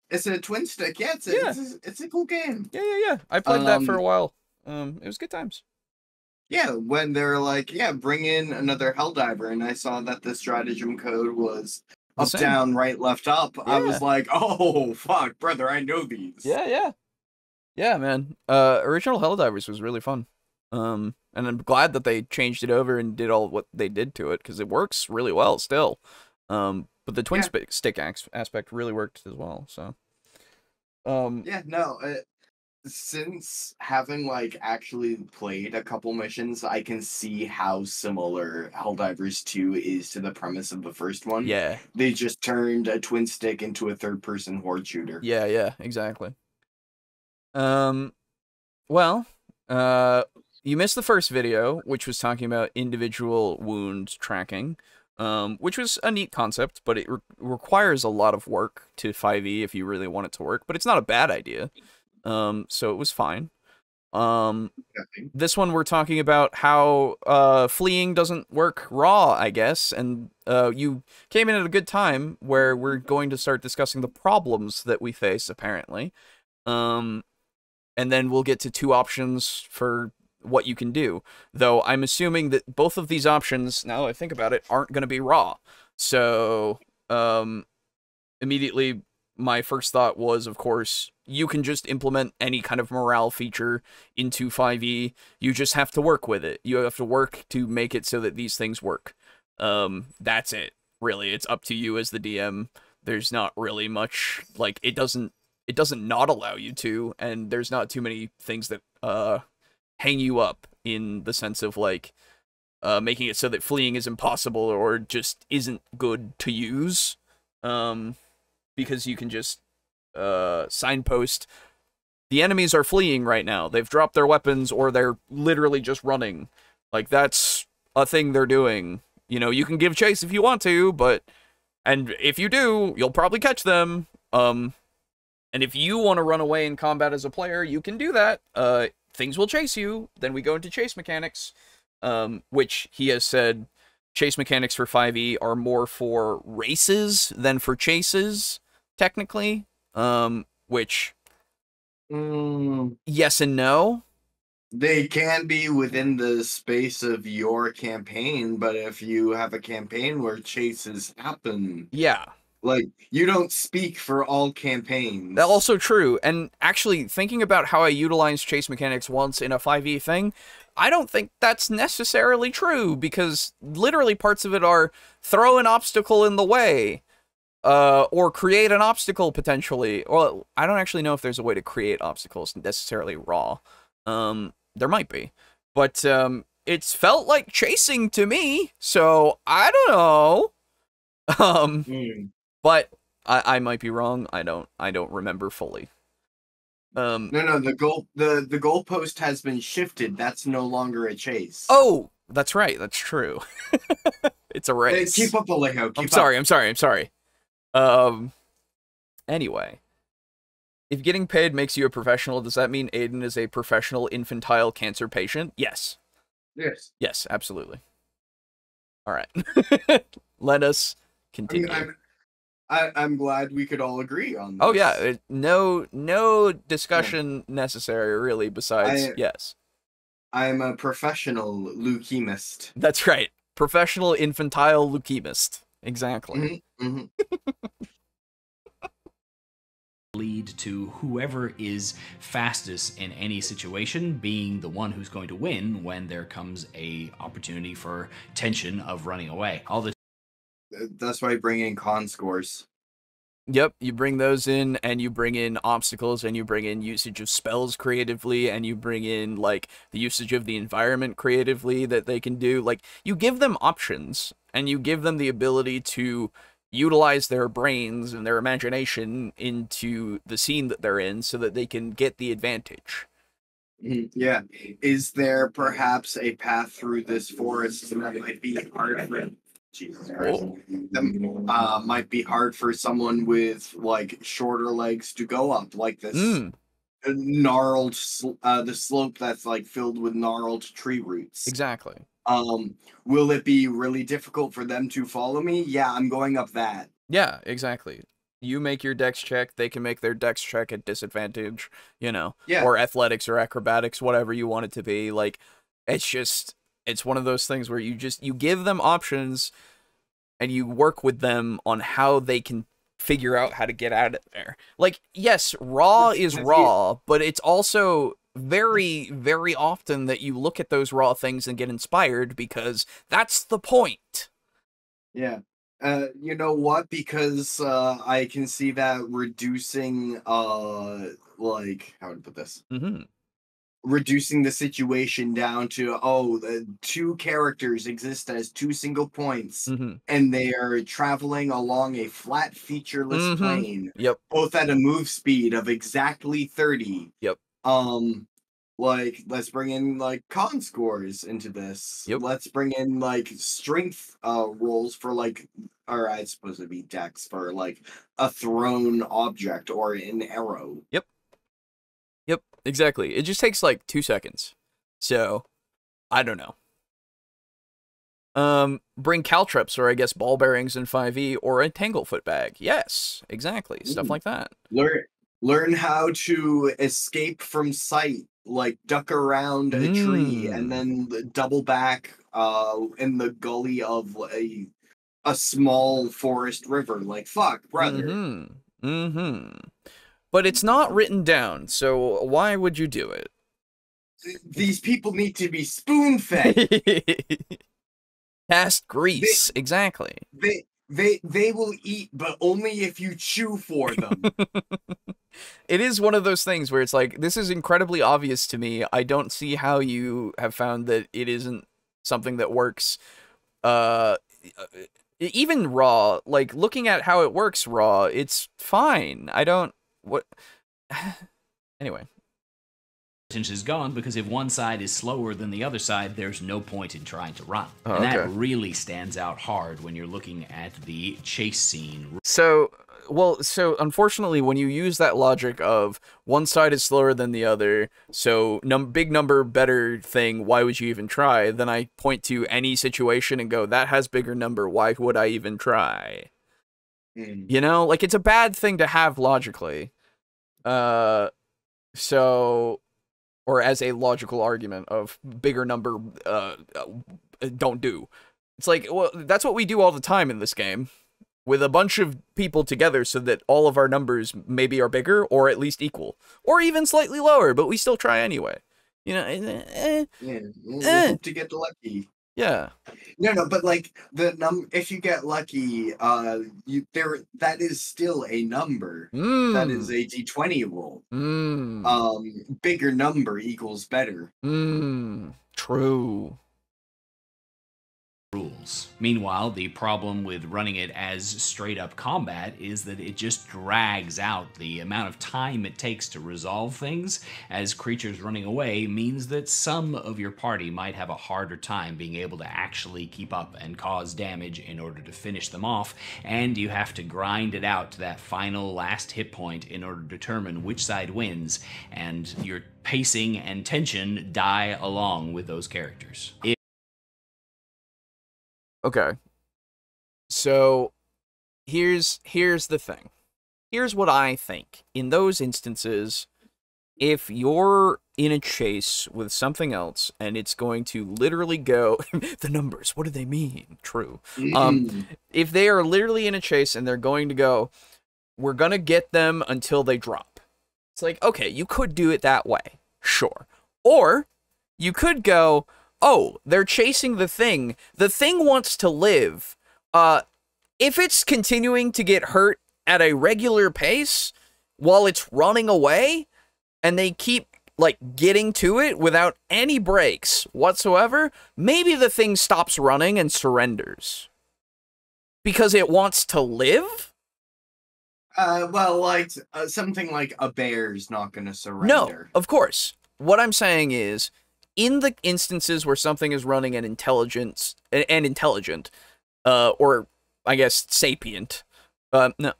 It's a twin stick. Yeah, it's a cool game. Yeah. I played that for a while. It was good times. Yeah, when they're like, bring in another Helldiver, and I saw that the stratagem code was up, down, right, left, up. Yeah. I was like, oh, fuck, brother, I know these. Yeah, man. Original Helldivers was really fun. And I'm glad that they changed it over and did all what they did to it, because it works really well still. But the twin stick aspect really worked as well, so. Since having actually played a couple missions, I can see how similar Helldivers 2 is to the premise of the first one. Yeah. They just turned a twin stick into a third-person horde shooter. Yeah, exactly. Well, you missed the first video, which was talking about individual wound tracking. Which was a neat concept, but it requires a lot of work to 5e if you really want it to work, but it's not a bad idea. So it was fine. This one we're talking about how fleeing doesn't work raw, I guess, and you came in at a good time where we're going to start discussing the problems that we face, apparently. And then we'll get to 2 options for what you can do, though I'm assuming that both of these options, now that I think about it, aren't going to be raw. So immediately my first thought was, of course, you can just implement any kind of morale feature into 5e. You just have to work with it. You have to work to make it so that these things work. That's it, really. It's up to you as the DM there's not really much, like, it doesn't not allow you to, and there's not too many things that hang you up in the sense of, like, making it so that fleeing is impossible or just isn't good to use, because you can just signpost, the enemies are fleeing right now, they've dropped their weapons, or they're literally just running. Like, that's a thing they're doing. You know, you can give chase if you want to, and if you do, you'll probably catch them. And if you want to run away in combat as a player, you can do that. Things will chase you. Then we go into chase mechanics, which he has said chase mechanics for 5e are more for races than for chases, technically. Which, yes and no. They can be within the space of your campaign, but if you have a campaign where chases happen, yeah, like, you don't speak for all campaigns. That's also true. And actually, thinking about how I utilized chase mechanics once in a 5e thing, I don't think that's necessarily true, because literally parts of it are throw an obstacle in the way, or create an obstacle potentially. Or I don't actually know if there's a way to create obstacles necessarily raw. There might be, but it's felt like chasing to me, so I don't know. But I might be wrong. I don't remember fully. No, the goalpost has been shifted. That's no longer a chase. Oh, that's right. That's true. It's a race. Keep up, Alejo. I'm sorry. Anyway. If getting paid makes you a professional, does that mean Aiden is a professional infantile cancer patient? Yes. Yes. Yes, absolutely. All right. Let us continue. I'm glad we could all agree on this. Oh, yeah. No discussion necessary, really, besides yes. I'm a professional leukemist. That's right. Professional infantile leukemist. Exactly. Lead to whoever is fastest in any situation being the one who's going to win when there comes a opportunity for tension of running away. That's why I bring in con scores. Yep, you bring those in, and you bring in obstacles, and you bring in usage of spells creatively, and you bring in, like, the usage of the environment creatively that they can do. Like, you give them options, and you give them the ability to utilize their brains and their imagination into the scene that they're in so that they can get the advantage. Yeah. Is there perhaps a path through this forest that might be hard for Jesus Christ? That might be hard for someone with, like, shorter legs to go up, like this gnarled the slope that's, like, filled with gnarled tree roots. Exactly. Will it be really difficult for them to follow me? Yeah, I'm going up that. Yeah, exactly. You make your dex check, they can make their dex check at disadvantage, you know, or athletics or acrobatics, whatever you want it to be. Like, it's one of those things where you give them options and you work with them on how they can figure out how to get out of there. Like, yes, raw is raw, but it's also very, very often that you look at those raw things and get inspired, because that's the point. Yeah. You know what? Because I can see that reducing, like, how to put this? Reducing the situation down to, two characters exist as two single points, and they are traveling along a flat, featureless plane. Yep. Both at a move speed of exactly 30. Yep. Like, let's bring in, like, con scores into this. Yep. Let's bring in, like, strength rolls for, like, or I suppose it'd be dex for, like, a thrown object or an arrow. Yep. Yep, exactly. It just takes, like, 2 seconds. So, I don't know. Bring caltrops, or I guess ball bearings in 5e, or a tanglefoot bag. Yes, exactly. Stuff like that. Learn how to escape from sight, like duck around a tree and then double back in the gully of a small forest river. Like, fuck, brother. But it's not written down, so why would you do it? These people need to be spoon-fed. Cast grease, exactly. They will eat, but only if you chew for them. It is one of those things where it's like, this is incredibly obvious to me. I don't see how you have found that it isn't something that works. Even raw, like, looking at how it works raw, it's fine. I don't... What... Anyway. Is gone because if one side is slower than the other side, there's no point in trying to run. Oh, and that okay. really stands out hard when you're looking at the chase scene. So unfortunately, when you use that logic of one side is slower than the other, so big number, better thing, why would you even try? Then I point to any situation and go, that has bigger number, why would I even try? You know, like, it's a bad thing to have logically. Or as a logical argument of bigger number, don't do. It's like, well, that's what we do all the time in this game. With a bunch of people together so that all of our numbers maybe are bigger or at least equal. Or even slightly lower, but we still try anyway. You know, to get lucky. Yeah. No, but like if you get lucky, that is still a number. That is a D20 roll. Bigger number equals better. True. Rules. Meanwhile, the problem with running it as straight up combat is that it just drags out. The amount of time it takes to resolve things as creatures running away means that some of your party might have a harder time being able to actually keep up and cause damage in order to finish them off, and you have to grind it out to that final last hit point in order to determine which side wins, and your pacing and tension die along with those characters. Okay. So here's the thing. Here's what I think. In those instances, if you're in a chase with something else and it's going to literally go the numbers, what do they mean? True. If they are literally in a chase and they're going to go, we're going to get them until they drop. It's like, okay, you could do it that way. Sure. Or you could go, oh, they're chasing the thing. The thing wants to live. If it's continuing to get hurt at a regular pace while it's running away, and they keep, like, getting to it without any breaks whatsoever, maybe the thing stops running and surrenders. Because it wants to live? Well, like, something like a bear's not gonna surrender. No, of course. What I'm saying is, in the instances where something is running an intelligent, or I guess sapient, no.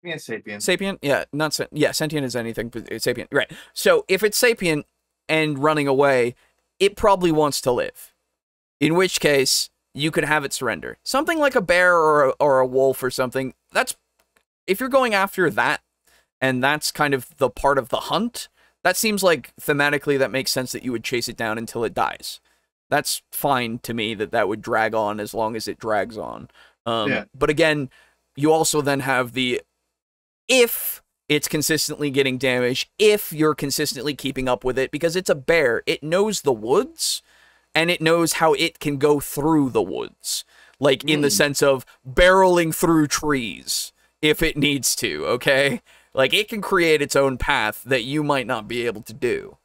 Yeah, sapient. Sapient? Yeah, sentient is anything, but it's sapient. Right. So if it's sapient and running away, it probably wants to live. In which case, you could have it surrender. Something like a bear or a wolf or something, that's, if you're going after that, and that's kind of the part of the hunt, that seems like thematically that makes sense that you would chase it down until it dies. That's fine to me that would drag on as long as it drags on. Yeah. But again, you also then have the, if it's consistently getting damaged, if you're consistently keeping up with it, because it's a bear, it knows the woods, and it knows how it can go through the woods. Like, in the sense of barreling through trees, if it needs to, okay? Like, it can create its own path that you might not be able to do.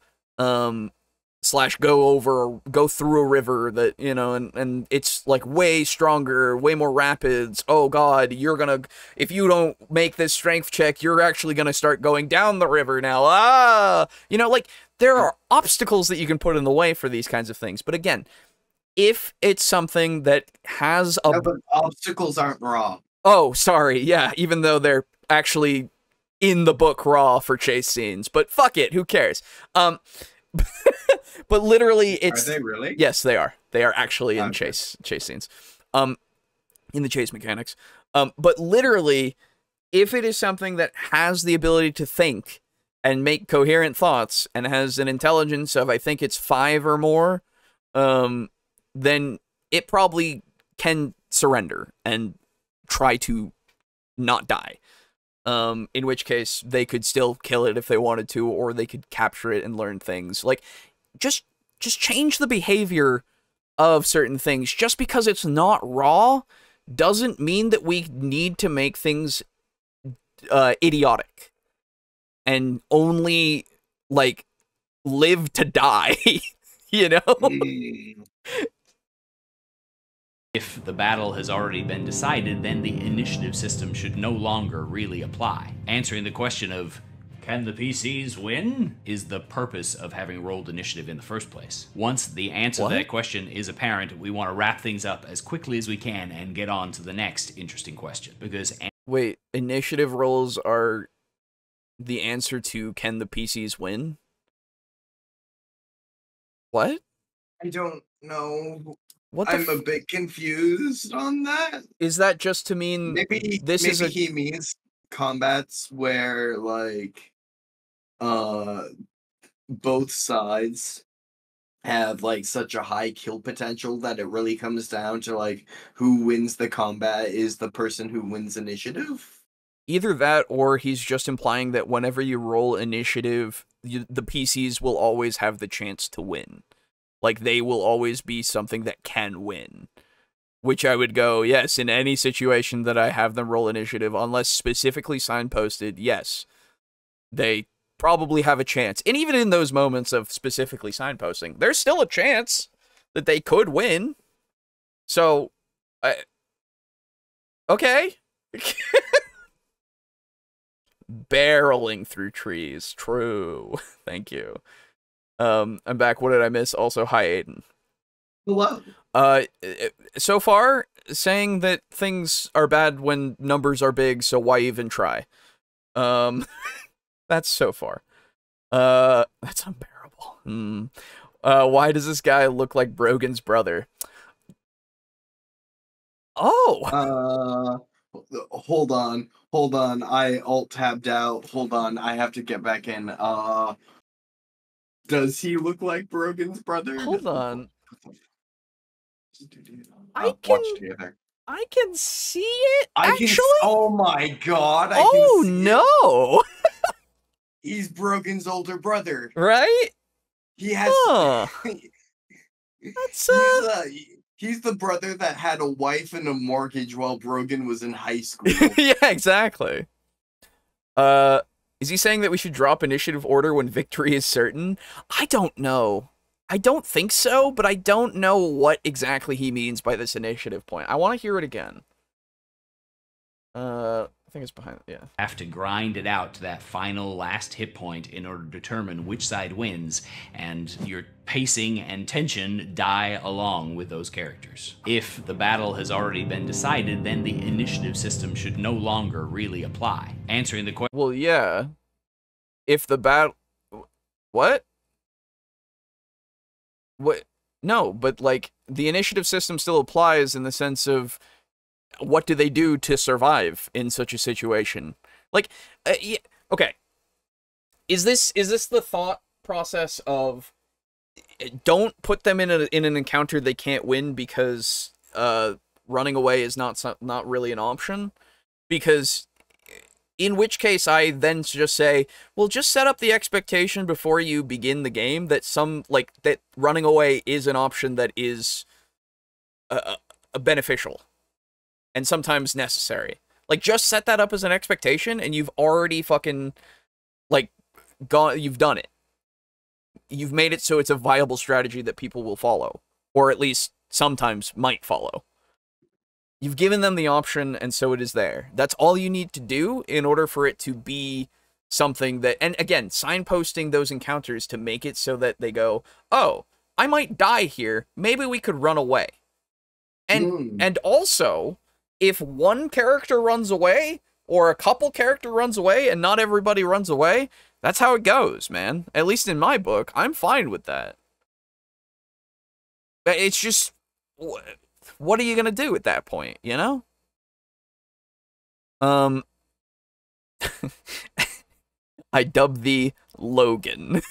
Slash go through a river that, you know, and it's, like, way stronger, way more rapids. Oh, God, if you don't make this strength check, you're actually gonna start going down the river now. Ah! You know, like, there are obstacles that you can put in the way for these kinds of things. But again, if it's something that has a... No, but obstacles aren't raw. Oh, sorry, yeah, even though they're actually in the book raw for chase scenes, but fuck it, who cares? But literally, it's... Are they really? Yes, they are. They are actually in chase scenes. In the chase mechanics. But literally, if it is something that has the ability to think and make coherent thoughts and has an intelligence of, I think it's 5 or more, then it probably can surrender and try to not die. In which case, they could still kill it if they wanted to, or they could capture it and learn things. Like, just change the behavior of certain things. Just because it's not raw doesn't mean that we need to make things idiotic and only like live to die. You know? If the battle has already been decided, then the initiative system should no longer really apply. Answering the question of, can the PCs win? Is the purpose of having rolled initiative in the first place. Once the answer to that question is apparent, we want to wrap things up as quickly as we can and get on to the next interesting question. Because wait, initiative rolls are the answer to can the PCs win? What? I don't know. What I'm a bit confused on that. Is that just to mean maybe he means combats where like both sides have like such a high kill potential that it really comes down to like who wins the combat is the person who wins initiative? Either that, or he's just implying that whenever you roll initiative, the PCs will always have the chance to win. Like, they will always be something that can win. Which I would go, yes, in any situation that I have them roll initiative, unless specifically signposted, yes, they probably have a chance. And even in those moments of specifically signposting, there's still a chance that they could win. So, okay. Barreling through trees. True. Thank you. I'm back. What did I miss? Also, hi, Aiden. Hello. So far, saying that things are bad when numbers are big, so why even try? That's so far. That's unbearable. Why does this guy look like Brogan's brother? Oh! Hold on. I alt-tabbed out. Hold on, I have to get back in. Does he look like Brogan's brother? Hold on. Watch together. I can see it, actually? Oh my god, I oh, can see no! it. He's Brogan's older brother. Right? He has... Huh. That's, he's the brother that had a wife and a mortgage while Brogan was in high school. Yeah, exactly. Is he saying that we should drop initiative order when victory is certain? I don't know. I don't think so, but I don't know what exactly he means by this initiative point. I want to hear it again. I think it's behind, yeah. Have to grind it out to that final last hit point in order to determine which side wins, and your pacing and tension die along with those characters. If the battle has already been decided, then the initiative system should no longer really apply. Answering the question... Well, yeah. If the battle... What? What? No, but, like, the initiative system still applies in the sense of what do they do to survive in such a situation? Like, yeah, okay. Is this the thought process of don't put them in an encounter they can't win because running away is not really an option? Because in which case I then just say, well, just set up the expectation before you begin the game that that running away is an option that is beneficial and sometimes necessary. Like, just set that up as an expectation, and you've already fucking, like, you've done it. You've made it so it's a viable strategy that people will follow, or at least sometimes might follow. You've given them the option, and so it is there. That's all you need to do in order for it to be something that, and again, signposting those encounters to make it so that they go, oh, I might die here, maybe we could run away. And also, if one character runs away, or a couple character runs away, and not everybody runs away, that's how it goes, man. At least in my book, I'm fine with that. It's just, what are you gonna do at that point, you know? I dubbed thee Logan.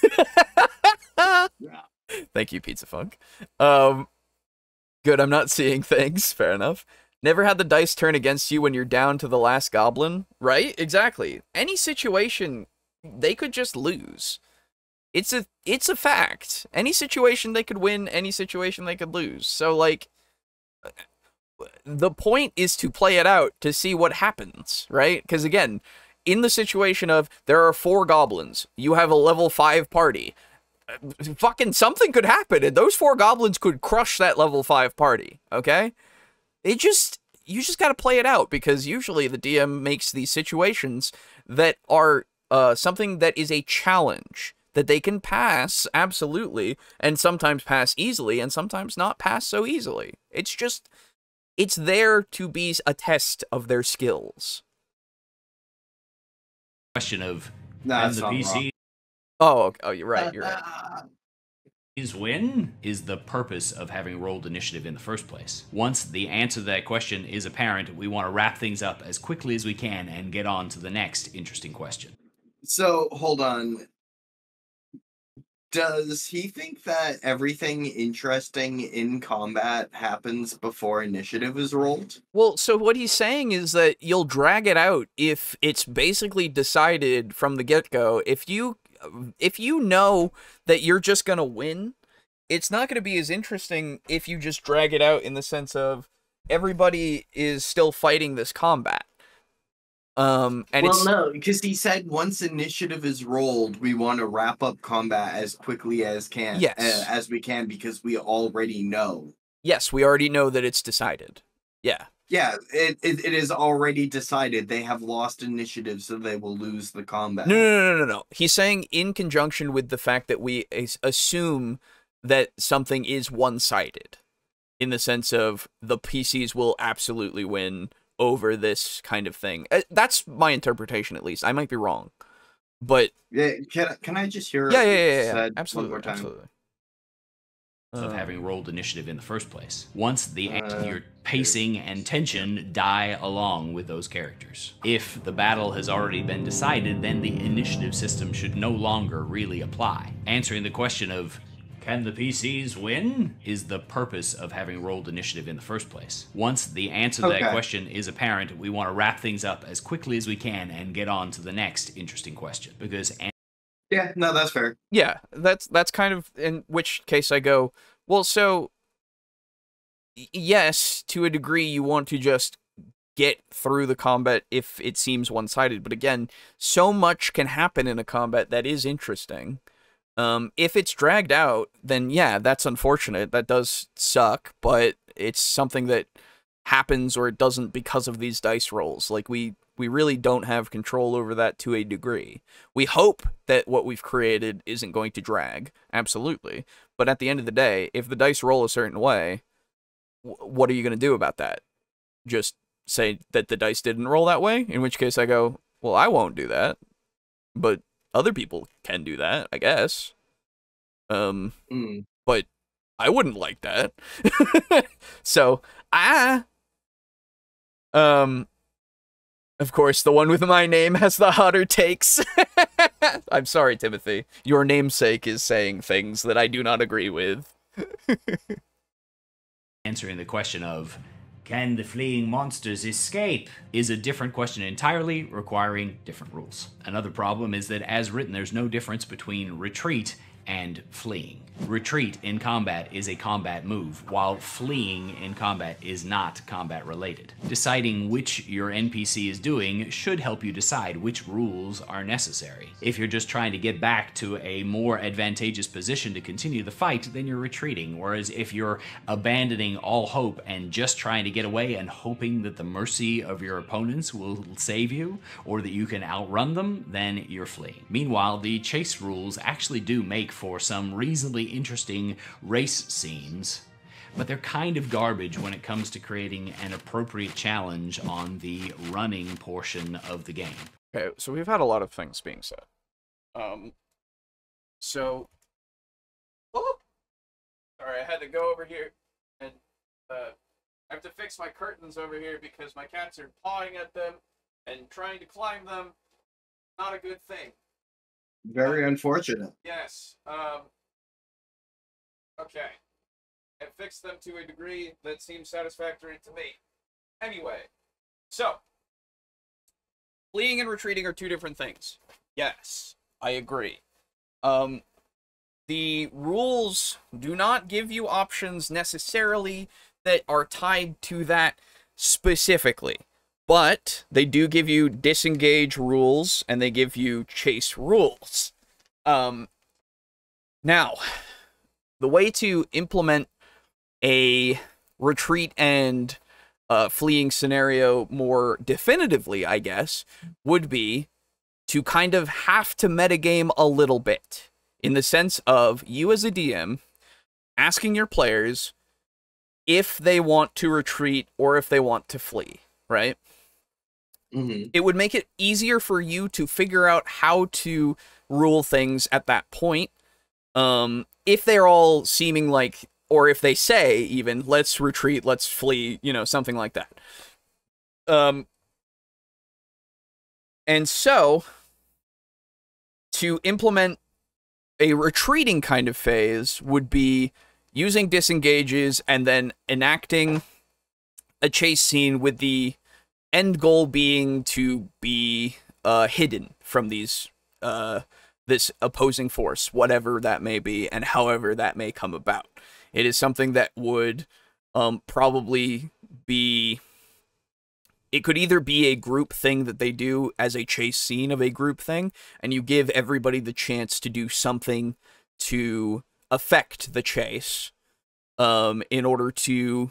Thank you, Pizza Funk. Good, I'm not seeing things. Fair enough. Never had the dice turn against you when you're down to the last goblin. Right? Exactly. Any situation, they could just lose. It's a fact. Any situation they could win, any situation they could lose. So, like, the point is to play it out to see what happens, right? Because again, in the situation of there are 4 goblins, you have a level 5 party, fucking something could happen, and those 4 goblins could crush that level 5 party, okay? You just gotta play it out, because usually the DM makes these situations that are something that is a challenge that they can pass, absolutely, and sometimes pass easily, and sometimes not pass so easily. It's there to be a test of their skills. Question of, Nah, can the PC Oh, you're right, you're right. win is the purpose of having rolled initiative in the first place. Once the answer to that question is apparent, we want to wrap things up as quickly as we can and get on to the next interesting question. So, hold on. Does he think that everything interesting in combat happens before initiative is rolled? Well, so what he's saying is that you'll drag it out if it's basically decided from the get-go. If you know that you're just going to win, it's not going to be as interesting if you just drag it out in the sense of everybody is still fighting this combat. No, because he said once initiative is rolled, we want to wrap up combat as quickly as we can, because we already know. Yes, we already know that it's decided. Yeah. Yeah, it is already decided. They have lost initiative, so they will lose the combat. No. He's saying in conjunction with the fact that we assume that something is one-sided, in the sense of the PCs will absolutely win over this kind of thing. That's my interpretation, at least. I might be wrong, but yeah, can I just hear? Yeah. Absolutely, one more time? absolutely. Of having rolled initiative in the first place. Once your pacing and tension die along with those characters. If the battle has already been decided, then the initiative system should no longer really apply. Answering the question of, can the PCs win? Is the purpose of having rolled initiative in the first place. Once the answer to that question is apparent, we want to wrap things up as quickly as we can and get on to the next interesting question. Because yeah, no, that's fair. Yeah, that's kind of, in which case I go, well, so yes, to a degree you want to just get through the combat if it seems one-sided, but again, so much can happen in a combat that is interesting. If it's dragged out, then yeah, that's unfortunate. That does suck, but it's something that happens or it doesn't because of these dice rolls. Like, we really don't have control over that to a degree. We hope that what we've created isn't going to drag, absolutely. But at the end of the day, if the dice roll a certain way, what are you going to do about that? Just say that the dice didn't roll that way? In which case I go, well, I won't do that. But other people can do that, I guess. But I wouldn't like that. So, of course, the one with my name has the hotter takes. I'm sorry, Timothy. Your namesake is saying things that I do not agree with. Answering the question of, can the fleeing monsters escape, is a different question entirely, requiring different rules. Another problem is that, as written, there's no difference between retreat and fleeing. Retreat in combat is a combat move, while fleeing in combat is not combat related. Deciding which your NPC is doing should help you decide which rules are necessary. If you're just trying to get back to a more advantageous position to continue the fight, then you're retreating, whereas if you're abandoning all hope and just trying to get away and hoping that the mercy of your opponents will save you, or that you can outrun them, then you're fleeing. Meanwhile, the chase rules actually do make for some reasonably interesting race scenes, but they're kind of garbage when it comes to creating an appropriate challenge on the running portion of the game. Okay, so we've had a lot of things being said. So... Oh! Sorry, I had to go over here, and I have to fix my curtains over here because my cats are pawing at them and trying to climb them. Not a good thing. Very unfortunate. Yes. Okay. I fixed them to a degree that seems satisfactory to me. Anyway, so fleeing and retreating are two different things. Yes, I agree. The rules do not give you options necessarily that are tied to that specifically. But they do give you disengage rules, and they give you chase rules. Now, the way to implement a retreat and fleeing scenario more definitively, I guess, would be to kind of have to metagame a little bit, in the sense of you as a DM asking your players if they want to retreat or if they want to flee, right? Mm-hmm. It would make it easier for you to figure out how to rule things at that point. If they're all seeming like, or if they say even, let's retreat, let's flee, you know, something like that. And so, to implement a retreating kind of phase would be using disengages and then enacting a chase scene with the end goal being to be hidden from these this opposing force, whatever that may be, and however that may come about. It is something that would probably be... It could either be a group thing that they do as a chase scene of a group thing, and you give everybody the chance to do something to affect the chase in order to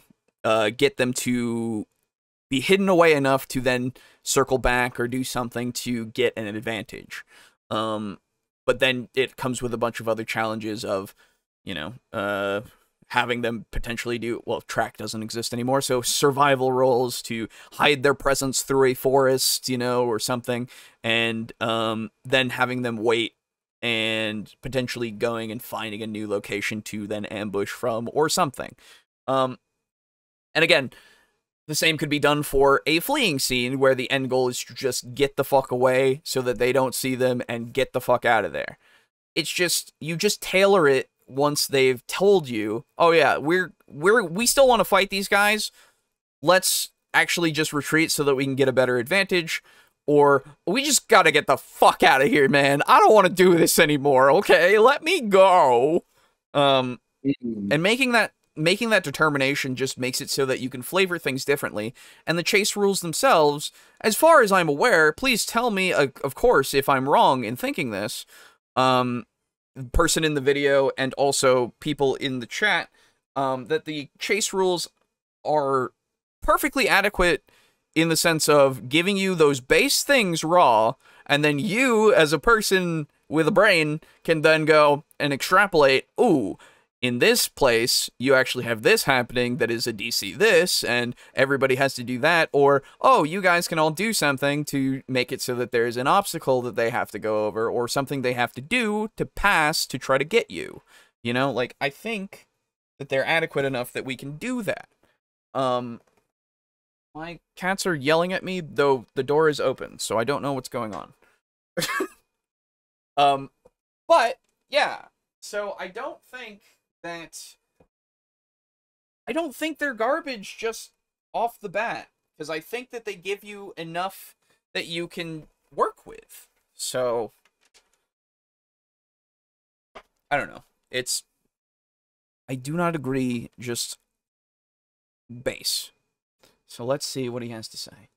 get them to be hidden away enough to then circle back or do something to get an advantage. But then it comes with a bunch of other challenges of, you know, having them potentially do, well, track doesn't exist anymore, so survival roles to hide their presence through a forest, you know, or something, and then having them wait and potentially going and finding a new location to then ambush from or something. And again, the same could be done for a fleeing scene where the end goal is to just get the fuck away so that they don't see them and get the fuck out of there. It's just, you just tailor it once they've told you, oh yeah, we still want to fight these guys. Let's actually just retreat so that we can get a better advantage. Or, we just gotta get the fuck out of here, man. I don't want to do this anymore, okay? Let me go. And making that determination just makes it so that you can flavor things differently. And the chase rules themselves, as far as I'm aware, please tell me, of course, if I'm wrong in thinking this, person in the video and also people in the chat, that the chase rules are perfectly adequate in the sense of giving you those base things raw, and then you, as a person with a brain, can then go and extrapolate, ooh, in this place, you actually have this happening that is a DC this, and everybody has to do that, or, oh, you guys can all do something to make it so that there's an obstacle that they have to go over, or something they have to do to pass to try to get you. You know, like, I think that they're adequate enough that we can do that. My cats are yelling at me, though the door is open, so I don't know what's going on. But, yeah, so I don't think they're garbage just off the bat, because I think that they give you enough that you can work with. So, I don't know. I do not agree, just base. So let's see what he has to say.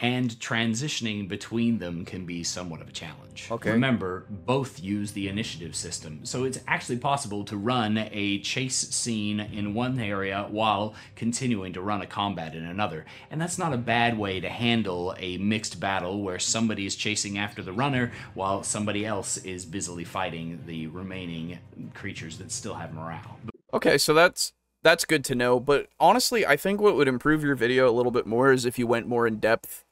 And transitioning between them can be somewhat of a challenge. Okay. Remember, both use the initiative system, so it's actually possible to run a chase scene in one area while continuing to run a combat in another. And that's not a bad way to handle a mixed battle where somebody is chasing after the runner while somebody else is busily fighting the remaining creatures that still have morale. Okay, so that's good to know, but honestly, I think what would improve your video a little bit more is if you went more in depth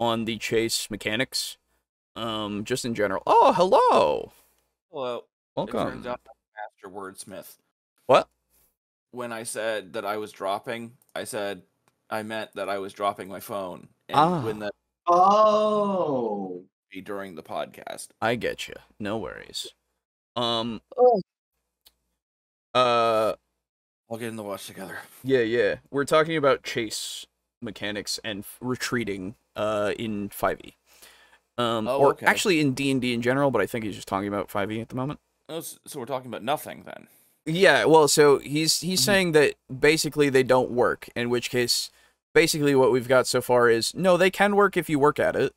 on the chase mechanics, just in general. Oh, hello! Hello. Welcome. It turns out I'm a master wordsmith. What? When I said that I was dropping, I meant that I was dropping my phone. And when that be during the podcast. I get you. No worries. I'll get in the watch together. Yeah. We're talking about chase mechanics and retreating in 5e. Or okay. actually in D&D in general, but I think he's just talking about 5e at the moment. Oh, so we're talking about nothing then. Yeah, well, so he's saying that basically they don't work, in which case, basically what we've got so far is, no, they can work if you work at it.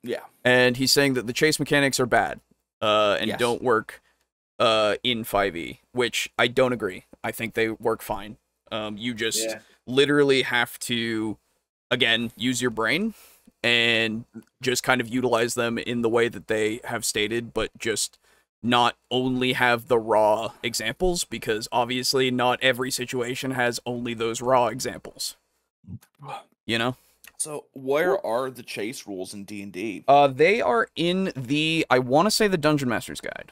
Yeah. And he's saying that the chase mechanics are bad, and Yes. don't work in 5e, which I don't agree. I think they work fine. You just literally have to, again, use your brain and just kind of utilize them in the way that they have stated, but just not only have the raw examples, because obviously not every situation has only those raw examples. You know? So where are the chase rules in D&D? They are in the, I want to say, the Dungeon Master's Guide.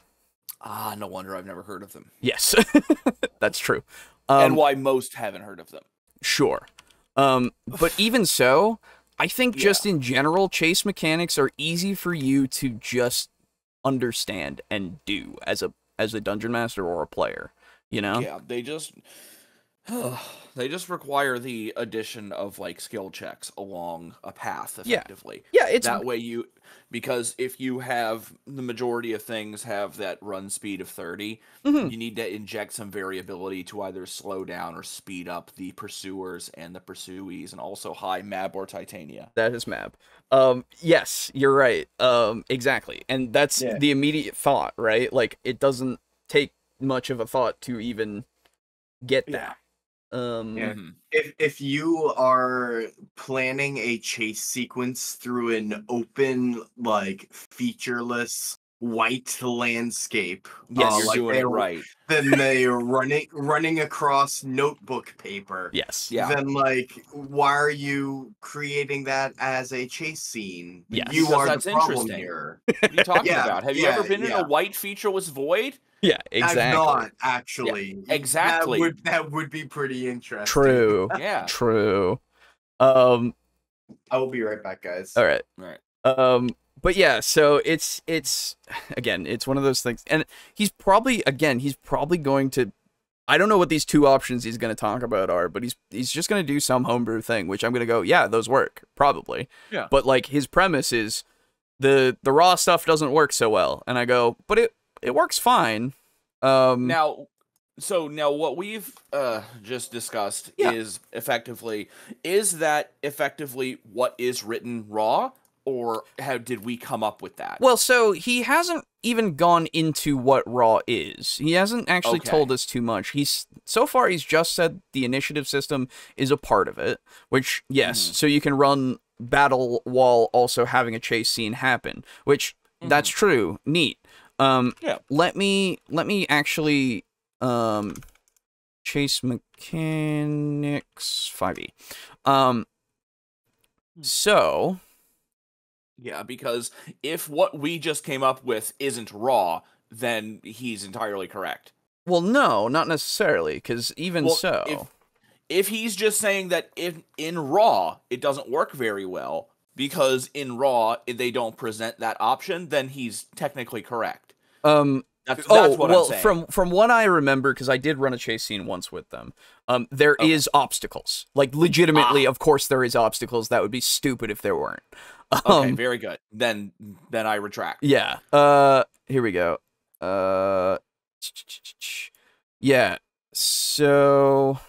Ah, no wonder I've never heard of them. Yes, that's true. And why most haven't heard of them. Sure. But even so, I think just in general, chase mechanics are easy for you to just understand and do as a dungeon master or a player, you know? Yeah, they just require the addition of like skill checks along a path effectively. Yeah, it's that way because if you have the majority of things have that run speed of 30, you need to inject some variability to either slow down or speed up the pursuers and the pursuees, and also high Mab or Titania. That is Mab. Yes, you're right. Exactly. And that's the immediate thought, right? Like, it doesn't take much of a thought to even get that. If you are planning a chase sequence through an open, like, featureless white landscape, Yes, you're doing it right. Then they're running across notebook paper. Yes. Yeah. Then, like, why are you creating that as a chase scene? Yes. You Because are that's the problem interesting. here. What are you talking about? Have you ever been in a white featureless void? Yeah, exactly. I've not, actually. Yeah, exactly. That would be pretty interesting. True. Yeah. True. I will be right back, guys. All right. Right. But yeah, so it's again, it's one of those things, and he's probably going to, I don't know what these two options he's going to talk about are, but he's just going to do some homebrew thing, which I'm going to go, yeah, those work, probably. Yeah. But like his premise is the raw stuff doesn't work so well, and I go, but it works fine. Now what we've just discussed is that effectively what is written raw, or how did we come up with that? Well, so he hasn't even gone into what raw is. He hasn't actually told us too much. So far he's just said the initiative system is a part of it, which yes, so you can run battle while also having a chase scene happen, which that's true. Neat. Let me actually chase mechanics 5e. So yeah, because if what we just came up with isn't raw, then he's entirely correct. Well, no, not necessarily, because if he's just saying that in raw it doesn't work very well because in raw they don't present that option, then he's technically correct. That's what I'm saying. From what I remember, because I did run a chase scene once with them, there is obstacles. Like, legitimately, of course there is obstacles. That would be stupid if there weren't. Okay, very good. Then I retract. Yeah. Here we go. Yeah. So.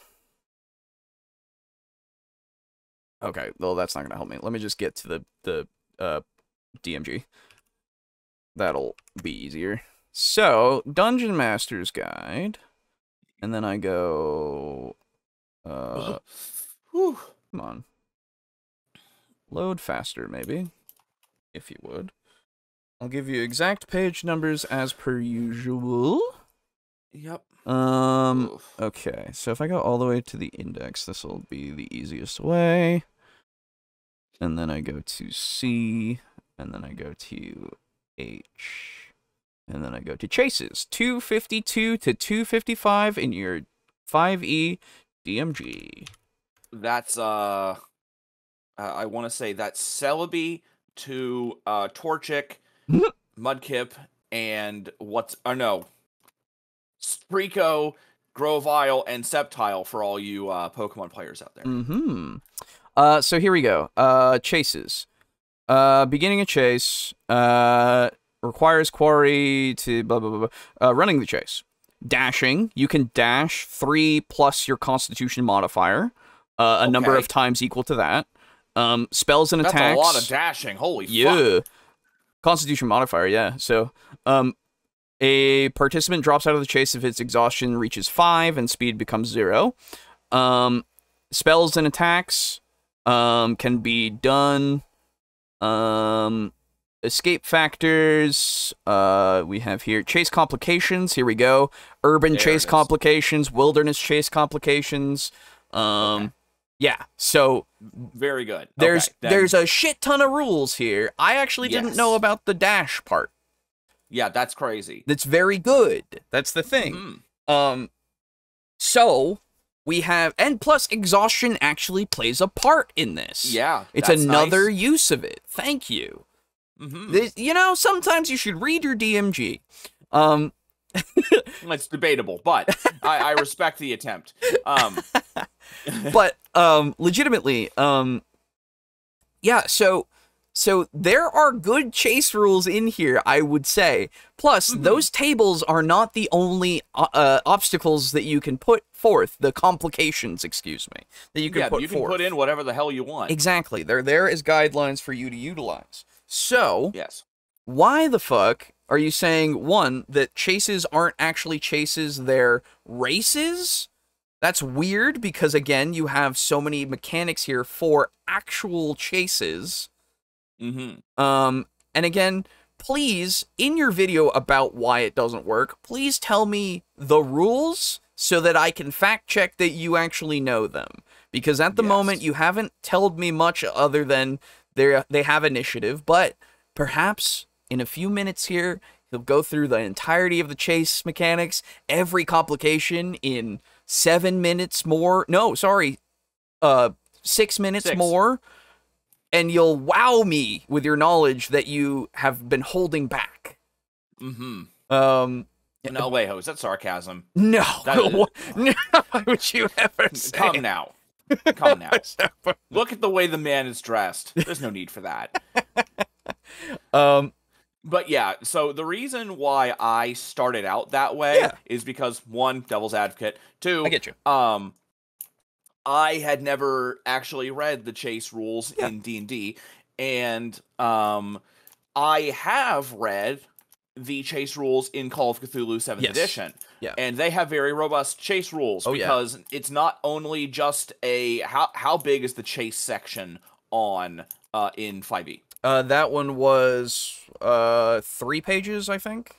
Okay. Well, that's not gonna help me. Let me just get to the DMG. That'll be easier. So, Dungeon Master's Guide, and then I go, come on, load faster, maybe, if you would. I'll give you exact page numbers as per usual. Yep. Okay, so if I go all the way to the index, this will be the easiest way. And then I go to C, and then I go to H. And then I go to chases, 252 to 255 in your 5e DMG. That's, I want to say that's Celebi to Torchic, Mudkip, and Spreeko, Grovyle, and Sceptile for all you Pokemon players out there. So here we go. Chases. Beginning a chase. Requires quarry to blah, blah, blah, blah. Running the chase. dashing. You can dash 3 plus your Constitution modifier, a number of times equal to that. Spells and attacks. That's a lot of dashing. Holy fuck. Constitution modifier, yeah. So, a participant drops out of the chase if its exhaustion reaches 5 and speed becomes 0. Spells and attacks can be done. Escape factors. We have here chase complications. Here we go. Urban chase complications. Wilderness chase complications. Yeah. So very good. There's a shit ton of rules here. I actually didn't know about the dash part. Yeah, that's crazy. That's very good. That's the thing. So we have, and plus exhaustion actually plays a part in this. Yeah, it's another use of it. Thank you. You know, sometimes you should read your DMG. It's debatable, but I respect the attempt. But legitimately, yeah. So there are good chase rules in here, I would say. Plus, those tables are not the only obstacles that you can put forth. The complications, excuse me, that you can put forth. You can put in whatever the hell you want. Exactly. They're there as guidelines for you to utilize. So, yes. Why the fuck are you saying, one, that chases aren't actually chases, they're races? That's weird because, again, you have so many mechanics here for actual chases. And again, please, in your video about why it doesn't work, please tell me the rules so that I can fact check that you actually know them. Because at the moment, you haven't told me much other than they have initiative, but perhaps in a few minutes here, he'll go through the entirety of the chase mechanics, every complication in 7 minutes more. No, sorry, 6 minutes more. And you'll wow me with your knowledge that you have been holding back. No, Alejo, is that sarcasm? No. No, why would you ever say? Come now. Come now. Look at the way the man is dressed. There's no need for that. But yeah, so the reason why I started out that way is because, one, devil's advocate. Two, I get you. I had never actually read the chase rules in D&D, and I have read the chase rules in Call of Cthulhu 7th edition. Yeah. And they have very robust chase rules because it's not only just a how big is the chase section on in 5e? That one was 3 pages, I think.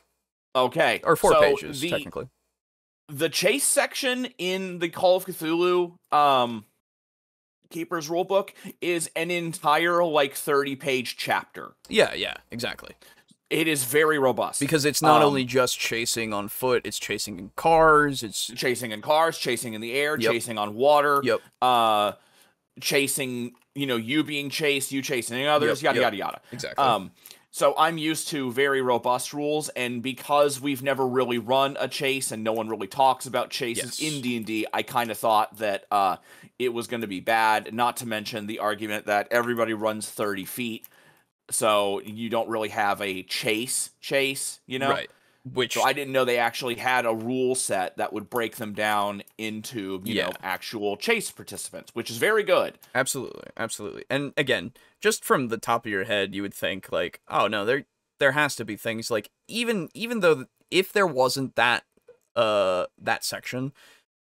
Okay. Or 4 pages, technically. The chase section in the Call of Cthulhu Keeper's Rulebook is an entire, 30-page chapter. Yeah, exactly. It is very robust. Because it's not only just chasing on foot, it's chasing in cars, it's... Chasing in cars, chasing in the air, chasing on water, chasing, you being chased, you chasing others, yada, yada, yada. Exactly. So I'm used to very robust rules, and because we've never really run a chase and no one really talks about chases in D&D, I kind of thought that it was going to be bad, not to mention the argument that everybody runs 30 feet, so you don't really have a chase, Right. So I didn't know they actually had a rule set that would break them down into, you know, actual chase participants, which is very good. Absolutely. And again, just from the top of your head, you would think like, oh no, there has to be things like even though if there wasn't that that section,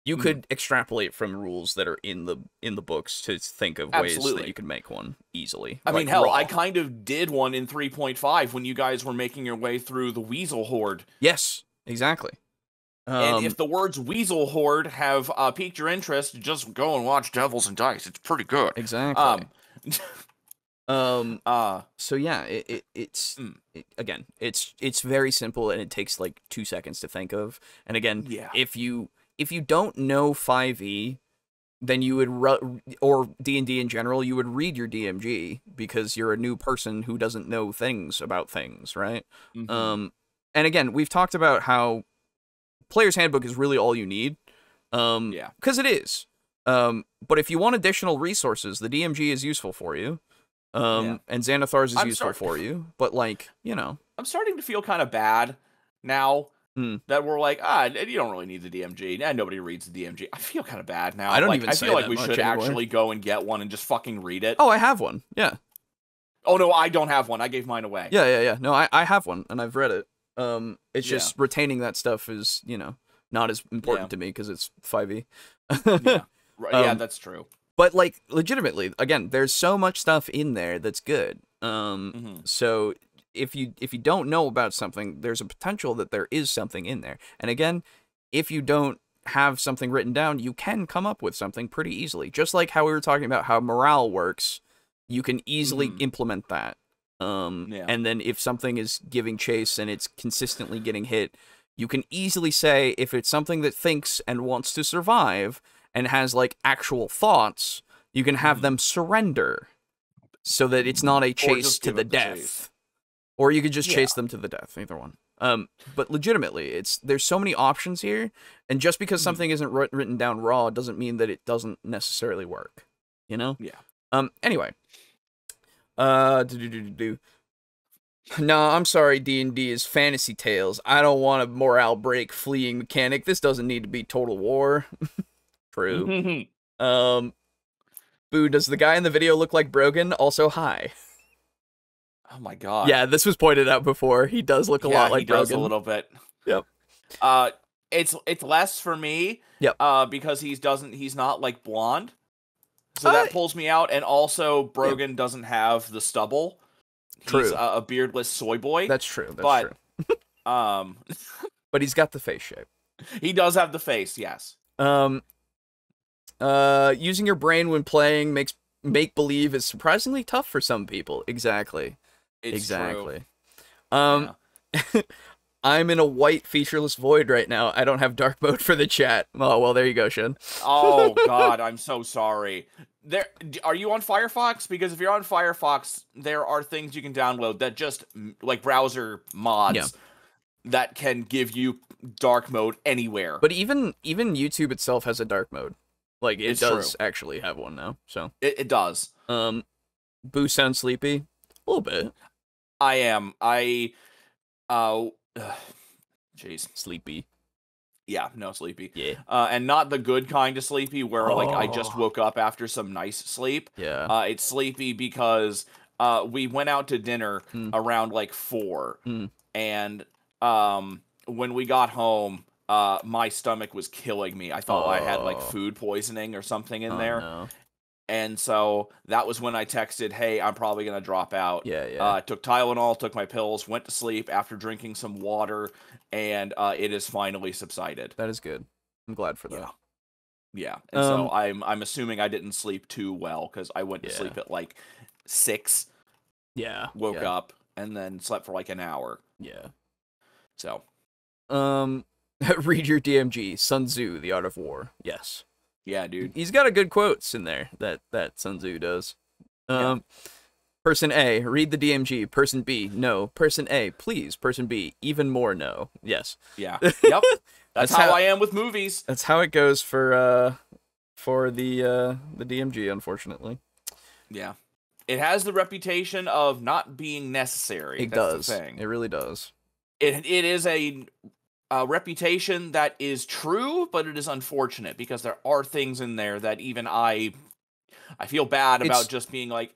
you could extrapolate from rules that are in the books to think of ways that you could make one easily. I mean, hell, I kind of did one in 3.5 when you guys were making your way through the Weasel Horde. Yes, exactly. And if the words Weasel Horde have piqued your interest, just go and watch Devils and Dice. It's pretty good. Exactly. So yeah, again, it's very simple and it takes like 2 seconds to think of. And again, if you don't know 5e, then you would or D&D in general, you would read your DMG because you're a new person who doesn't know things about things, right? And again, we've talked about how Player's Handbook is really all you need. Because it is. But if you want additional resources, the DMG is useful for you. And Xanathar's is useful for you. But like, you know. I'm starting to feel kind of bad now that were like, you don't really need the DMG. Nah, nobody reads the DMG. I feel kind of bad now. I don't like, even I say feel like that we much should anymore. actually go and get one and just fucking read it. Oh, I have one. Yeah. Oh no, I don't have one. I gave mine away. Yeah. No, I have one and I've read it. It's just retaining that stuff is, you know, not as important to me because it's 5e. Yeah. Yeah, that's true. But like legitimately, again, there's so much stuff in there that's good. So if you don't know about something, there's a potential that there is something in there. And again, if you don't have something written down, you can come up with something pretty easily. Just like how we were talking about how morale works, you can easily implement that. And then if something is giving chase and it's consistently getting hit, you can easily say if it's something that thinks and wants to survive and has like actual thoughts, you can have them surrender so that it's not a chase to the death. Or you could just chase them to the death, either one. But legitimately, there's so many options here, and just because something isn't written down raw doesn't mean that it doesn't necessarily work, you know? Yeah. Anyway. No, I'm sorry, D&D is Fantasy Tales. I don't want a morale break fleeing mechanic. This doesn't need to be Total War. True. Boo, does the guy in the video look like Brogan? Also, hi. Oh my god. Yeah, this was pointed out before. He does look a lot like Brogan. He does a little bit. Yep. It's less for me. Yep. Because he's not like blonde. So that pulls me out, and also Brogan doesn't have the stubble. True. He's a beardless soy boy. That's true. That's true. But he's got the face shape. He does have the face, yes. Using your brain when playing makes make-believe is surprisingly tough for some people. Exactly. It's true. I'm in a white featureless void right now. I don't have dark mode for the chat. Oh, well, there you go, Shin. Oh, God, I'm so sorry. Are you on Firefox? Because if you're on Firefox, there are things you can download that just, like, browser mods that can give you dark mode anywhere. But even YouTube itself has a dark mode. Like, it does actually have one now, so. It does. Boo sounds sleepy? A little bit. I am. Jeez. Sleepy. Yeah, no, sleepy. Yeah. And not the good kind of sleepy where, like, I just woke up after some nice sleep. Yeah. It's sleepy because we went out to dinner around, like, 4. And when we got home, my stomach was killing me. I thought I had, like, food poisoning or something in there. No. And so that was when I texted, hey, I'm probably going to drop out. Yeah. Took Tylenol, took my pills, went to sleep after drinking some water, and it has finally subsided. That is good. I'm glad for that. Yeah. And so I'm assuming I didn't sleep too well because I went to sleep at like 6. Yeah. Woke up and then slept for like an hour. Yeah. So. Read your DMG, Sun Tzu, The Art of War. Yes. Yeah, dude. He's got a good quotes in there that Sun Tzu does. Person A, read the DMG. Person B, no. Person A, please. Person B, even more no. Yes. Yeah. Yep. That's how I am with movies. That's how it goes for the DMG, unfortunately. Yeah. It has the reputation of not being necessary. That's the thing. It really does. It is a reputation that is true, but it is unfortunate because there are things in there that even I feel bad about just being like,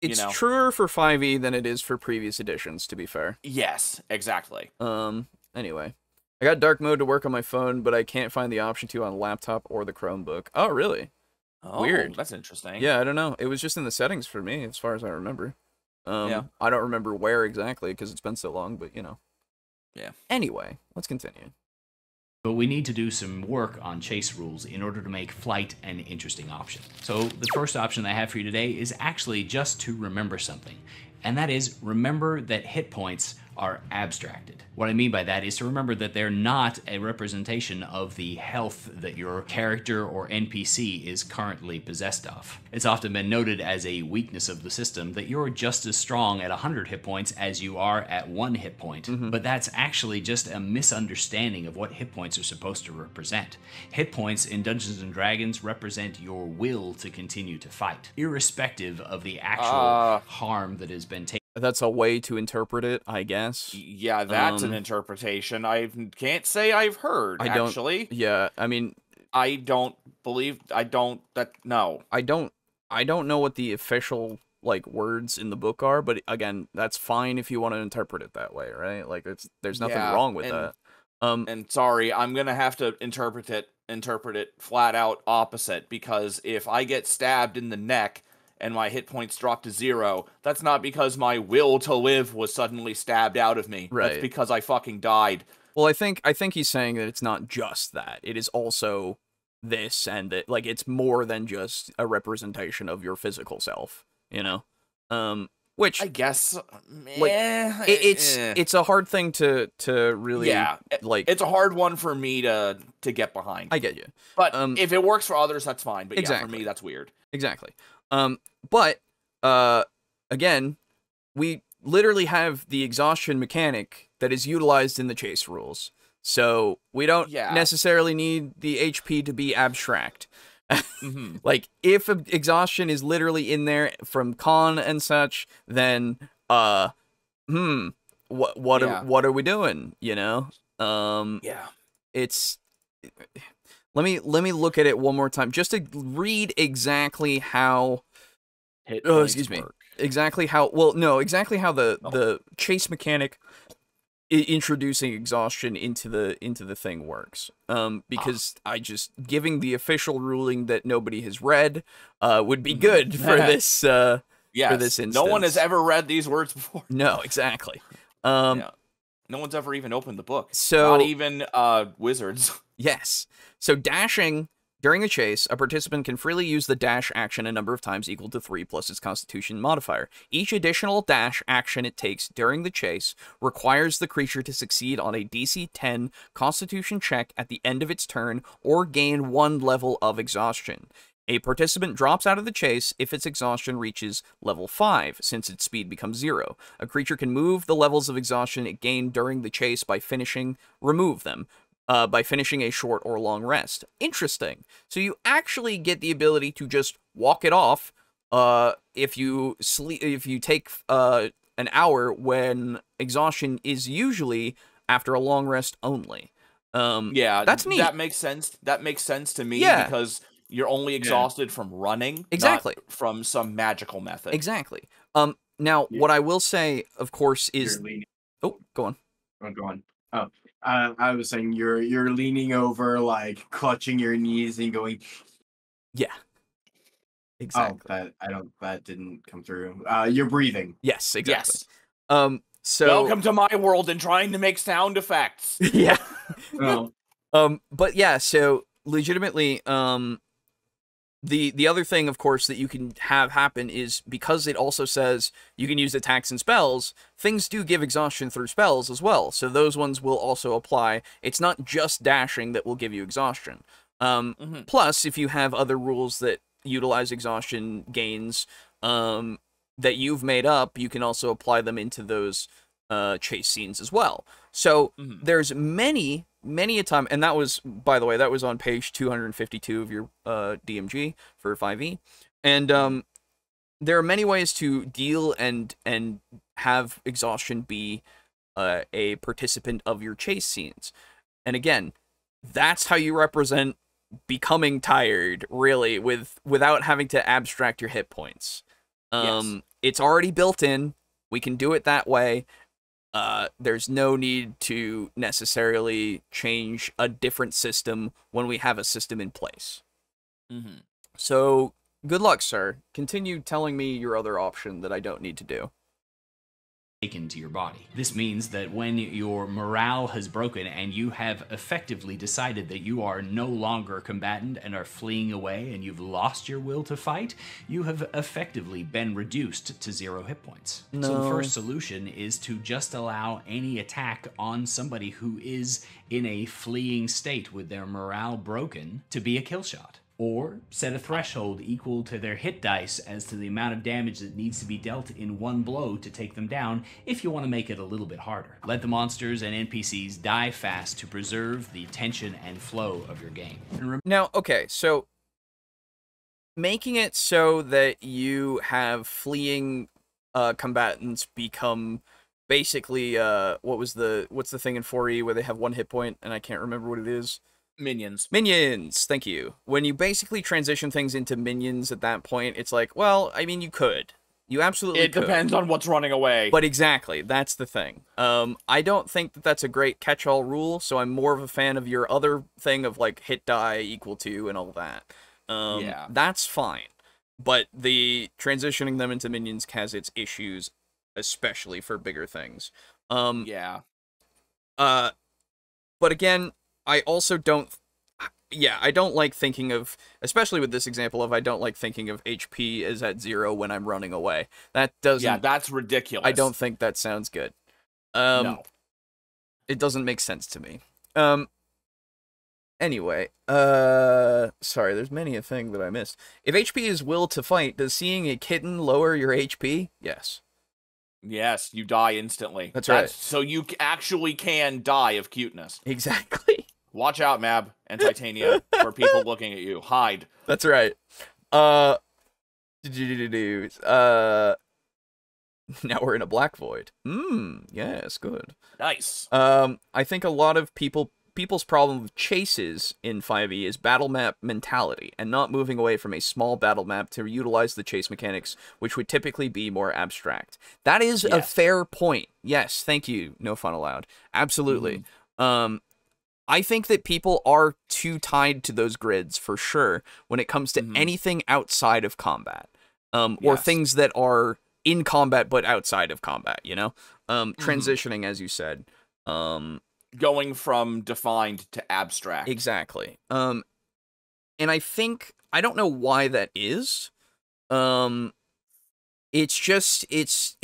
It's truer for 5e than it is for previous editions, to be fair. Yes, exactly. Anyway. I got dark mode to work on my phone, but I can't find the option to on laptop or the Chromebook. Oh, really? Oh, weird. That's interesting. Yeah, I don't know. It was just in the settings for me, as far as I remember. I don't remember where exactly, because it's been so long, but, you know. Yeah. Anyway, let's continue. But we need to do some work on chase rules in order to make flight an interesting option. So the first option I have for you today is actually just to remember something. And that is, remember that hit points are abstracted. What I mean by that is to remember that they're not a representation of the health that your character or NPC is currently possessed of. It's often been noted as a weakness of the system that you're just as strong at 100 hit points as you are at 1 hit point, but that's actually just a misunderstanding of what hit points are supposed to represent. Hit points in Dungeons & Dragons represent your will to continue to fight, irrespective of the actual harm that has been taken. that's a way to interpret it, I guess. Yeah, that's an interpretation I can't say I've heard, actually. Yeah, I mean... I don't believe... No. I don't know what the official, like, words in the book are, but again, that's fine if you want to interpret it that way, right? Like, there's nothing wrong with that. And sorry, I'm gonna have to interpret it flat out opposite, because if I get stabbed in the neck and my hit points drop to 0, that's not because my will to live was suddenly stabbed out of me. Right. That's because I fucking died. Well, I think he's saying that it's not just that. It is also this, and that, like, it's more than just a representation of your physical self, you know? Which I guess, like, it's a hard thing to really, like, it's a hard one for me to get behind. I get you, but if it works for others, that's fine. But exactly. yeah, for me, that's weird. Exactly. But again, we literally have the exhaustion mechanic that is utilized in the chase rules, so we don't necessarily need the HP to be abstract. Like, if exhaustion is literally in there from con and such, then what are we doing, you know? It's... Let me look at it one more time just to read exactly how exactly how the chase mechanic introducing exhaustion into the thing works. Because giving the official ruling that nobody has read would be good for this for this instance. No one has ever read these words before. No, exactly. No one's ever even opened the book. So, not even wizards. Yes. So dashing during a chase, a participant can freely use the dash action a number of times equal to 3 plus its Constitution modifier. Each additional dash action it takes during the chase requires the creature to succeed on a DC 10 Constitution check at the end of its turn or gain 1 level of exhaustion. A participant drops out of the chase if its exhaustion reaches level 5, since its speed becomes 0. A creature can move the levels of exhaustion it gained during the chase by remove them. By finishing a short or long rest. Interesting. So you actually get the ability to just walk it off if you take an hour when exhaustion is usually after a long rest only. That's neat. That makes sense. That makes sense to me because you're only exhausted from running, not from some magical method. Exactly. Now, what I will say, of course, is... Oh, go on. Go on. Oh. I was saying you're leaning over, like clutching your knees and going. Yeah. Exactly. Oh, that didn't come through. You're breathing. Yes, exactly. Yes. So welcome to my world and trying to make sound effects. Yeah. Oh. But yeah, so legitimately, the other thing, of course, that you can have happen is because it also says you can use attacks and spells, things do give exhaustion through spells as well. So those ones will also apply. It's not just dashing that will give you exhaustion. Plus, if you have other rules that utilize exhaustion gains that you've made up, you can also apply them into those chase scenes as well. So there's many a time, and that was, by the way, that was on page 252 of your DMG for 5e, and there are many ways to deal and have exhaustion be a participant of your chase scenes. And again, that's how you represent becoming tired, really, without having to abstract your hit points. It's already built in. We can do it that way. There's no need to necessarily change a different system when we have a system in place. So, good luck, sir. Continue telling me your other option that I don't need to do. Taken to your body. This means that when your morale has broken and you have effectively decided that you are no longer a combatant and are fleeing away and you've lost your will to fight, you have effectively been reduced to 0 hit points. No. So the first solution is to just allow any attack on somebody who is in a fleeing state with their morale broken to be a kill shot. Or set a threshold equal to their hit dice as to the amount of damage that needs to be dealt in one blow to take them down if you want to make it a little bit harder. Let the monsters and NPCs die fast to preserve the tension and flow of your game. Now, okay, so making it so that you have fleeing combatants become basically what's the thing in 4E where they have 1 hit point and I can't remember what it is. Minions. Minions, thank you. When you basically transition things into minions at that point, it's like, well, I mean, you could. You absolutely could. It depends on what's running away. But exactly, that's the thing. I don't think that that's a great catch-all rule, so I'm more of a fan of your other thing of, like, hit die equal to and all that. Yeah. That's fine. But the transitioning them into minions has its issues, especially for bigger things. Yeah. But again, I also don't... Yeah, I don't like thinking of, especially with this example of, I don't like thinking of HP as at 0 when I'm running away. That doesn't... Yeah, that's ridiculous. I don't think that sounds good. No. It doesn't make sense to me. Anyway, sorry, there's many a thing that I missed. If HP is will to fight, does seeing a kitten lower your HP? Yes. Yes, you die instantly. That's right. So you actually can die of cuteness. Exactly. Watch out, Mab and Titania, for people looking at you. Hide. That's right. Now we're in a black void. Yes, good. Nice. I think a lot of people's problem with chases in 5e is battle map mentality and not moving away from a small battle map to utilize the chase mechanics, which would typically be more abstract. That is a fair point. Yes, thank you. No fun allowed. Absolutely. I think that people are too tied to those grids for sure when it comes to anything outside of combat, or things that are in combat but outside of combat, you know? Transitioning, as you said. Going from defined to abstract. Exactly. And I think, I don't know why that is. It's just, it's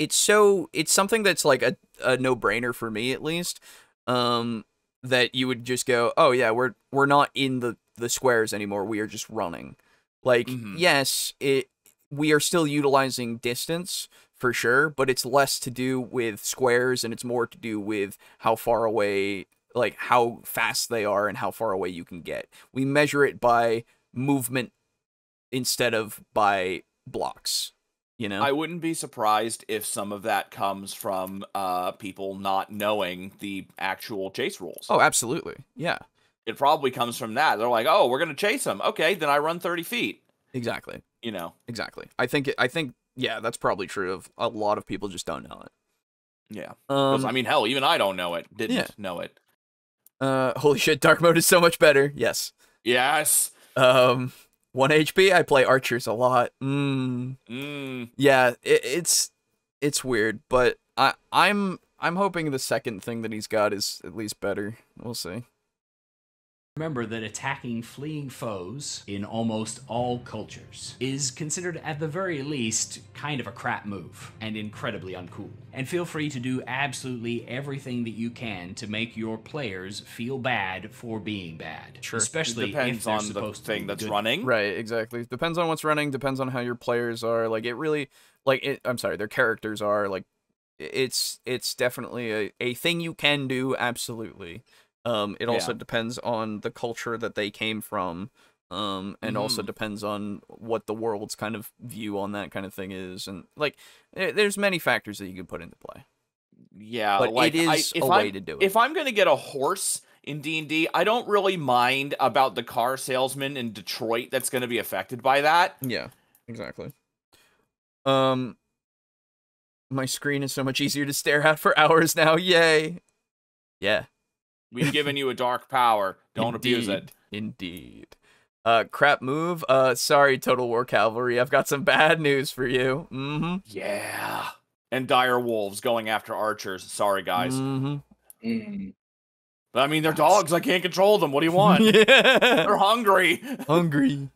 something that's like a no-brainer for me, at least. That you would just go, oh yeah, we're not in the squares anymore, we are just running. Like, yes, we are still utilizing distance, for sure, but it's less to do with squares, and it's more to do with how far away, like, how fast they are and how far away you can get. We measure it by movement instead of by blocks. You know? I wouldn't be surprised if some of that comes from people not knowing the actual chase rules. Oh, absolutely. Yeah. It probably comes from that. They're like, oh, we're going to chase them. Okay, then I run 30 feet. Exactly. You know? Exactly. I think, yeah, that's probably true of a lot of people just don't know it. Yeah. I mean, hell, even I don't know it. Didn't know it. Holy shit, dark mode is so much better. Yes. Yes. 1 HP, I play archers a lot. Yeah, it's weird, but I'm hoping the second thing that he's got is at least better. We'll see. Remember that attacking fleeing foes in almost all cultures is considered at the very least kind of a crap move and incredibly uncool. And feel free to do absolutely everything that you can to make your players feel bad for being bad. Sure. Especially it depends if they're on the supposed thing to be that's good. running. Right, exactly. Depends on what's running, depends on how your players are. Like, it really, like, I'm sorry, their characters are, like, it's definitely a thing you can do, absolutely. It also depends on the culture that they came from, and also depends on what the world's kind of view on that kind of thing is, and like, there's many factors that you can put into play. Yeah, but like, it is a way to do it. If I'm gonna get a horse in D&D, I don't really mind about the car salesman in Detroit that's gonna be affected by that. Yeah, exactly. My screen is so much easier to stare at for hours now. Yay! Yeah. We've given you a dark power. Don't abuse it. Indeed. Crap move. Sorry, Total War Cavalry. I've got some bad news for you. Yeah. And dire wolves going after archers. Sorry, guys. But I mean, they're dogs. I can't control them. What do you want? They're hungry. Hungry.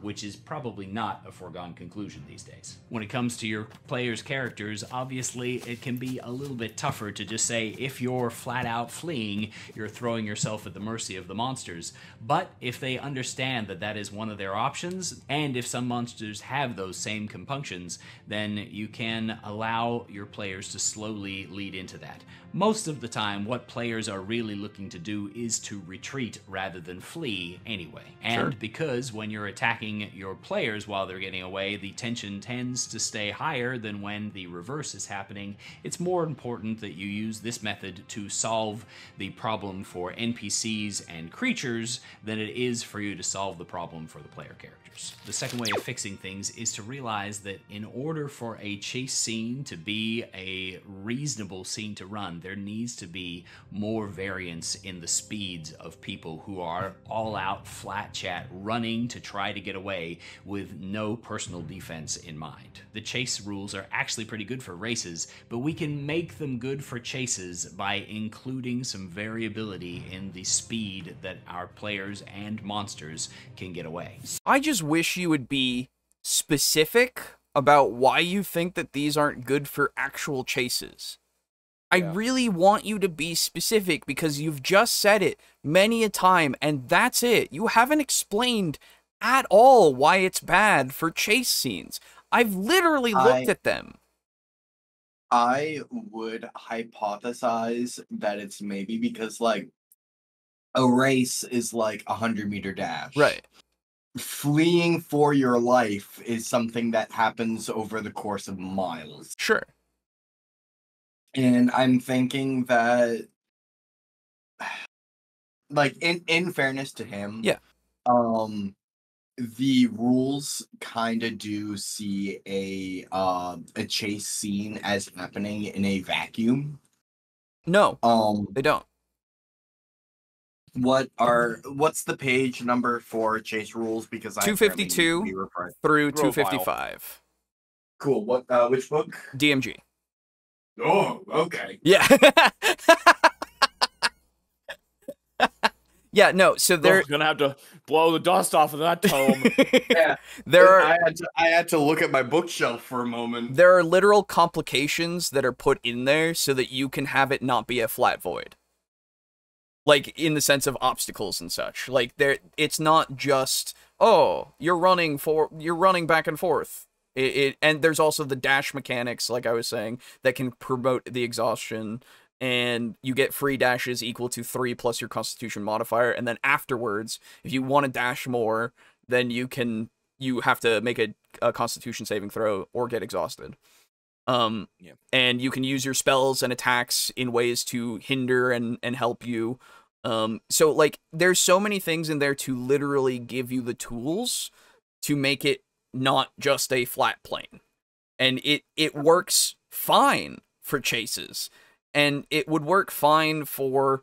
Which is probably not a foregone conclusion these days. When it comes to your players' characters, obviously it can be a little bit tougher to just say if you're flat out fleeing, you're throwing yourself at the mercy of the monsters. But if they understand that that is one of their options, and if some monsters have those same compunctions, then you can allow your players to slowly lead into that. Most of the time, what players are really looking to do is to retreat rather than flee anyway. And because when you're attacking attacking your players while they're getting away, the tension tends to stay higher than when the reverse is happening. It's more important that you use this method to solve the problem for NPCs and creatures than it is for you to solve the problem for the player characters. The second way of fixing things is to realize that in order for a chase scene to be a reasonable scene to run, there needs to be more variance in the speeds of people who are all out flat chat running to try to get away with no personal defense in mind. The chase rules are actually pretty good for races, but we can make them good for chases by including some variability in the speed that our players and monsters can get away. I just wish you would be specific about why you think that these aren't good for actual chases. I really want you to be specific because you've just said it many a time and that's it. You haven't explained at all why it's bad for chase scenes. I've literally looked at them. I would hypothesize that it's maybe because, like, a race is like a 100-meter dash. Right. Fleeing for your life is something that happens over the course of miles. Sure. And I'm thinking that, like, in fairness to him, yeah, the rules kind of do see a chase scene as happening in a vacuum. No, they don't. What's the page number for chase rules? Because 252 through 255. Cool. What? Which book? DMG. Oh, okay. Yeah. Yeah, no, so they're gonna have to blow the dust off of that tome. Yeah, I had to look at my bookshelf for a moment. There are literal complications that are put in there so that you can have it not be a flat void. Like, in the sense of obstacles and such. Like, it's not just, oh, you're running back and forth. And there's also the dash mechanics, like I was saying, that can promote the exhaustion, and you get free dashes equal to 3 plus your constitution modifier, and then afterwards, if you want to dash more, then you have to make a constitution saving throw or get exhausted. And you can use your spells and attacks in ways to hinder and help you. So, like, there's so many things in there to literally give you the tools to make it not just a flat plane. And it works fine for chases. And it would work fine for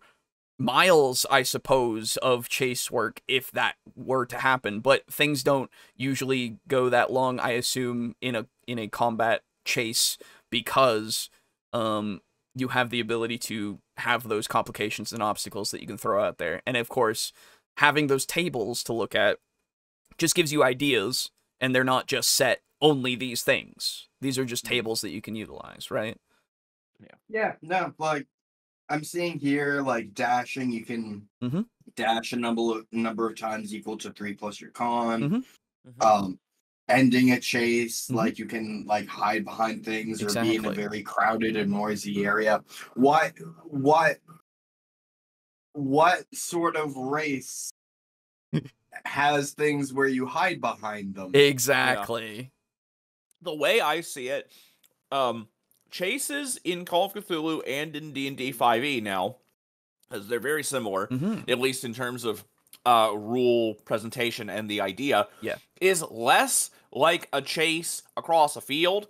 miles, I suppose, of chase work if that were to happen. But things don't usually go that long, I assume, in a combat chase, because you have the ability to have those complications and obstacles that you can throw out there. And of course, having those tables to look at just gives you ideas, and they're not just set only these things. These are just tables that you can utilize, right? Yeah, no, like, I'm seeing here, like, dashing, you can dash a number of times equal to 3 plus your con. Ending a chase, like, you can, like, hide behind things or be in a very crowded and noisy area. What sort of race has things where you hide behind them? Exactly. Yeah. The way I see it, chases in Call of Cthulhu and in D&D 5e now, as they're very similar, at least in terms of rule presentation and the idea, is less like a chase across a field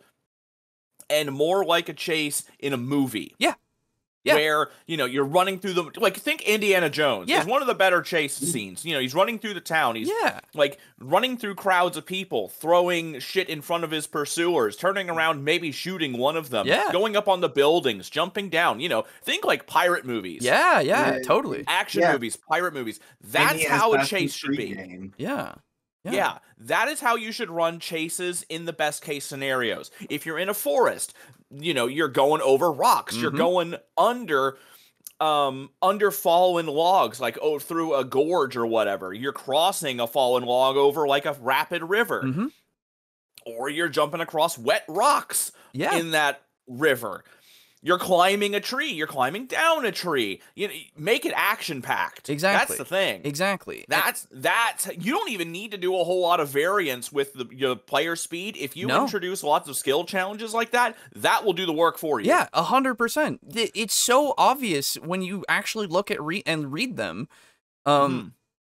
and more like a chase in a movie. Yeah. Where, you know, you're running through the, like, think Indiana Jones. It's one of the better chase scenes. You know, he's running through the town. He's, like, running through crowds of people, throwing shit in front of his pursuers, turning around, maybe shooting one of them, going up on the buildings, jumping down. You know, think, like, pirate movies. Yeah, totally. Action movies, pirate movies. That's how a chase should be. Yeah, that is how you should run chases in the best case scenarios. If you're in a forest, you know, you're going over rocks, you're going under fallen logs, like through a gorge or whatever. You're crossing a fallen log over like a rapid river. Or you're jumping across wet rocks in that river. You're climbing a tree. You're climbing down a tree. You know, make it action packed. Exactly. That's the thing. Exactly. That's you don't even need to do a whole lot of variance with your player speed. If you introduce lots of skill challenges like that, that will do the work for you. Yeah, 100%. It's so obvious when you actually look at read them,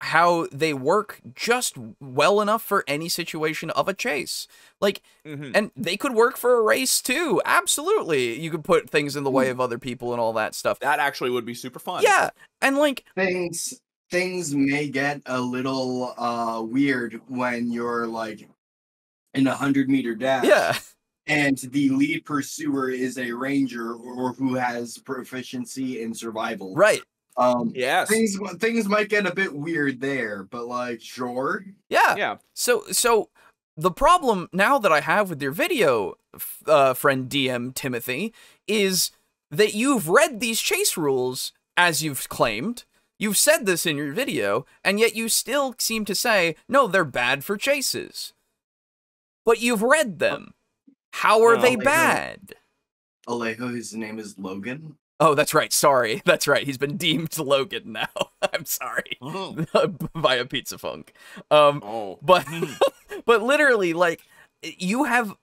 how they work just well enough for any situation of a chase. Like, and they could work for a race too. Absolutely. You could put things in the way of other people and all that stuff. That actually would be super fun. Yeah. And like things may get a little weird when you're like in 100-meter dash. Yeah. And the lead pursuer is a ranger or who has proficiency in survival. Right. Yes. Things might get a bit weird there, but like, sure. Yeah. Yeah. So the problem now that I have with your video, friend DM Timothy, is that you've read these chase rules as you've claimed. You've said this in your video, and yet you still seem to say, no, they're bad for chases. But you've read them. How are they bad? Alejo, his name is Logan. Oh, that's right. Sorry. That's right. He's been deemed Logan now. I'm sorry. Via Pizza Funk. But but literally, like, you have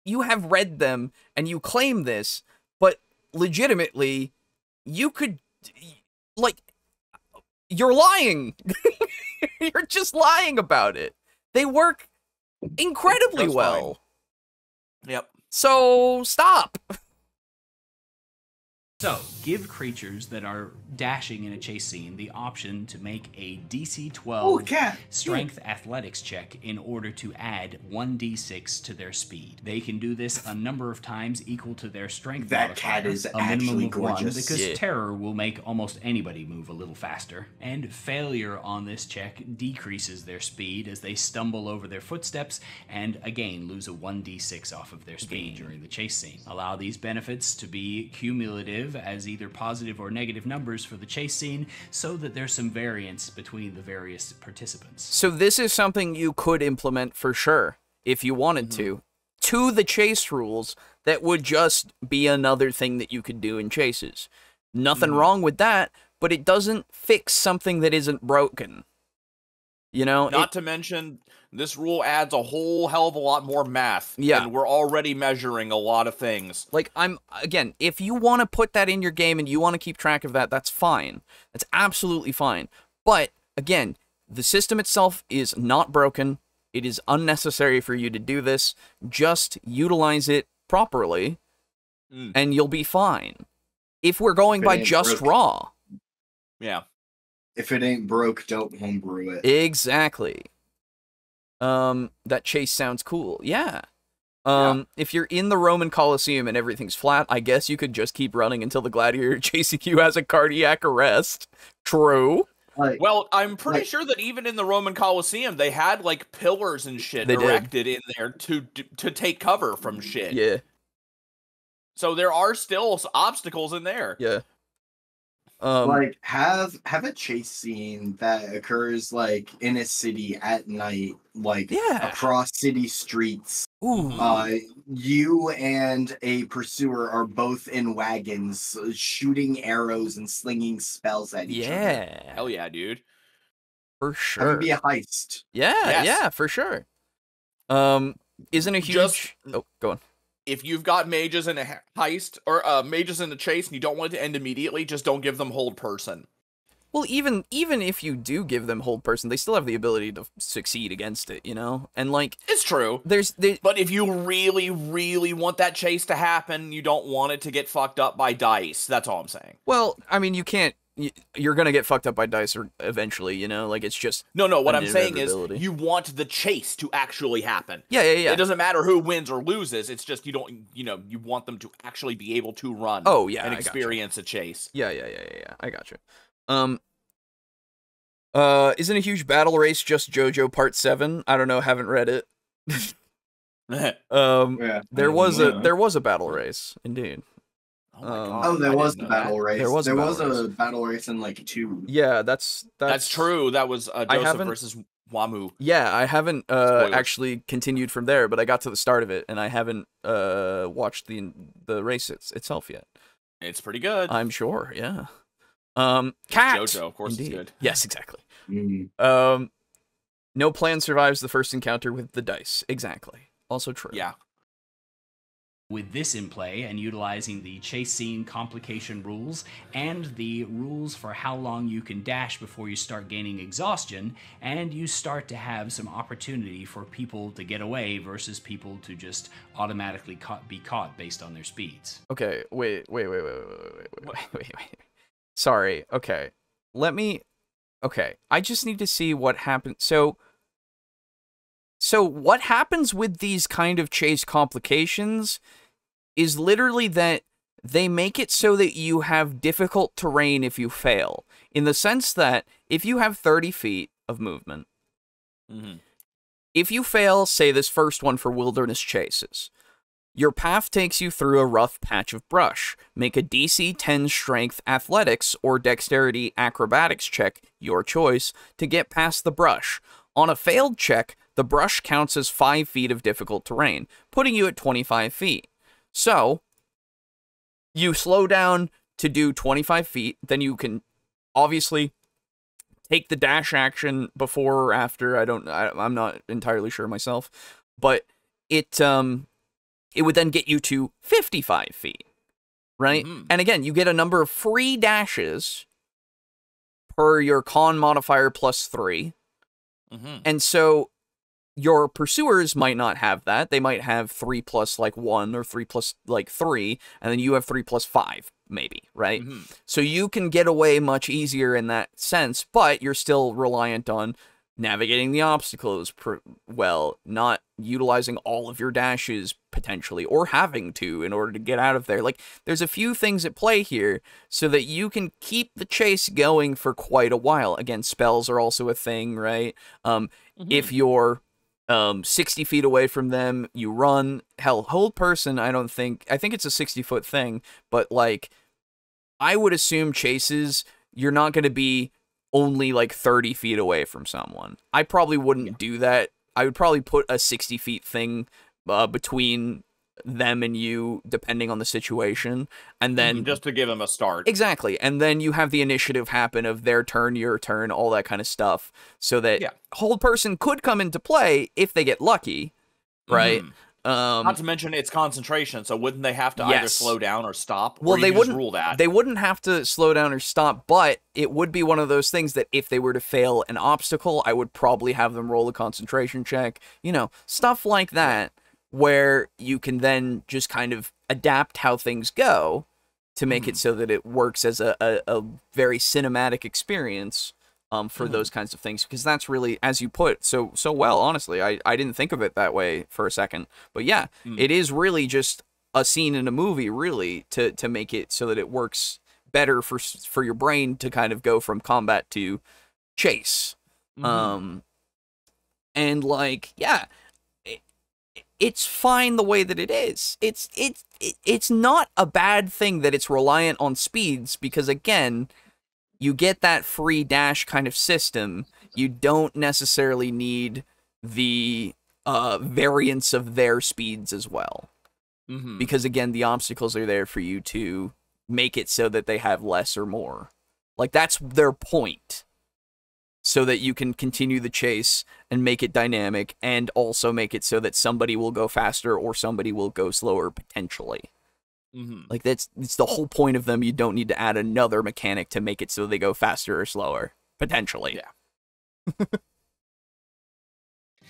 read them and you claim this, but legitimately, you could, like, you're lying. You're just lying about it. They work incredibly well. Yep. So stop. So, give creatures that are dashing in a chase scene the option to make a DC 12 strength athletics check in order to add 1d6 to their speed. They can do this a number of times equal to their strength That modifier, cat is a minimum actually of gorgeous. 1, because terror will make almost anybody move a little faster. And failure on this check decreases their speed as they stumble over their footsteps and again lose a 1d6 off of their speed during the chase scene. Allow these benefits to be cumulative as either positive or negative numbers for the chase scene so that there's some variance between the various participants. So this is something you could implement for sure if you wanted to the chase rules. That would just be another thing that you could do in chases. Nothing wrong with that, but it doesn't fix something that isn't broken. You know? Not to mention, this rule adds a whole hell of a lot more math. Yeah. And we're already measuring a lot of things. Like, again, if you want to put that in your game and you want to keep track of that, that's fine. That's absolutely fine. But, again, the system itself is not broken. It is unnecessary for you to do this. Just utilize it properly, and you'll be fine. If we're going by just raw. Yeah. If it ain't broke, don't homebrew it. Exactly. That chase sounds cool. Yeah. If you're in the Roman Colosseum and everything's flat, I guess you could just keep running until the gladiator chasing you has a cardiac arrest. True. Well, I'm pretty sure that even in the Roman Colosseum, they had, like, pillars and shit erected in there to take cover from shit. Yeah. So there are still obstacles in there. Yeah. Like, have a chase scene that occurs, like, in a city at night, like, across city streets. Ooh. You and a pursuer are both in wagons, shooting arrows and slinging spells at each other. Yeah. Hell yeah, dude. For That sure. would be a heist. Yeah, yeah, for sure. Isn't a huge... Oh, go on. If you've got mages in a heist, or mages in a chase, and you don't want it to end immediately, just don't give them hold person. Well, even if you do give them hold person, they still have the ability to succeed against it, you know? And, like... It's true. But if you really, really want that chase to happen, you don't want it to get fucked up by dice. That's all I'm saying. Well, I mean, you can't... You're gonna get fucked up by dice eventually, you know? Like, it's just... No, what I'm saying is, you want the chase to actually happen. Yeah. It doesn't matter who wins or loses, it's just you don't, you want them to actually be able to run and experience a chase. Yeah, I gotcha. Isn't a huge battle race just JoJo Part 7? I don't know, haven't read it. There was a battle race, indeed. There was a battle race. There was a battle race in, like, 2. Yeah, that's true. That was Joseph versus Wamu. Yeah, I haven't actually continued from there, but I got to the start of it, and I haven't watched the race itself yet. It's pretty good. I'm sure, yeah. Cat. JoJo, of course, Indeed. it's good. Yes, exactly. Mm. No plan survives the first encounter with the dice. Exactly. Also true. Yeah. With this in play and utilizing the chase scene complication rules and the rules for how long you can dash before you start gaining exhaustion, and you start to have some opportunity for people to get away versus people to just automatically be caught based on their speeds. Okay, wait. Sorry, okay. Okay, I just need to see what happens. So what happens with these kind of chase complications is literally that they make it so that you have difficult terrain if you fail. In the sense that if you have 30 feet of movement, if you fail, say this first one for wilderness chases, your path takes you through a rough patch of brush. Make a DC 10 strength athletics or dexterity acrobatics check, your choice, to get past the brush. On a failed check, the brush counts as 5 feet of difficult terrain, putting you at 25 feet. So, you slow down to do 25 feet, then you can obviously take the dash action before or after. I'm not entirely sure myself, but it would then get you to 55 feet, right? And again, you get a number of free dashes per your con modifier plus 3. And so your pursuers might not have that. They might have 3 plus like 1 or 3 plus like 3, and then you have 3 plus 5, maybe, right? So you can get away much easier in that sense, but you're still reliant on navigating the obstacles well, not utilizing all of your dashes potentially, or having to in order to get out of there. Like, there's a few things at play here so that you can keep the chase going for quite a while. Again, spells are also a thing, right? If you're 60 feet away from them, you run. Hell, hold person, I think it's a 60-foot thing, but like, I would assume chases, you're not going to be only like 30 feet away from someone. I probably wouldn't do that. I would probably put a 60 feet thing between them and you, depending on the situation, and then just to give them a start. Exactly, and then you have the initiative happen of their turn, your turn, all that kind of stuff, so that hold person could come into play if they get lucky, right? Not to mention it's concentration, so wouldn't they have to either slow down or stop? Well, or they wouldn't rule that. They wouldn't have to slow down or stop, but it would be one of those things that if they were to fail an obstacle, I would probably have them roll a concentration check. You know, stuff like that, where you can then just kind of adapt how things go to make it so that it works as a very cinematic experience. For those kinds of things, because that's really, as you put so well, honestly, I didn't think of it that way for a second, but yeah, it is really just a scene in a movie, really, to make it so that it works better for your brain to kind of go from combat to chase. And like, yeah, it's fine the way that it is. It's not a bad thing that it's reliant on speeds, because again, you get that free dash kind of system. You don't necessarily need the variance of their speeds as well. Because again, the obstacles are there for you to make it so that they have less or more. Like, that's their point. So that you can continue the chase and make it dynamic, and also make it so that somebody will go faster or somebody will go slower, potentially. Like, it's the whole point of them. You don't need to add another mechanic to make it so they go faster or slower, potentially. Yeah.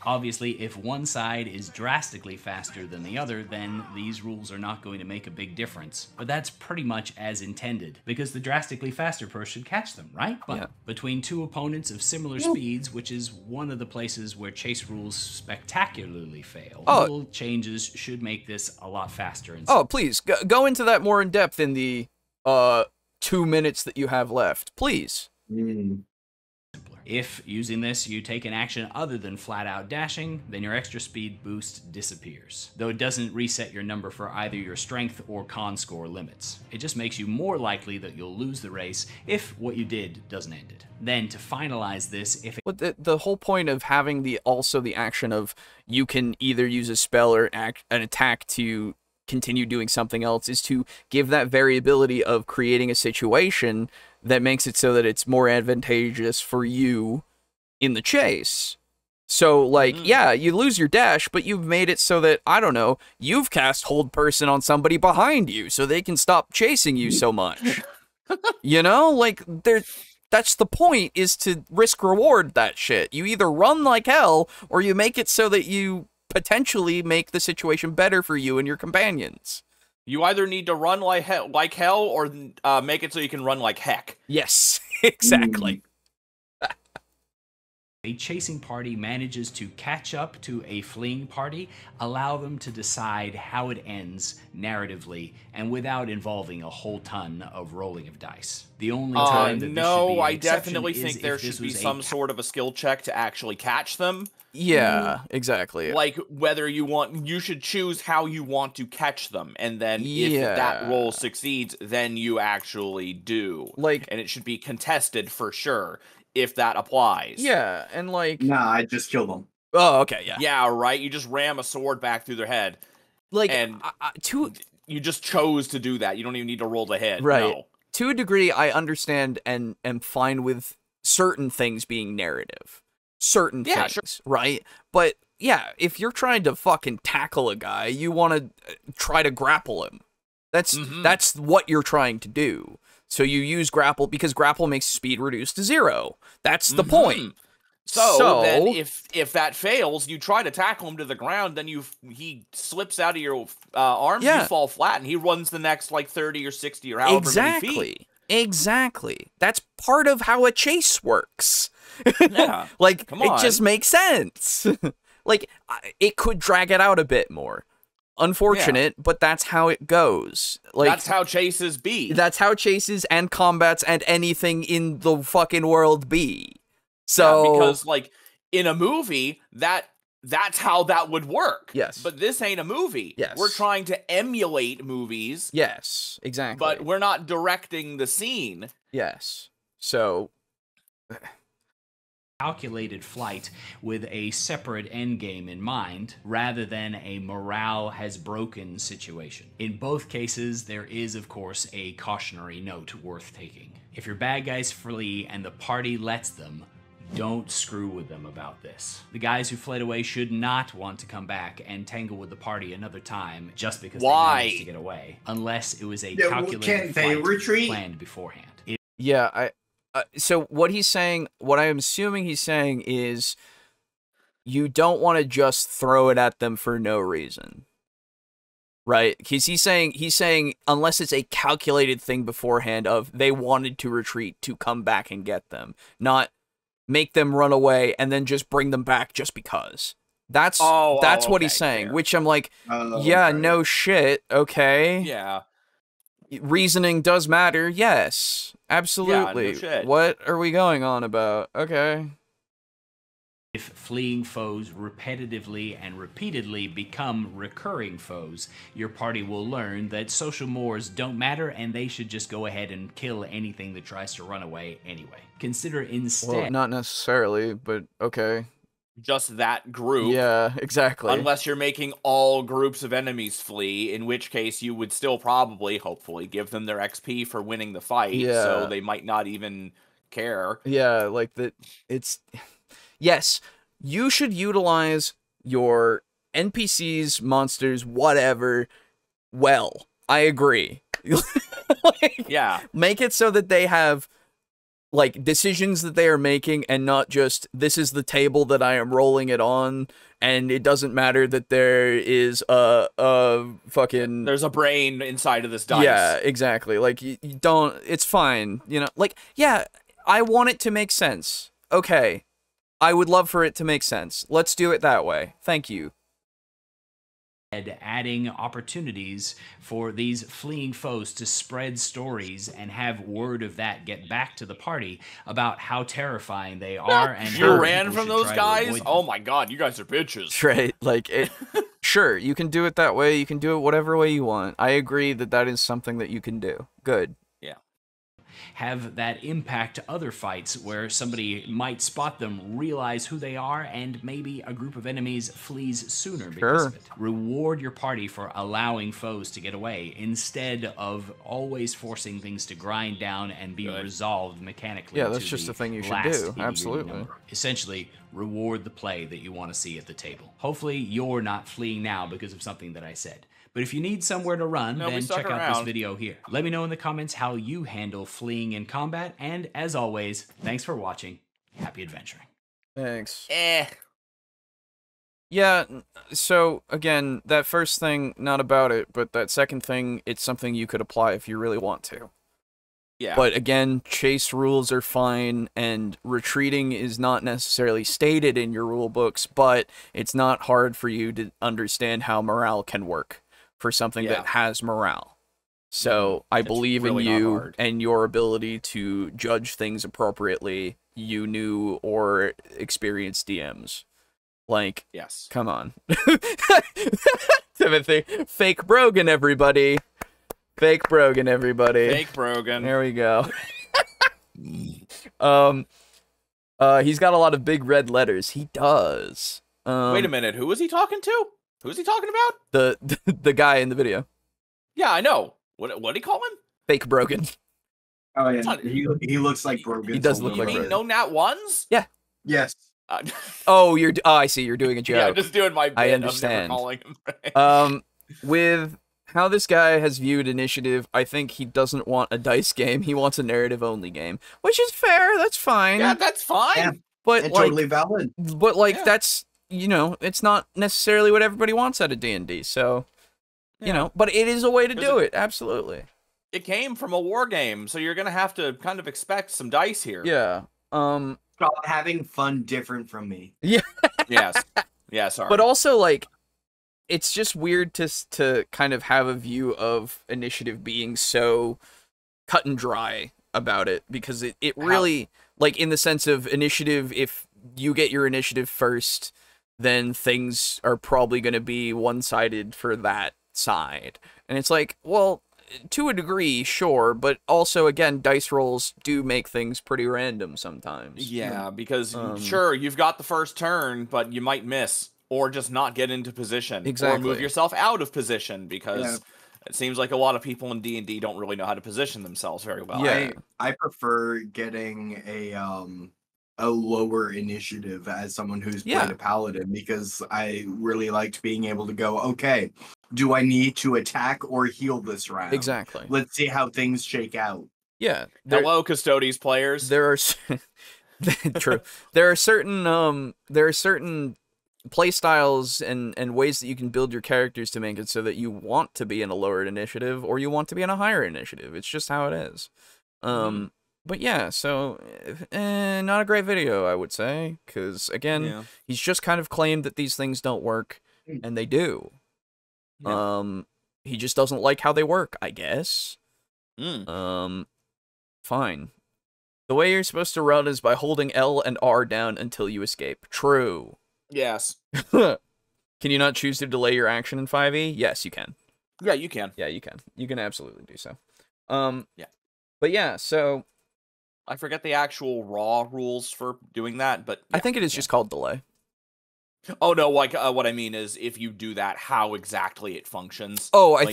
Obviously, if one side is drastically faster than the other, then these rules are not going to make a big difference. But that's pretty much as intended, because the drastically faster person should catch them, right? But between two opponents of similar speeds, which is one of the places where chase rules spectacularly fail, little changes should make this a lot faster. And please, go into that more in depth in the 2 minutes that you have left, please. If, using this, you take an action other than flat-out dashing, then your extra speed boost disappears, though it doesn't reset your number for either your strength or con score limits. It just makes you more likely that you'll lose the race if what you did doesn't end it. Then, to finalize this, if the whole point of having the action of you can either use a spell or an attack to continue doing something else, is to give that variability of creating a situation that makes it so that it's more advantageous for you in the chase. So, like, yeah, you lose your dash, but you've made it so that, I don't know, you've cast Hold Person on somebody behind you so they can stop chasing you so much. You know? Like, that's the point, is to risk-reward that shit. You either run like hell, or you make it so that you potentially make the situation better for you and your companions. You either need to run like hell, or make it so you can run like heck. Yes, exactly. A chasing party manages to catch up to a fleeing party, allow them to decide how it ends narratively, and without involving a whole ton of rolling of dice. The only time that no, I exception definitely is think if there this should be was some sort of a skill check to actually catch them. Yeah, exactly. Like, whether you should choose how you want to catch them, and then if that roll succeeds, then you actually do. Like, and it should be contested for sure, if that applies. Yeah, and like... Nah, I just killed them. Oh, okay, yeah. Yeah, right? You just ram a sword back through their head. Like, and you just chose to do that. You don't even need to roll the hit. Right. No. To a degree, I understand and am fine with certain things being narrative. Certain things, sure. right? But, yeah, if you're trying to fucking tackle a guy, you want to try to grapple him. That's what you're trying to do. So you use grapple, because grapple makes speed reduced to 0. That's the point. So then if that fails, you try to tackle him to the ground, then he slips out of your arms, you fall flat, and he runs the next, like, 30 or 60 or however many feet. Exactly. That's part of how a chase works. Yeah. Like, Come on. It just makes sense. Like, it could drag it out a bit more. Unfortunate, but that's how it goes. Like, that's how chases be. That's how chases and combats and anything in the fucking world be. So, yeah, because, like, in a movie, that's how that would work. Yes. But this ain't a movie. Yes. We're trying to emulate movies. Yes, exactly. But we're not directing the scene. Yes. So... calculated flight with a separate endgame in mind, rather than a morale has broken situation. In both cases, there is, of course, a cautionary note worth taking. If your bad guys flee and the party lets them, don't screw with them about this. The guys who fled away should not want to come back and tangle with the party another time just because they managed to get away, unless it was a calculated flight planned beforehand. So what he's saying, what I'm assuming he's saying is, you don't want to just throw it at them for no reason, right? Because he's saying unless it's a calculated thing beforehand of they wanted to retreat to come back and get them, not make them run away and then just bring them back just because. That's what he's saying, which I'm like, no shit, okay. Yeah. Reasoning does matter, yes. Absolutely. Yeah, no shit. What are we going on about? Okay. If fleeing foes repetitively and repeatedly become recurring foes, your party will learn that social mores don't matter and they should just go ahead and kill anything that tries to run away anyway. Consider instead... Well, not necessarily, but okay. Just that group. Yeah, exactly. Unless you're making all groups of enemies flee, in which case you would still probably, hopefully, give them their XP for winning the fight, so they might not even care. Yeah, like that. It's... Yes, you should utilize your NPCs, monsters, whatever, well. I agree. Make it so that they have... like, decisions that they are making, and not just, this is the table that I am rolling it on, and it doesn't matter that there is a fucking... There's a brain inside of this dice. Yeah, exactly. Like, you don't... It's fine, you know? Like, yeah, I want it to make sense. Okay. I would love for it to make sense. Let's do it that way. Thank you. Adding opportunities for these fleeing foes to spread stories and have word of that get back to the party about how terrifying they are. And you ran from those guys? Oh my god, you guys are bitches. Right, like, sure, you can do it that way, you can do it whatever way you want. I agree that that is something that you can do. Good. Yeah. have that impact other fights where somebody might spot them, realize who they are, and maybe a group of enemies flees sooner because of it. Reward your party for allowing foes to get away instead of always forcing things to grind down and be resolved mechanically. Yeah, that's just the thing you should do. Absolutely. Essentially, reward the play that you want to see at the table. Hopefully, you're not fleeing now because of something that I said. But if you need somewhere to run, then check out this video here. Let me know in the comments how you handle fleeing in combat, and as always, thanks for watching. Happy adventuring. Thanks. Yeah, so, again, that first thing, not about it, but that second thing, it's something you could apply if you really want to. Yeah. But again, chase rules are fine, and retreating is not necessarily stated in your rule books, but it's not hard for you to understand how morale can work for something that has morale. So I believe really in you and your ability to judge things appropriately, you new or experienced DMs. Like, come on. Timothy, fake Brogan, everybody. Fake Brogan, everybody. Fake Brogan. There we go. He's got a lot of big red letters. He does. Wait a minute. Who was he talking to? Who's he talking about? The guy in the video. Yeah, I know. What did he call him? Fake Brogan. Oh yeah, he looks like Brogan. He does look like Brogan. Brogan. No nat ones? Yeah. Yes. Oh, I see. You're doing a joke. Yeah, I'm just doing my bit. I understand. Of never calling him. With how this guy has viewed initiative, I think he doesn't want a dice game. He wants a narrative-only game, which is fair. That's fine. Yeah, that's fine. Yeah, but it's like, totally valid. But like, that's, you know, it's not necessarily what everybody wants out of D&D. So, you know, but it is a way to do it. Absolutely. It came from a war game, so you're gonna have to kind of expect some dice here. Yeah. Stop having fun different from me. Yeah. Yes. Yeah. Sorry. But also, like, it's just weird to kind of have a view of initiative being so cut and dry about it, because it really, like, in the sense of initiative, if you get your initiative first, then things are probably going to be one-sided for that side. And it's like, well, to a degree, sure, but also, again, dice rolls do make things pretty random sometimes. Yeah, because sure, you've got the first turn, but you might miss, or just not get into position, or move yourself out of position, because it seems like a lot of people in D&D don't really know how to position themselves very well. Yeah. I prefer getting a lower initiative as someone who's played a paladin, because I really liked being able to go, okay, do I need to attack or heal this round? Exactly. Let's see how things shake out. Yeah. Hello, Custodes players. There are true. There are certain play styles and ways that you can build your characters to make it so that you want to be in a lower initiative or you want to be in a higher initiative. It's just how it is. But yeah, so not a great video, I would say, because again, he's just kind of claimed that these things don't work, and they do. Yeah. He just doesn't like how they work, I guess. Fine. The way you're supposed to run is by holding L and R down until you escape. True. Yes. Can you not choose to delay your action in 5e? Yes, you can. Yeah, you can. Yeah, you can. You can absolutely do so. Yeah. But yeah, so I forget the actual raw rules for doing that, but I think it is just called delay. Oh no, like what I mean is if you do that, how exactly it functions. Oh, like, I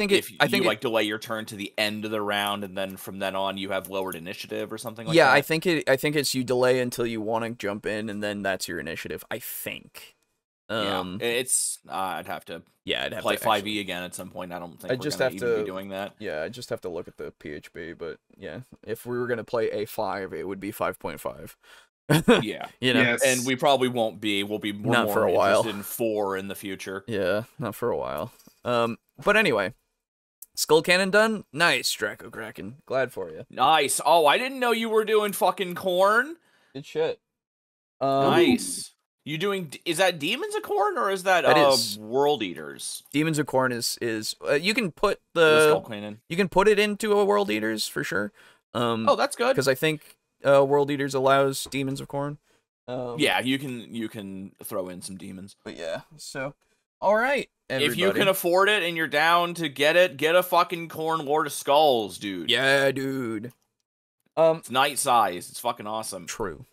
think you like delay your turn to the end of the round, and then from then on you have lowered initiative or something like that. Yeah, I think it's you delay until you want to jump in, and then that's your initiative. I think. It's I'd have to play 5e again at some point. I don't think we're gonna even be doing that. Yeah, I just have to look at the PHB, but yeah, if we were gonna play a 5, it would be 5.5. Yeah, you know, and we probably won't be. We'll be not more for a while. interested in 4 in the future. Yeah, not for a while. But anyway, Skull Cannon done. Nice, Draco Kraken. Glad for you. Nice. Oh, I didn't know you were doing fucking corn. Good shit. Nice. You doing? Is that Demons of Corn or is that World Eaters? Demons of Corn is you can put you can put it into a World Eaters for sure. Oh, that's good. Because I think World Eaters allows Demons of Corn. Yeah, you can throw in some demons. But yeah, so all right, everybody. If you can afford it and you're down to get it, get a fucking Corn Lord of Skulls, dude. Yeah, dude. It's night size. It's fucking awesome. True.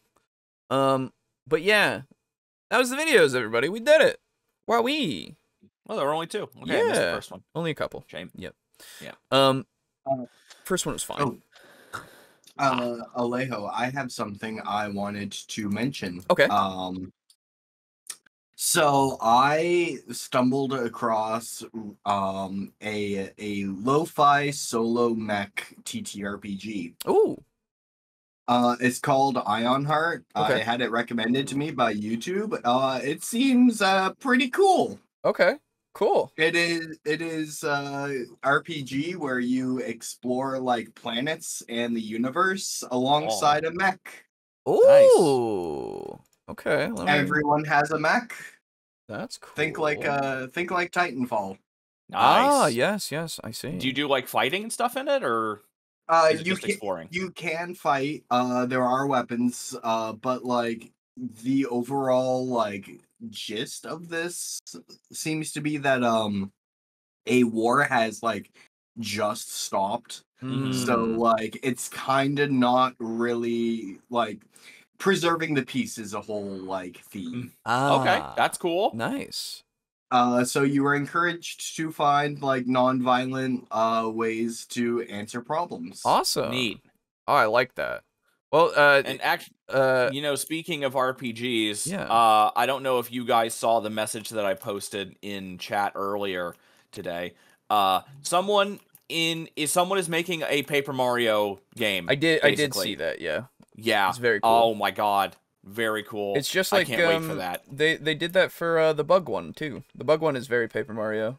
But yeah, that was the videos, everybody. We did it. Wowee. Well, there were only 2. Okay, Yeah. I missed the first one. Only a couple. Shame. Yep. Yeah. First one was fine. Alejo, I have something I wanted to mention. Okay. So I stumbled across a lo-fi solo mech TTRPG. Ooh. It's called Ironheart. Okay. I had it recommended to me by YouTube. It seems pretty cool. Okay. Cool. It is RPG where you explore like planets and the universe alongside a mech. Ooh. Okay. Everyone has a mech. That's cool. Think like Titanfall. Nice. Ah, yes, I see. Do you do like fighting and stuff in it, or is it just exploring? You can fight. There are weapons. But like the overall like gist of this seems to be that a war has like just stopped. So like it's kind of not really like preserving the peace is a whole like theme. Okay, that's cool. Nice. So you are encouraged to find like non-violent ways to answer problems. Awesome. Neat. Oh, I like that. Well, And actually, speaking of RPGs, Yeah. I don't know if you guys saw the message that I posted in chat earlier today. Someone is making a Paper Mario game. I did basically. see that. Yeah. Yeah. It's very cool. Oh my god. Very cool. It's just like I can't wait for that. They did that for the Bug one too. The Bug one is very Paper Mario.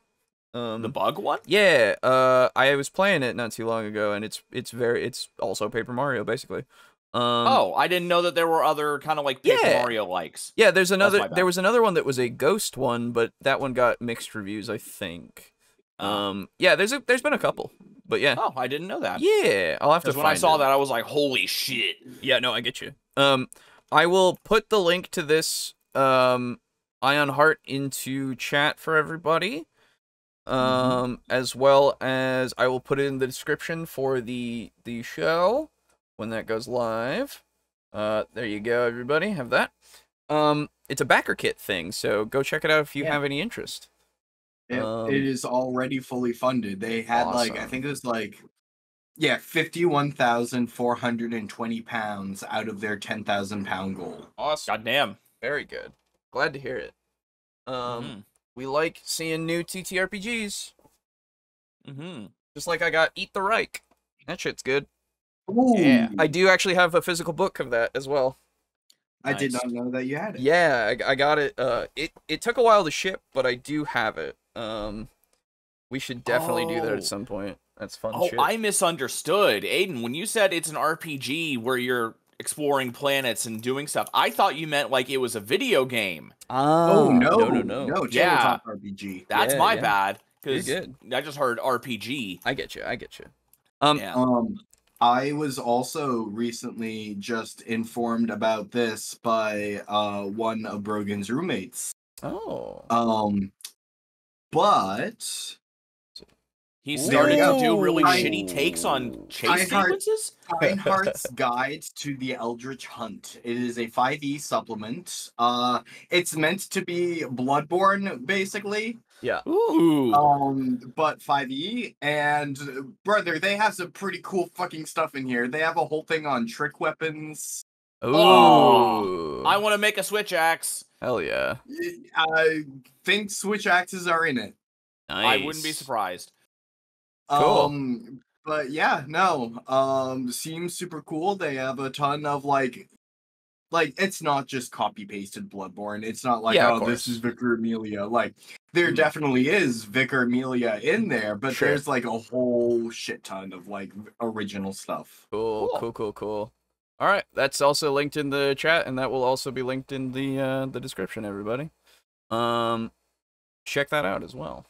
The Bug one? Yeah. I was playing it not too long ago, and it's also Paper Mario basically. I didn't know that there were other kind of like Paper Mario likes. Yeah, there was another one that was a Ghost one, but that one got mixed reviews, I think. Yeah, there's been a couple. But yeah. Oh, I didn't know that. Yeah, I'll have to find it. When I saw that, I was like, holy shit. Yeah, no, I get you. I will put the link to this Ironheart into chat for everybody. As well as I will put it in the description for the show when that goes live. There you go, everybody. Have that. It's a backer kit thing, so go check it out if you have any interest. It is already fully funded. They had like I think it was like 51,420 pounds out of their 10,000 pound goal. Awesome. Goddamn. Very good. Glad to hear it. We like seeing new TTRPGs. Just like I got Eat the Reich. That shit's good. Ooh. Yeah. I do actually have a physical book of that as well. I did not know that you had it. Yeah, I got it. It took a while to ship, but I do have it. We should definitely do that at some point. That's fun shit. I misunderstood. Aiden, when you said it's an RPG where you're exploring planets and doing stuff, I thought you meant like it was a video game. No, Yeah. tabletop RPG. That's my bad. You're good. I just heard RPG. I get you. I was also recently just informed about this by one of Brogan's roommates. But he started to do really shitty takes on chase sequences? Steinhardt's Guide to the Eldritch Hunt. It is a 5e supplement. It's meant to be Bloodborne, basically. Yeah. Ooh. But 5e, and brother, they have some pretty cool fucking stuff in here. They have a whole thing on trick weapons. Ooh. I want to make a switch axe. Hell yeah. I think switch axes are in it. Nice. I wouldn't be surprised. Cool. But yeah, no. Seems super cool. They have a ton of like it's not just copy pasted Bloodborne. It's not like this is Vicar Amelia. Like there definitely is Vicar Amelia in there, but there's like a whole shit ton of like original stuff. Cool. All right, that's also linked in the chat, and that will also be linked in the description, everybody. Check that out as well.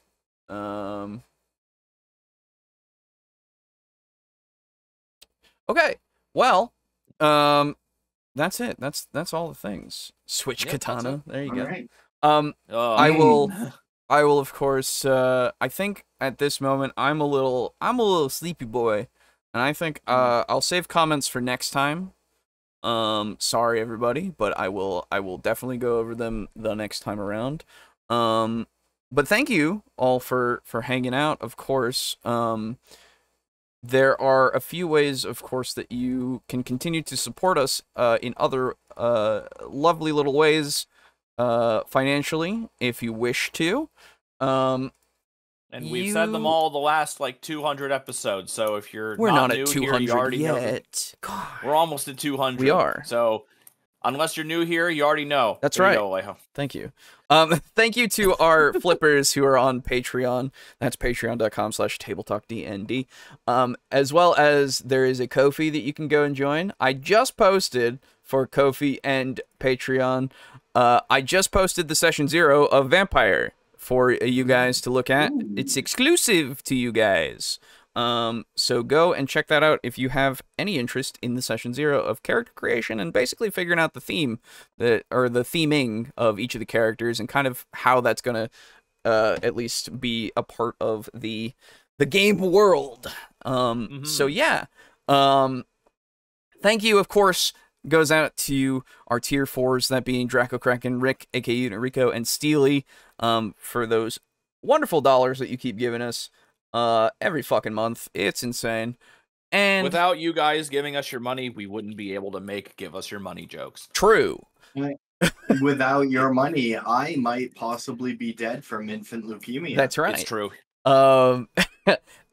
Okay, well, that's it. That's all the things. Switch katana. There you go. Right. I will of course. I think at this moment I'm a little sleepy boy. And I think I'll save comments for next time. Sorry everybody, but I will definitely go over them the next time around. But thank you all for hanging out, of course. There are a few ways, of course, that you can continue to support us in other lovely little ways financially, if you wish to. And we've said them all the last, like, 200 episodes, so if you're We're not not new at here, 200 you already yet. know. God. We're almost at 200. We are. So, unless you're new here, you already know. That's There right. you go, Alejo. Thank you. Thank you to our flippers who are on Patreon. That's patreon.com/tabletalkdnd. As well as there is a Ko-fi that you can go and join. I just posted for Ko-fi and Patreon. I just posted the session 0 of Vampire for you guys to look at. Ooh. It's exclusive to you guys. So go and check that out if you have any interest in the session 0 of character creation and basically figuring out the theme or the theming of each of the characters and kind of how that's gonna at least be a part of the game world. So yeah. Thank you, of course, goes out to our tier 4s, that being Draco Kraken, Rick, aka Rico, and Steely, for those wonderful dollars that you keep giving us every fucking month. It's insane. And Without you guys giving us your money, we wouldn't be able to make Give Us Your Money jokes. true. Without your money, I might possibly be dead from infant leukemia. That's right. It's true. And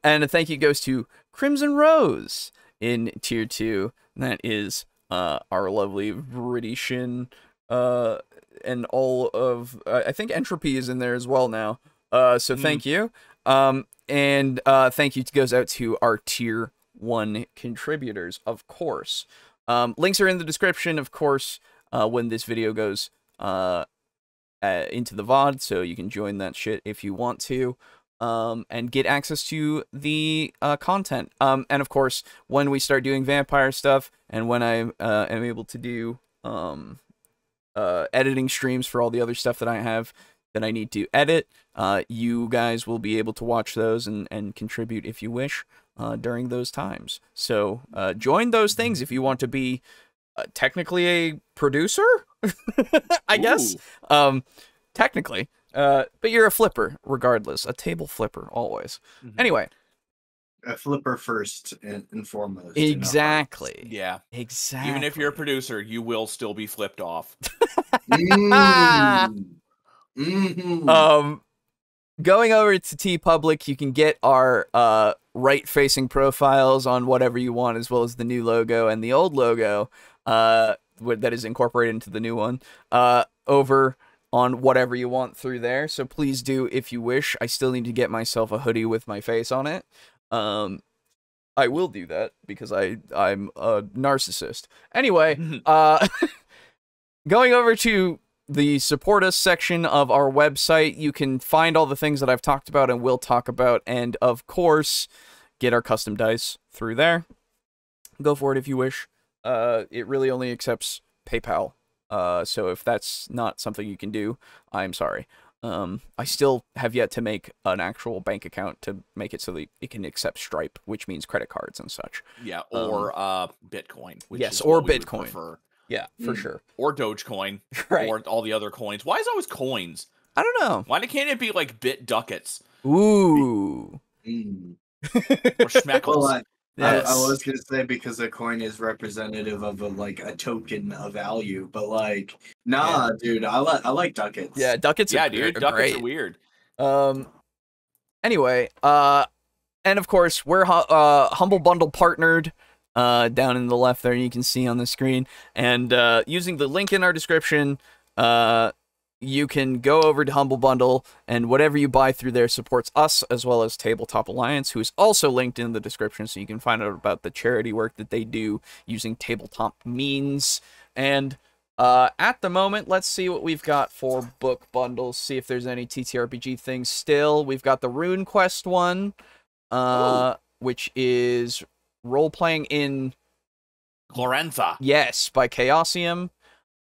a thank you goes to Crimson Rose in tier 2. That is our lovely Britishin, and all of I think Entropy is in there as well now. So thank you. And thank you goes out to our tier 1 contributors, of course. Links are in the description, of course, when this video goes into the VOD, so you can join that shit if you want to. And get access to the content. And of course, when we start doing vampire stuff, and when I am able to do editing streams for all the other stuff that I have that I need to edit, you guys will be able to watch those and contribute if you wish during those times. So join those things if you want to be technically a producer, I guess. Technically. But you're a flipper, regardless. A table flipper, always. Anyway. A flipper first and foremost. Exactly. Yeah. Exactly. Even if you're a producer, you will still be flipped off. Going over to TeePublic, you can get our right-facing profiles on whatever you want, as well as the new logo and the old logo that is incorporated into the new one over on whatever you want through there. So please do if you wish. I still need to get myself a hoodie with my face on it. I will do that because I'm a narcissist. Anyway, going over to the support us section of our website, you can find all the things that I've talked about and will talk about, and of course, get our custom dice through there. Go for it if you wish. It really only accepts PayPal. So if that's not something you can do, I'm sorry. I still have yet to make an actual bank account to make it so that it can accept Stripe, which means credit cards and such. Yeah, or Bitcoin. Which yes, is or what we would Bitcoin. prefer. Yeah, for sure. Or Dogecoin. Right. Or all the other coins. Why is it always coins? I don't know. Why can't it be like bit ducats? Ooh. Or schmeckles? Well, Yes. I was gonna say because a coin is representative of a token of value, but like, nah, dude, I like ducats. Yeah, ducats. Yeah, are, dude, are ducats great. are weird. Anyway, and of course we're Humble Bundle partnered. Down in the left there, you can see on the screen, and using the link in our description, you can go over to Humble Bundle, and whatever you buy through there supports us as well as Tabletop Alliance, who is also linked in the description, so you can find out about the charity work that they do using tabletop means. And at the moment, let's see what we've got for book bundles, see if there's any TTRPG things still. We've got the Rune Quest one, which is role-playing in Glorantha. Yes, by Chaosium.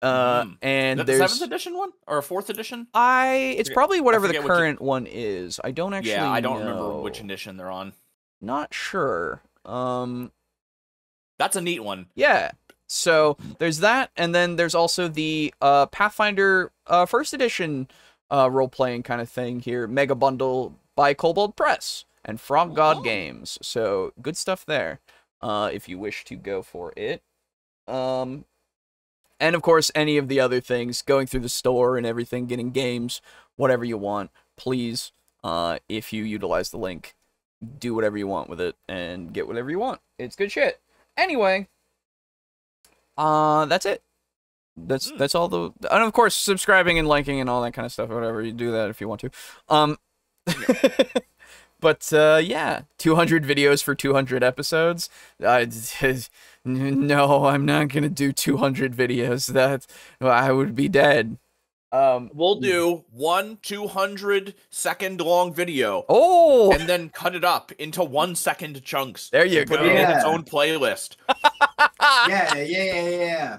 And Is that the there's 7th edition one or a 4th edition? it's probably whatever the forget which current one is. I don't actually Yeah, I don't know. remember which edition they're on. Not sure. That's a neat one. Yeah. So there's that, and then there's also the Pathfinder first edition role-playing kind of thing here, Mega Bundle by Kobold Press and Frog God Games. So good stuff there, if you wish to go for it. And of course, any of the other things, going through the store and everything, getting games, whatever you want, please, if you utilize the link, do whatever you want with it and get whatever you want. It's good shit. Anyway, that's it. That's all the, and of course, subscribing and liking and all that kind of stuff, whatever, you do that if you want to. But, yeah, 200 videos for 200 episodes. No, I'm not gonna do 200 videos. I would be dead. We'll do 1 200-second long video. Oh! And then cut it up into 1-second chunks. There you Put go. it in its own playlist. Yeah.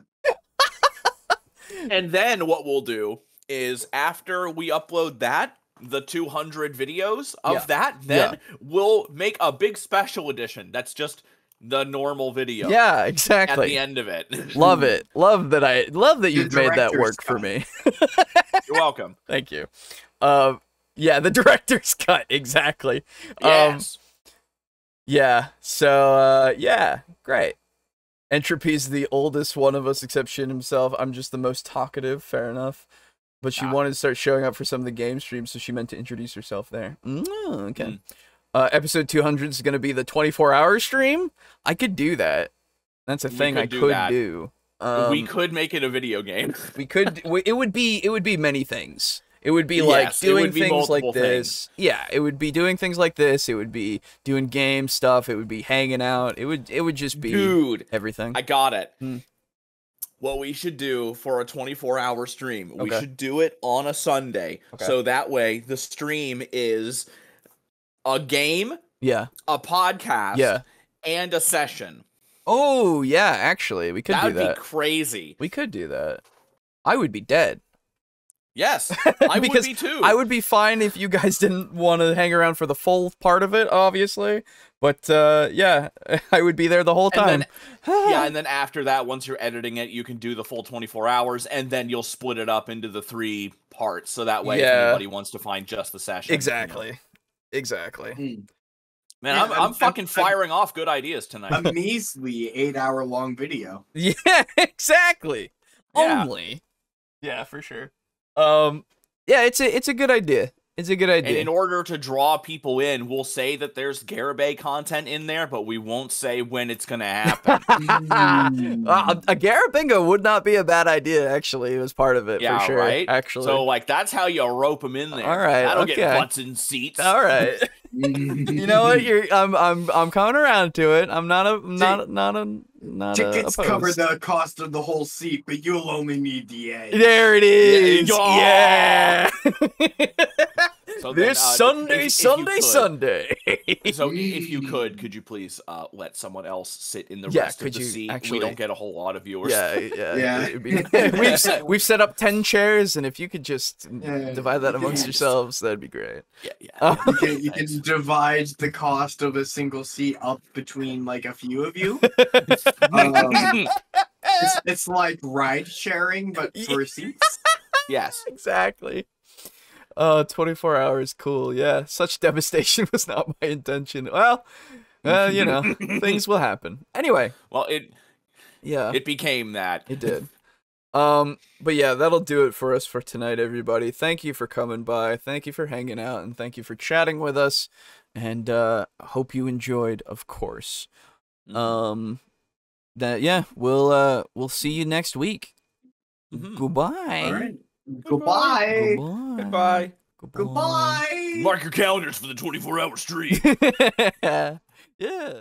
And then what we'll do is after we upload that, the 200 videos of that, then we'll make a big special edition. That's just the normal video. Yeah, exactly. At the end of it. Love it. Love that you've made that work for me. You're welcome. Thank you. Yeah, the director's cut, exactly. Yes. Yeah. So yeah, great. Entropy's the oldest one of us except Shin himself. I'm just the most talkative, fair enough. But she wanted to start showing up for some of the game streams, so she meant to introduce herself there. Okay. Episode 200 is going to be the 24-hour stream. I could do that. That's a thing I could do. We could make it a video game. We could. It would be many things. It would be like doing things like this. Yeah, it would be doing things like this. It would be doing game stuff. It would be hanging out. It would just be everything. I got it. What we should do for a 24-hour stream, we should do it on a Sunday. So that way the stream is a game, a podcast, and a session. Oh, yeah, actually, we could do that. That would be crazy. We could do that. I would be dead. Yes, I would be too. I would be fine if you guys didn't want to hang around for the full part of it, obviously. But, yeah, I would be there the whole time. And then after that, once you're editing it, you can do the full 24 hours, and then you'll split it up into the 3 parts. So that way, if anybody wants to find just the session. Exactly. You know. Exactly. Man, I'm fucking firing off good ideas tonight. A measly 8-hour-long video. Yeah, exactly. Yeah. Only. Yeah, for sure. Yeah, it's a good idea. It's a good idea. And in order to draw people in, we'll say that there's Garibay content in there, but we won't say when it's gonna happen. A Garabingo would not be a bad idea, actually. It was part of it, for sure. Right? Actually. So, like, that's how you rope them in there. All right, That'll get butts in seats. All right. You know what? I'm coming around to it. I'm not tickets cover the cost of the whole seat, but you'll only need the edge. There it is. Yeah. So this then, Sunday. So if you could you please let someone else sit in the rest of the seat? Actually, we don't get a whole lot of viewers. Yeah. We've set up 10 chairs, and if you could just divide that amongst yourselves, that'd be great. Yeah. You can divide the cost of a single seat up between like a few of you. It's like ride sharing, but for seats. Yes, exactly. 24 hours, cool. Yeah, such devastation was not my intention. Well, you know, things will happen. Anyway. Well, it became that. It did. But yeah, that'll do it for us for tonight, everybody. Thank you for coming by. Thank you for hanging out, and thank you for chatting with us. And hope you enjoyed, of course. We'll see you next week. Goodbye. All right. Goodbye. Goodbye. Goodbye. Mark your calendars for the 24-hour stream. Yeah.